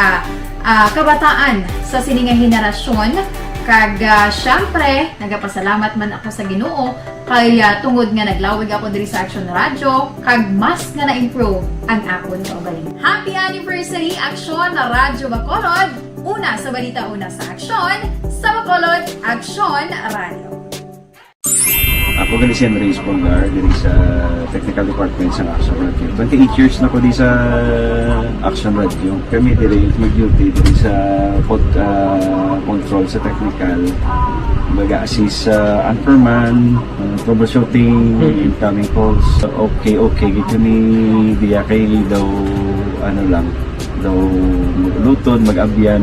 kabataan sa sininga henerasyon Kag syempre, nagapasalamat man ako sa Ginoo kay tungod nga naglawig ako diri sa Action Radio kag mas nga na-improve ang akon kaugalingon. Happy anniversary Action Radio Bacolod! Una sa balita, una sa aksyon, sa Bacolod Action Radio. Ako gali si Henry Espolgar diri sa Technical Department sa Action Radio. 28 years na ko di sa Action Radio. Kami diri mag-duty diri sa control sa technical. Mag-assist sa anchorman, troubleshooting, incoming calls. Okay, gito ni diya kay daw daw lutod, mag-abyan,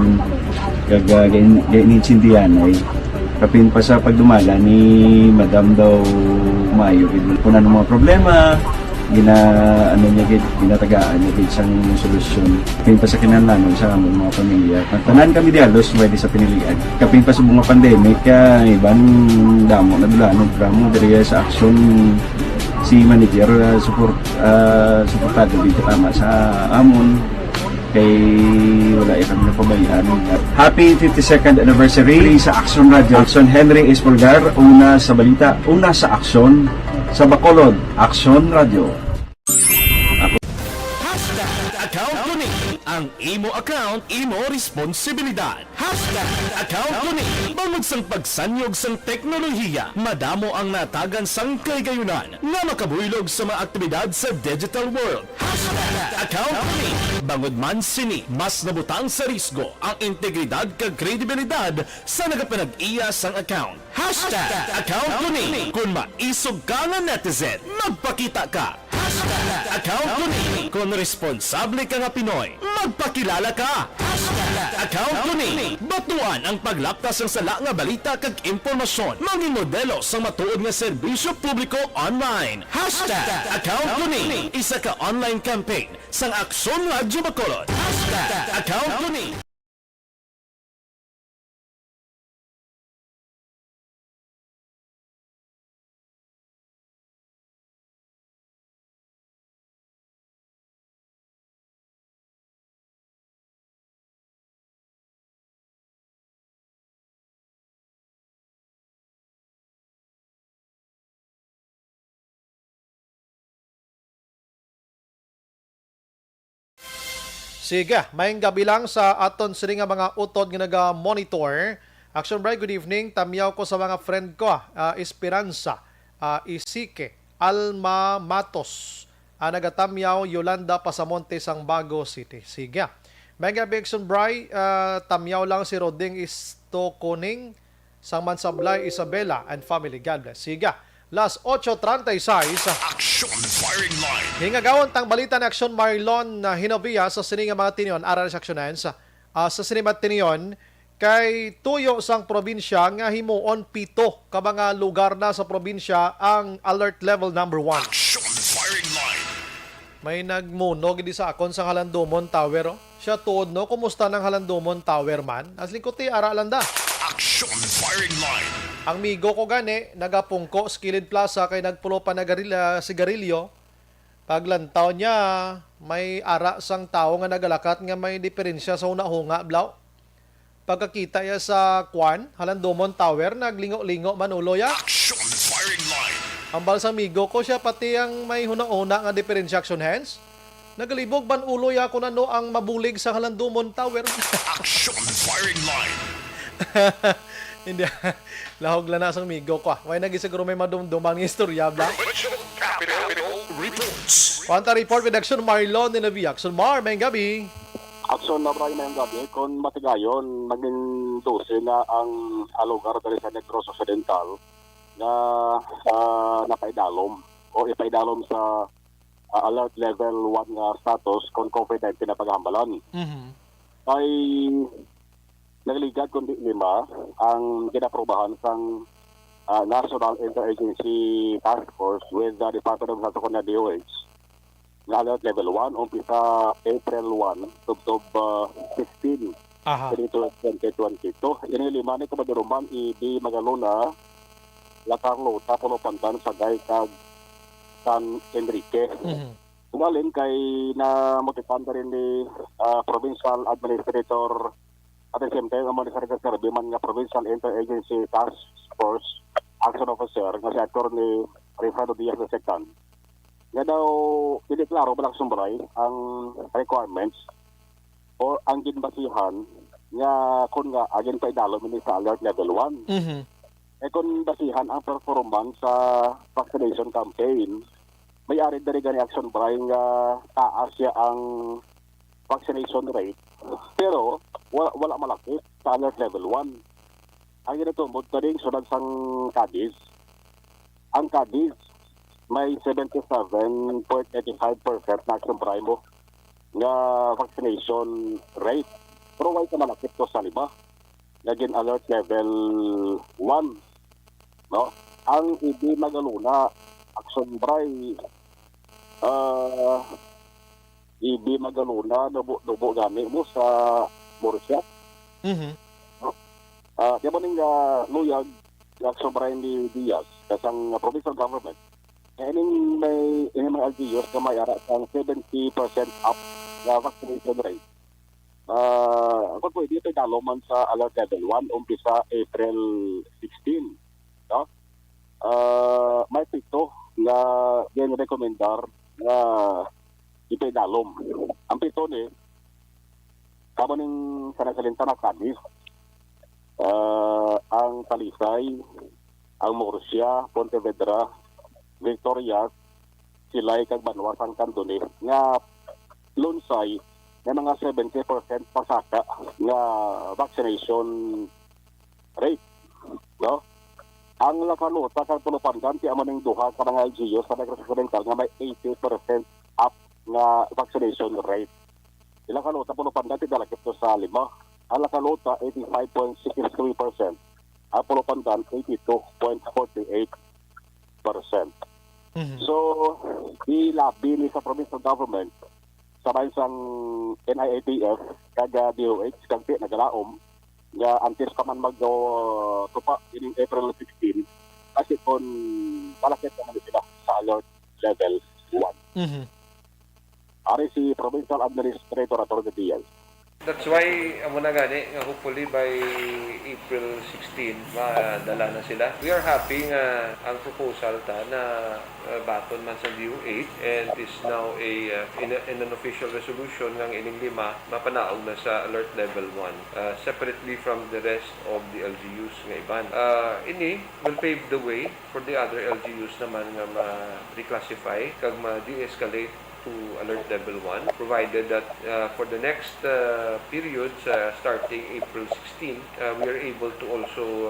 ganinsindihan ay kapin pa sa pagdumala ni Madam daw Mayo kuna ng mga problema ginatagaan niya isang solusyon kapin pa sa kinahanglan sa among mga pamilya tanan kami dialos pwede sa pinilian kapin pa sa mga pandemic ibang damo na dulanon programo diri sa action si manager suportado dito tama sa amon kay wala kami na pabayaan. Happy 52nd anniversary sa Action Radio. Action Henry Espolgar, una sa balita, una sa aksyon, sa Bacolod, Action Radio. Account ko ni ang imo account, imo responsibilidad. Account ko ni bangod sang pagsanyog sang teknolohiya, madamo ang natagan sang kaygayunan nga makabuylog sa mga aktibidad sa digital world. Account ko ni bangod man sini mas nabutang sa risgo ang integridad kag kredibilidad sa nagapanag-iya sang account. Account ko ni kung maisog ka nga netizen, magpakita ka. Account ko ni kung responsable ka nga Pinoy, magpakilala ka. Account ko ni batuan ang paglaptas ng sala nga balita kag impormasyon, maging modelo sa matuod nga serbisyo publiko online. Account ko ni isa ka online campaign sang Aksyon Radio Bacolod. Account ko ni Sige, mayong gabi lang sa aton sini nga mga utod nga naga-monitor. Action Bright, good evening. Tamyaw ko sa mga friend ko, Esperanza, Isike, Alma Matos, nagatamyaw Yolanda Pasamonte sang Bago City. Sige. Mayong gabi Action Bright, tamyaw lang si Roding Istokoning, sang Mansablay, Isabela and family. God bless. Sige. Las 8:36. Action Firing Line. Hingagawan tang balita ni Action Marlon na hinabiya sa sining nga mga tinion aral sa aksyonan sa sinimat tinion kay tuyo sang probinsya nga himuon 7 ka mga lugar na sa probinsya ang alert level number 1. Action Firing Line. May nagmuno gidi sa akon sa Halandomon Tower. Siya tuod no, kumusta ng Halandomon Tower man? Aslingkuti ara landa. Action Firing Line. Ang migo ko gani, nagapungko, Skilled Plaza, kay nagpulo pa na sigarilyo. Paglantaw niya, may ara sang tao nga nagalakat nga may diferensya sa una-hunga, blaw. Pagkakita niya sa Halandomon Tower, naglingo-lingo manulo ya. Action Firing Line. Ang balsa migo ko siya, pati ang may huna-huna nga diferensya action hands. Nagalibog ban ulo ya kung ano ang mabulig sa Halandomon Tower. Action Firing Line. Hindi. Lahog lang na sang migo ko. May nagisiguro may madumduman ng istorya, bla. Kwanta report with Action Marlon ni Navi. Action Mar, may gabi. Action na rin ngayong gabi. Kung matigayon, naging 12 na ang lugar dali sa Negros Occidental na napaidalom o ipaidalom sa alert level 1 nga status kung COVID-19 na paghambalan. Ay nagligad kundi 5 ang ginaprobahan sang National Interagency Task Force with the Department of Health na DOH na alert level 1 umpisa April 1 tubtob 15 dito 2022. Yan yung 5 ni Kabaduruman di Magalona Lacarlo Tapulo Pantan sa kag San Enrique. Umalin kay na motipan rin ni Provincial Administrator atin same time, ang mga nagkarga man nga Provincial Interagency Task Force Action Officer nga si Attorney Rifado Diaz II. Nga daw, hindi klaro balang sumbray ang requirements o ang ginbasihan nga kung nga agin pa idalo mini sa alert level 1. Kung basihan ang performance sa vaccination campaign, may ari dari gani action bray nga taas siya ang vaccination rate pero wala malaki sa alert level 1. Ang ginatubod na rin sunod sang Cadiz. Ang Cadiz may 77.85% na action bray mo nga vaccination rate. Pero why ka malaki to sa lima? Naging alert level 1. No? Ang EB Magaluna action bray EB Magaluna nubo gani mo sa Borussia. Di ba ning luyag action bray ni Diaz kasang provincial government. Ining may LGUs na may ara sang 70% up na vaccination rate. Kung pwede ito daloman sa alert level 1 umpisa April 16. No? May pito na gin-recommendar na ipedalom. Ang pito ni kamo ning sanasalinta na Cadiz, ang Talisay, ang Murcia, Pontevedra, Victoria, Silay kag Banwa sang Candone nga lunsay nga mga 70% pasaka nga vaccination rate. No? Ang lakalota kang tulupandan ti amaning duha ka mga LGU sa nagresidensal nga may 80% up nga vaccination rate. Ilang kalota tulupandan ti dalakip to sa 5. Ang lakalota 85.63%. Ang tulupandan 82.48%. So, ilabi ni sa provincial government sabay sang NIATF kaga DOH kagti nagalaom nga antes pa man magtupa in April 16 kasi kung malakit naman sila sa alert level 1. Ari si Provincial Administrator Atty. Diaz. That's why amo na gani nga hopefully by April 16 madala na sila. We are happy nga ang proposal ta na baton man sa DOH and is now in an official resolution nga ining 5 mapanaog na sa alert level 1 separately from the rest of the LGUs nga iban. Ini will pave the way for the other LGUs naman nga ma-reclassify kag ma-de-escalate to alert level 1 provided that for the next periods starting April 16 we are able to also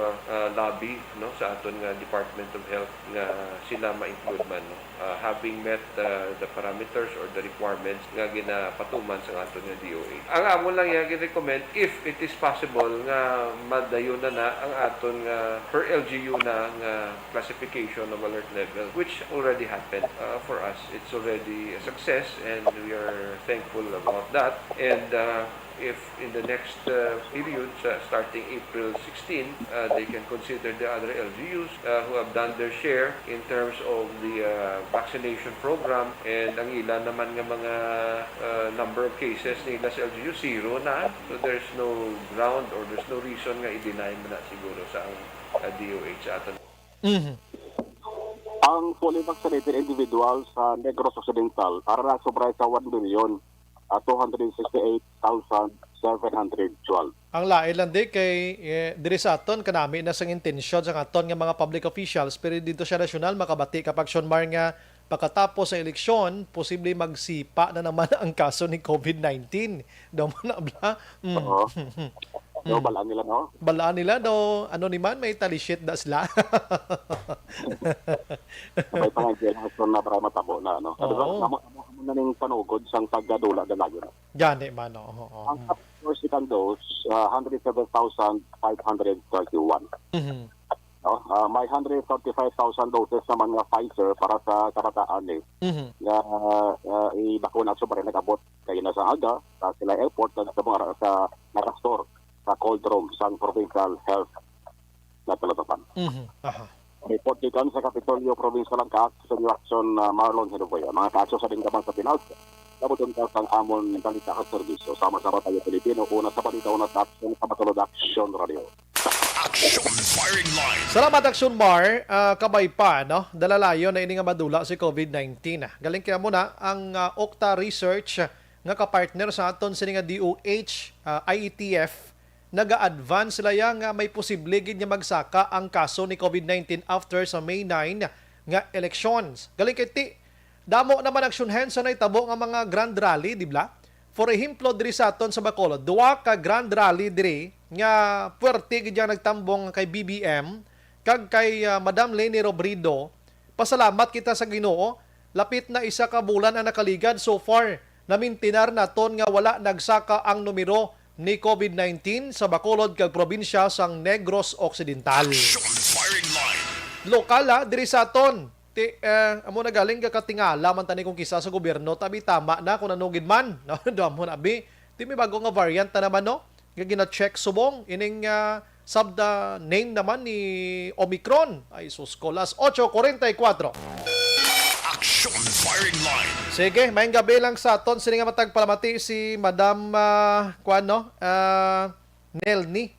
lobby no sa aton nga Department of Health nga sila ma-include man no? Having met the parameters or the requirements nga ginapatuman sa aton nga DOH. Ang amo lang yang gi-recommend if it is possible nga madayon na ang aton nga per LGU na nga classification of alert level which already happened for us. It's already a success and we are thankful about that. And if in the next period starting April 16 they can consider the other LGUs who have done their share in terms of the vaccination program and ang ilan naman nga mga number of cases nila sa LGU zero na, so there's no ground or there's no reason nga i-deny mo na siguro sa DOH sa aton. Ang fully vaccinated individual sa Negros Occidental para na sobra sa 1,268,712. Ang lain lang di kay diri sa aton kanami na sang intensyon sa aton nga mga public officials pero dito sa nasyonal makabati kapag Mar nga pagkatapos sa eleksyon posible magsipa na naman ang kaso ni COVID-19. Daw man na bla. No, balaan nila, no? Balaan nila daw ano ni man may talishit da sila. May pangagyan na para matabo na no. Amo na ning panugod sang paggadula dalagyo. Gani man no. Ang first second dose 107,531. No, may 135,000 doses naman nga Pfizer para sa kabataan nga i-bakuna so para nagabot kay na sa aga sa sila airport sa mga nakastore sa cold room sa provincial health na talatapan. Report gikan sa Kapitolyo Provincial ang kaso sa Action Marlon Hinuboya. Mga kaso sa Dingaman sa Pinas Dapat ka sang amon balita at serbisyo. Sama-sama tayo Pilipino. Una sa balita, una sa aksyon, sa Bacolod Action Radio. Action Firing Line. Salamat Action Mar, kabay pa no. Dalalayo na ini nga madula si COVID-19. Galing kaya muna ang Okta Research nga kapartner sa aton sini nga DOH, IETF naga-advance sila nga may posible gid nga magsaka ang kaso ni COVID-19 after sa May 9 nga elections. Galing kay ti damo naman Action Hands na itabo nga mga grand rally, di ba? For ehemplo diri sa aton sa Bacolod, duwa ka grand rally diri nga puwerte gid nagtambong kay BBM kag kay Madam Leni Robredo. Pasalamat kita sa Ginoo, lapit na isa ka bulan ang nakaligad so far. Namintinar naton nga wala nagsaka ang numero ni COVID-19 sa Bacolod kag probinsya sang Negros Occidental. Lokal diri sa aton. Amo na galing ka katingala man tani kung kisa sa gobyerno tabi tama na kung anong gidman. No, damo na bi. Ti may bago nga variant na naman no. Nga gina-check subong ining sub the name naman ni Omicron. Ay sus ko, las 8:44. Action Firing Line. Sige, may gabi lang sa aton sini nga matag palamati si Madam Nelny,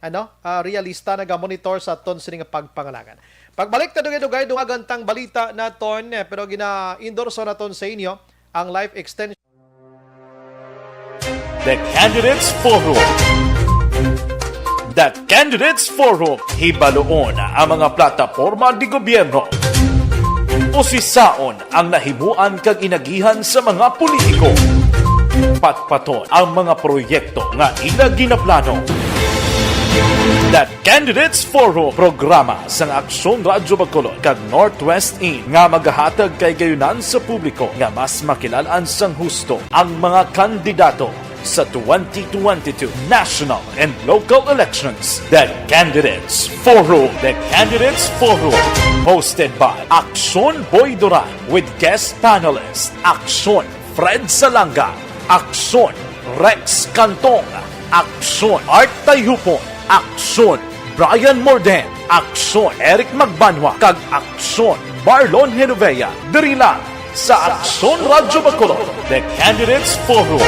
realista naga-monitor sa aton sini nga pagpangalagan. Pagbalik ta dugay-dugay agantang balita naton pero gina-endorse naton sa inyo ang life extension. The Candidates Forum. The Candidates Forum hibaloon ang mga plataporma di gobyerno. Usisaon ang nahimuan kag inagihan sa mga politiko. Patpaton ang mga proyekto nga ila ginaplano. The Candidates Forum programa sang Aksyon Radyo Bacolod kag Northwest In nga magahatag kay gayunan sa publiko nga mas makilalaan sang husto ang mga kandidato sa 2022 national and local elections. The Candidates Forum. The Candidates Forum. Hosted by Aksyon Boy Duran with guest panelist Aksyon Fred Salanga, Aksyon Rex Cantong, Aksyon Art Tayhupon, Aksyon Brian Morden, Aksyon Eric Magbanwa, kag Aksyon Marlon Genovea. Diri lang sa Aksyon Radyo Bacolod. The Candidates Forum.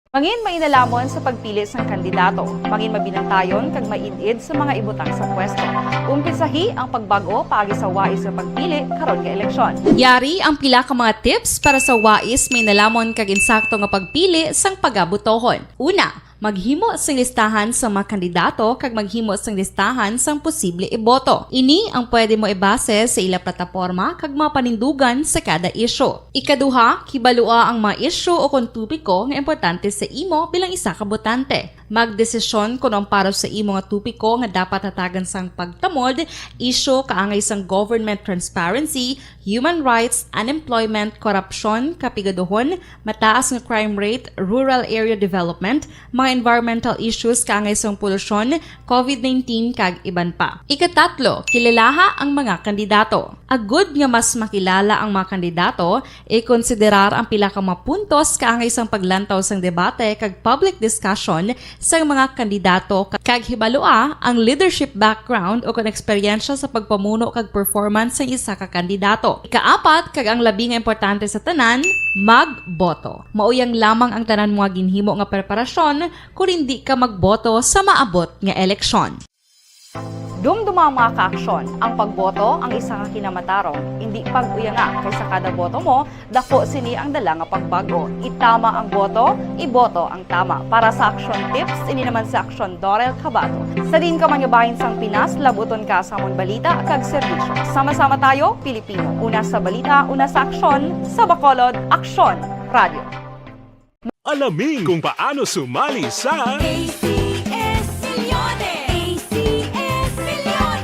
Mangin mainalamon sa pagpili sang kandidato, mangin mabinantayon kag maidid sa mga ibutang sa pwesto. Umpisahi ang pagbago paagi sa wais sa pagpili karon nga eleksyon. Yari ang pila ka mga tips para sa wais may nalamon kag insakto nga pagpili sang pagabutohon. Una, maghimo sang listahan sa mga kandidato kag maghimo sang listahan sang posible iboto. Ini ang pwede mo ibase sa ila plataporma kag mga panindugan sa kada isyu. Ikaduha, kibalua ang mga isyu o kung tupiko nga importante sa imo bilang isa ka botante. Magdesisyon kung ang para sa imo nga tupiko nga dapat hatagan sang pagtamod, isyu kaangay sang government transparency, human rights, unemployment, korupsyon, kapigaduhon, mataas nga crime rate, rural area development, mga environmental issues kaangay sang polusyon, COVID-19 kag iban pa. Ikatatlo, kilalaha ang mga kandidato. Agud nga mas makilala ang mga kandidato, i-konsiderar ang pila ka mga puntos kaangay sang paglantaw sang debate kag public discussion sa mga kandidato kag hibalua ang leadership background o kon eksperyensya sa pagpamuno kag performance sa isa ka kandidato. Ikaapat kag ang labi nga importante sa tanan, magboto. Mauyang lamang ang tanan mga ginhimo nga preparasyon kung hindi ka magboto sa maabot nga eleksyon. Dumduma mga ka-aksyon, ang pagboto ang isa ka kinamatarong, hindi pag-uyanga kaysa kada boto mo, dako sini ang dala nga pagbago. Itama ang boto, iboto ang tama. Para sa action tips, ini naman sa Aksyon Dorel Cabato. Sa din ka manyabahin sang Pinas, labuton ka sa among balita kag serbisyo. Sama-sama tayo, Pilipino. Una sa balita, una sa aksyon, sa Bacolod, Aksyon Radio. Alamin kung paano sumali sa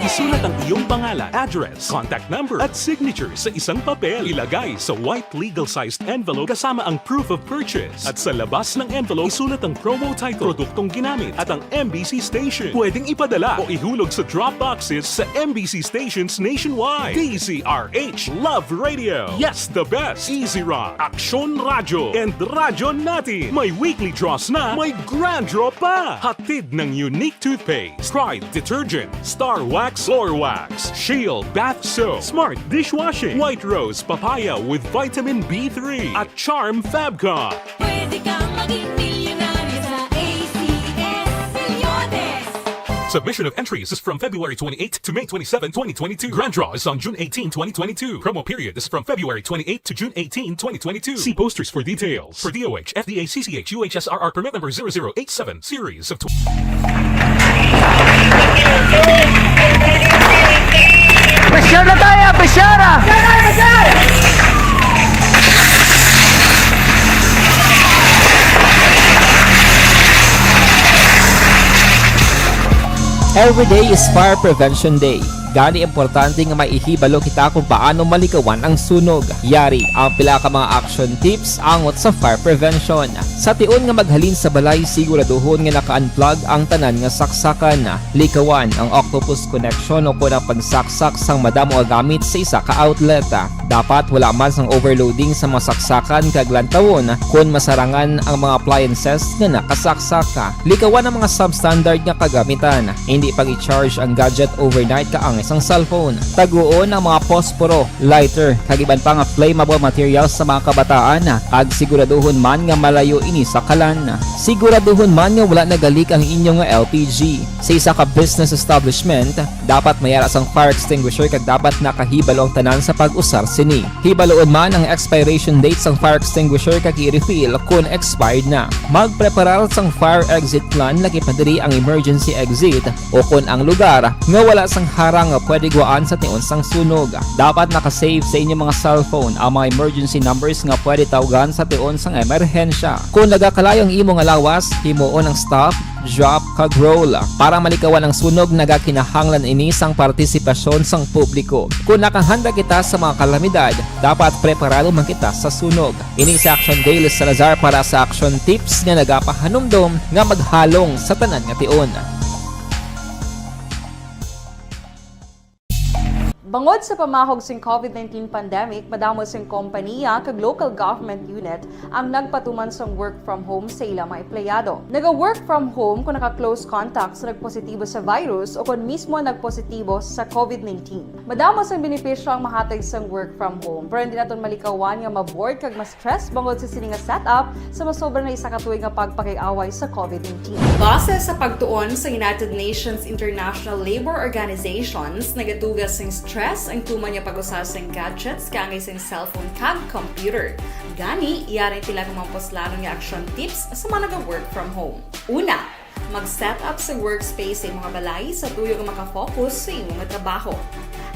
Isulat ang iyong pangalan, address, contact number at signature sa isang papel. Ilagay sa white legal-sized envelope kasama ang proof of purchase. At sa labas ng envelope, isulat ang promo title, produktong ginamit at ang MBC station. Pwedeng ipadala o ihulog sa drop boxes sa MBC stations nationwide. DZRH Love Radio. Yes, the best. Easy Rock, Aksyon Radyo, and Radyo Natin. May weekly draws na, may grand draw pa. Hatid ng unique toothpaste, Pride Detergent, Star Wax, Floor Wax, Max, Shield Bath Soap, Smart Dishwashing, White Rose Papaya with Vitamin B3 at Charm Fabcon. Pwede kang maging milyonaryo sa ACS Milyones. Submission of entries is from February 28 to May 27, 2022. Grand draw is on June 18, 2022. Promo period is from February 28 to June 18, 2022. See posters for details. For DOH, FDA, CCH, UHSRR permit number 0087, series of... Besyar na tayo! Besyara! Every day is Fire Prevention Day. Gani importante nga maihibalo kita kung paano malikawan ang sunog. Yari ang pila ka mga action tips angot sa fire prevention. Sa tion nga maghalin sa balay, siguraduhon nga naka-unplug ang tanan nga saksakan. Likawan ang octopus connection o kung ang pagsaksak sang madamo nga gamit sa isa ka outlet. Dapat wala man sang overloading sa mga saksakan kag lantawon kung masarangan ang mga appliances nga nakasaksaka. Likawan ang mga substandard nga kagamitan. Hindi pag i-charge ang gadget overnight kaang isang cellphone. Taguon ang mga posporo, lighter, kag iban pa nga flammable materials sa mga kabataan. Kag siguraduhon man nga malayo ini sa kalan. Siguraduhon man nga wala nagalik ang inyong LPG. Sa isa ka business establishment, dapat mayara sang fire extinguisher kag dapat nakahibalo ang tanan sa pag-usar sini. Hibaloon man ang expiration date sang fire extinguisher kag i-refill kung expired na. Magpreparar sang fire exit plan lagi pa diri ang emergency exit o kung ang lugar nga wala sang harang nga pwede guaan sa tion sang sunog. Dapat nakasave sa inyong mga cellphone ang mga emergency numbers nga pwede tawagan sa tion sang emerhensya. Kung nagakalayo ang imong lawas, himuon ang stop, drop, kag roll. Para malikawan ang sunog, nagakinahanglan ini sang partisipasyon sang publiko. Kung nakahanda kita sa mga kalamidad, dapat preparado man kita sa sunog. Ini sa Action Daily Salazar para sa action tips nga nagapahanumdom nga maghalong sa tanan nga tion. Bangod sa pamahog sing COVID-19 pandemic, madamo sing kompanya kag local government unit ang nagpatuman sang work from home sa ilang mga empleyado. Naga-work from home kung naka-close contact sa nagpositibo sa virus o kung mismo nagpositibo sa COVID-19. Madamo sang benepisyo ang mahatag sang work from home, pero hindi naton malikawan nga ma-bored kag ma-stress bangod sa sini nga setup sa masobra na isa ka tuig nga pagpakiaway sa COVID-19. Base sa pagtuon sa United Nations International Labour Organizations, nagatugas sing stress ang tuman niya pag-usar sa gadgets kangay sa cellphone kag computer. Gani, iyarin tila ng mga poslanong nga action tips sa mga nag-work from home. Una, mag-set up sa workspace sa mga balay sa tuyo nga makafocus sa imong trabaho.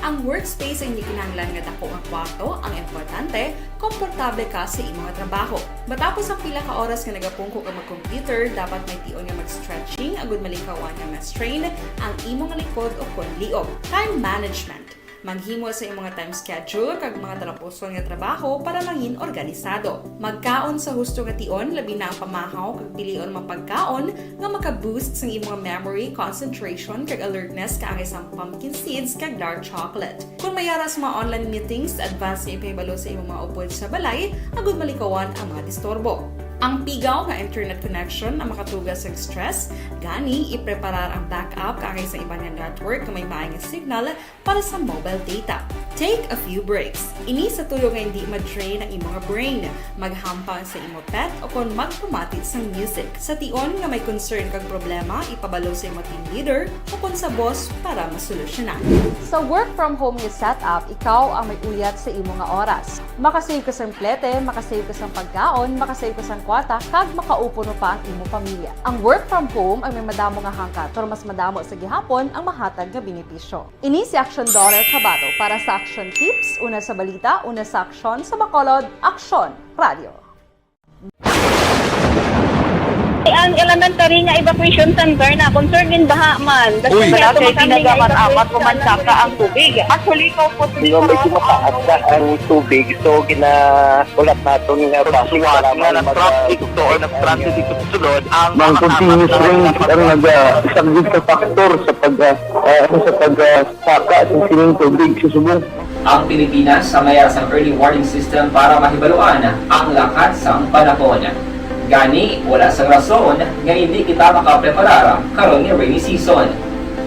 Ang workspace ay hindi kinahanglan nga dako nga kwarto, ang importante, komportable ka sa imong trabaho. Matapos ang pila ka oras nga nagapungko ka mag-computer, dapat may tion nga mag-stretching agud malikawan nga ma-strain ang imong likod o kon liog. Time management. Maghimo sa imong mga time schedule kag mga talapuson nga trabaho para mangin organisado. Magkaon sa husto nga tion, labi na ang pamahaw kag pilion mapagkaon nga maka-boost sa imong memory, concentration kag alertness kaangay sa pumpkin seeds kag dark chocolate. Kung mayara sa mga online meetings, advance nga ipahibalo sa imong mga upod sa balay, agud malikawan ang mga disturbo. Ang pigaw nga internet connection ang makatugas sa stress, gani ipreparar ang backup kaangay sa ibang nga network nga may maayong signal para sa mobile data. Take a few breaks. Ini sa tuyo nga hindi ma-drain ang imong brain, maghampang sa imong pet o kung magpumati sa music. Sa tion nga may concern kag problema, ipabalo sa imong team leader o kung sa boss para masolusyonan. Sa work from home nga setup, ikaw ang may uyat sa imong nga oras. Makasave ka sa plete, makasave ka sa pagkaon, makasave ka sa kwata, kag makaupo no pa ang imong pamilya. Ang work from home ay may madamo nga hangkat, pero mas madamo sa gihapon ang mahatag nga benepisyo. Ini si Action Dorel Cabato para sa Action Tips, una sa balita, una sa aksyon sa Bacolod, Aksyon Radio. Ang elementary nga evacuation center na concern din baha man. Uy, kasi tinagaman amat kumansaka ang tubig. Actually, ko po medyo mataas na ang tubig. So, kinaulat natin nga pasiwala nga ng traffic to or nag-transit dito sa sulod. Ang continuous rain ang nag-isang sa factor sa pagsaka sa sining tubig sa subong. Ang Pilipinas sa mayar sa early warning system para mahibaluan ang lakat sa panahon. Gani, wala sa rason nga hindi kita makapreparar karon nga rainy season.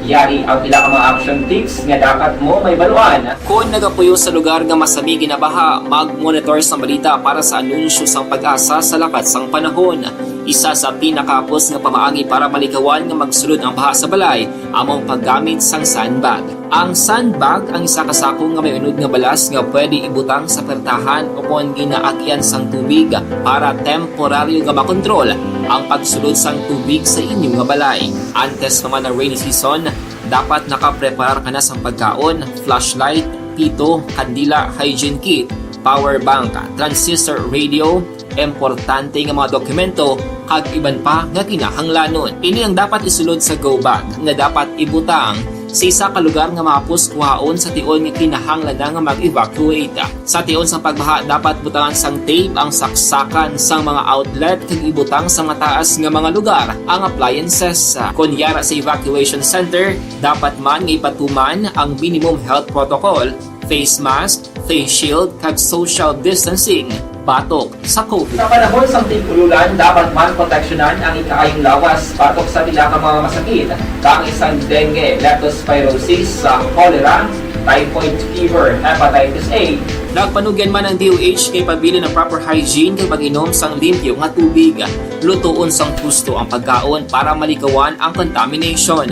Yari ang pila ka mga action tips nga dapat mo may baluan. Kung nagapuyo sa lugar nga masami ginabaha, mag-monitor sa balita para sa anunsyo sang pag-asa sa lakat sang panahon. Isa sa pinakapos nga pamaagi para malikawan nga magsulod ang baha sa balay, among paggamit sang sandbag. Ang sandbag ang isa kasakong nga may unod nga balas nga pwede ibutang sa pertahan upon ginaagyan sang tubig para temporaryo nga makontrol ang pagsulod sang tubig sa inyong nga balay. Antes naman ng rainy season, dapat nakapreparar ka na sa pagkaon, flashlight, pito, kandila, hygiene kit, power bank, transistor radio, importante nga mga dokumento kag iban pa nga kinahanglanon. Ini ang dapat isulod sa go bag nga dapat ibutang sa isa ka lugar nga mapus kuhaon sa tion nga kinahanglan nga mag-evacuate. Sa tion sa pagbaha dapat butangan sang tape ang saksakan sang mga outlet kag ibutang sa mataas nga mga lugar ang appliances. Kunyara sa evacuation center, dapat man nga ipatuman ang minimum health protocol, face mask, face shield kag social distancing batok sa COVID. Sa panahon sa tigululan, dapat man proteksyonan ang ikaayong lawas batok sa pila ka mga masakit, kang isang dengue, leptospirosis, cholera, typhoid fever, hepatitis A. Nagpanugyan man ang DOH kay pabili ng proper hygiene kay pag-inom sang limpyo nga tubig. Lutuon sang husto ang pagkaon para malikawan ang contamination.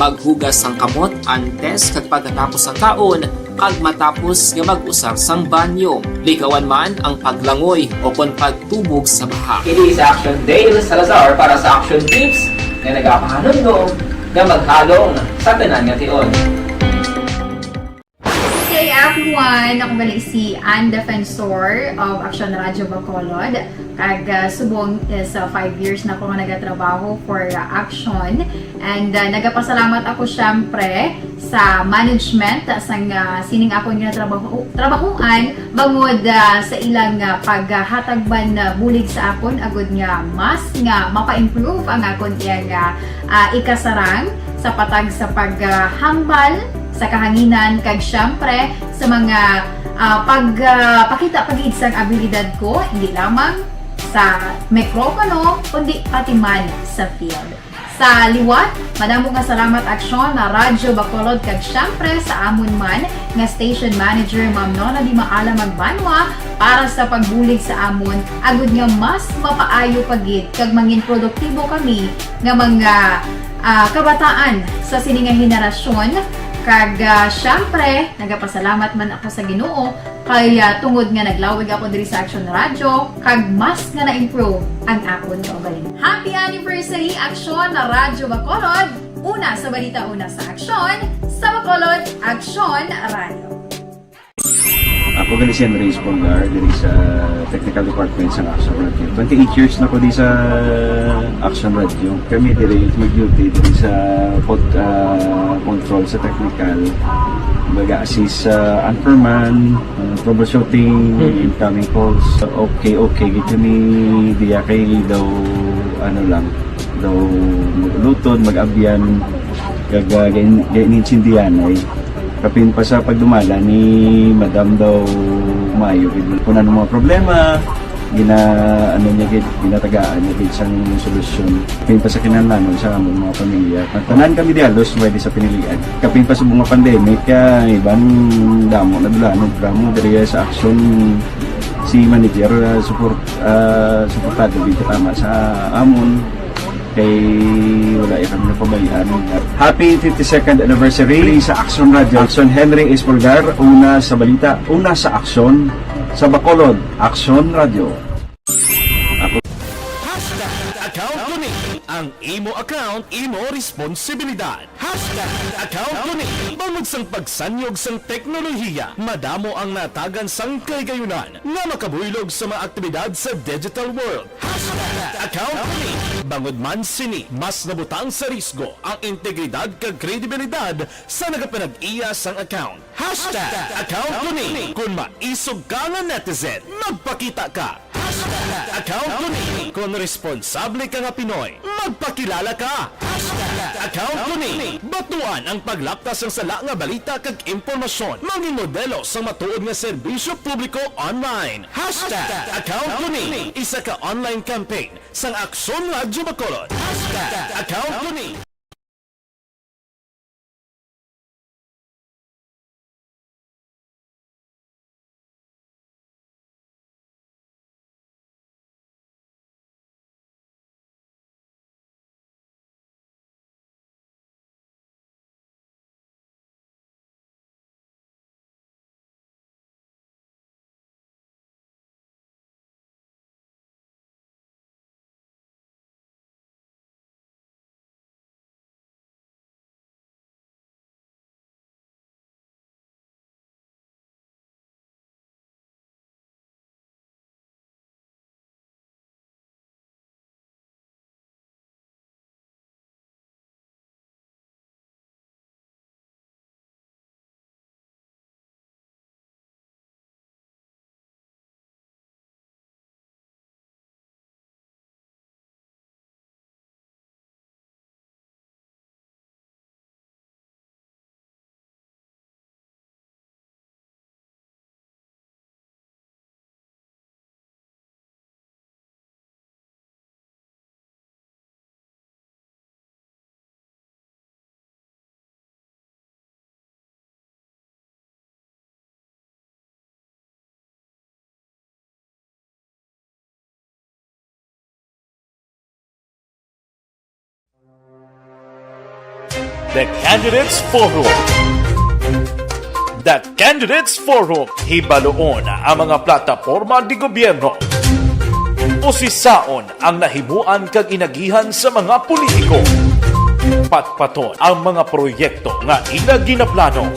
Maghugas sang kamot antes kag pagkatapos ang kaon kag matapos nga mag-usar sang banyo. Likawan man ang paglangoy o kon pagtubog sa baha. Kini sa Action Day ni Salazar para sa action tips nga nagapahanong nga maghalong sa tanan nga tion. Hey everyone! Ako bali si Ann Defensor of Action Radio Bacolod. Kag subong sa 5 years na ako nga nagatrabaho for Action. And nagapasalamat ako syempre sa management sang sining ako nga trabahuan bangod sa ilang paghatagban bulig sa akon agud nga mas nga mapa-improve ang akon nga ikasarang sa patag sa paghambal sa kahanginan kag syempre sa mga pagpakita pagid sang abilidad ko hindi lamang sa mikropono kundi pati man sa field. Sa liwat, madamo nga salamat Aksyon na Radyo Bacolod kag syempre sa amon man nga station manager Ma'am Nona Di Maala Magbanwa para sa pagbulig sa amon agud nga mas mapaayo pagid kag mangin produktibo kami nga mga kabataan sa sininga henerasyon. Kag syempre, nagapasalamat man ako sa Ginoo kay tungod nga naglawig ako diri sa Action Radio kag mas nga na-improve ang akon kaugalingon. Happy anniversary Action na Radyo Bacolod! Una sa balita, una sa aksyon, sa Bacolod, Action Radio. Ako gali si Henry Espolgar diri sa Technical Department sa Action Radio. 28 years na ko di sa Action Radio. Kami diri mag-duty diri sa control sa technical. Mag-assist sa anchorman, troubleshooting, incoming calls. Okay, gito ni diya kay daw daw lutod, mag-abyan, gainin-sindihan ay kapin pa sa pagdumala ni Madam daw Mayo kung ano mga problema ginatagaan niya isang solusyon kapin pa sa kinahanglanon sa among mga pamilya. Tanan kami di halos pwede sa pinilian kapin pa sa mga pandemic ibang damo na dulanon programo diri sa Action si manager suportado dito tama sa amon kay wala kami napabayaan. Happy 52nd anniversary sa Action Radio. Action Henry Espolgar, una sa balita, una sa aksyon sa Bacolod, Action Radio. Account ko ni ang imo account, imo responsibilidad. Account ko ni bangod sang pagsanyog sang teknolohiya, madamo ang natagan sang kaygayunan nga makabuylog sa mga aktibidad sa digital world. Account ko ni bangod man sini mas nabutang sa risgo ang integridad kag kredibilidad sa nagapanag-iya sang account. Account ko ni kung maisog ka nga netizen, magpakita ka. Account ko ni kung responsable ka nga Pinoy, magpakilala ka. Account ko ni batuan ang paglaptas ng sala nga balita kag impormasyon, maging modelo sa matuod nga serbisyo publiko online. Account ko ni isa ka online campaign sang Aksyon Radio Bacolod. Account ko ni The Candidates Forum. The Candidates Forum, hibaloon ang mga plataporma di gobyerno. Usisaon ang nahimuan kag inagihan sa mga politiko. Patpaton ang mga proyekto nga ila ginaplano.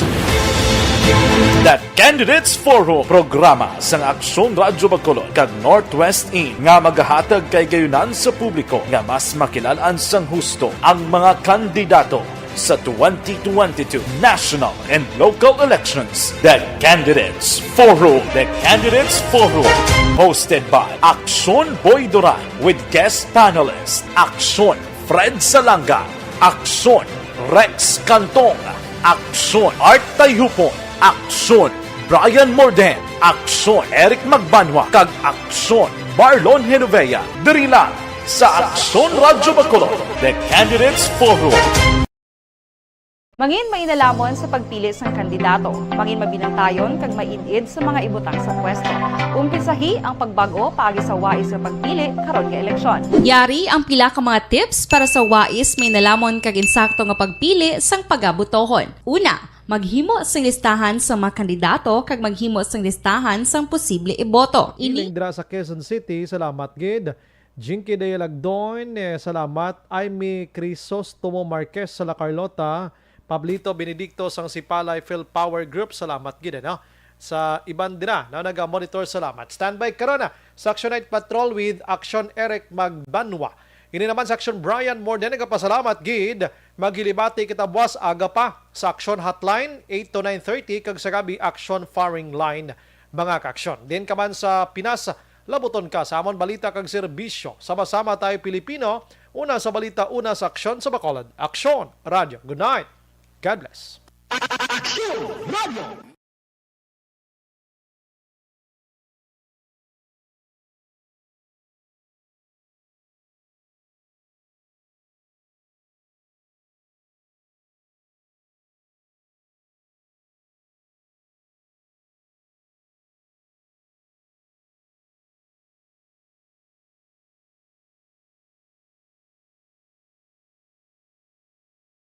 The Candidates Forum, programa sang Aksyon Radyo Bacolod kag Northwest In nga magahatag kay gayunan sa publiko nga mas makilalaan sang husto ang mga kandidato sa 2022 national and local elections. The Candidates Forum. The Candidates Forum. Hosted by Aksyon Boy Duran with guest panelist Aksyon Fred Salanga, Aksyon Rex Cantong, Aksyon Art Tayupon, Aksyon Brian Morden, Aksyon Eric Magbanwa, kag Aksyon Marlon Genovea. Diri lang sa Aksyon Radyo Bacolod. The Candidates Forum. Mangin mainalamon sa pagpili sang kandidato, mangin mabinantayon kag mainid sa mga ibutang sa pwesto. Umpisahi ang pagbago paagi sa wais sa pagpili karon nga eleksyon. Yari ang pila ka mga tips para sa wais may nalamon kag insakto nga pagpili sang pagabutohon. Una, maghimo sang listahan sa mga kandidato kag maghimo sang listahan sang posible iboto. Iling dra sa Quezon City, salamat gid. Jinky Dayalagdon, salamat. Aimee Crisostomo Marquez sa La Carlota. Pablito Benedicto sang Sipalay Phil Power Group, salamat gid no. Sa iban dira na naga-monitor, salamat. Standby karon na sa Action Night Patrol with Action Eric Magbanwa. Ini naman sa Action Brian Morden, nagapasalamat gid. Maghilibati kita buwas aga pa sa Action Hotline 8 to 9:30 kag sa gabi Action Firing Line mga ka-aksyon. Din ka man sa Pinas, labuton ka sa amon balita kag serbisyo. Sama-sama tayo Pilipino, una sa balita, una sa aksyon sa Bacolod. Aksyon Radio. Good night. God bless. Aksyon Radio!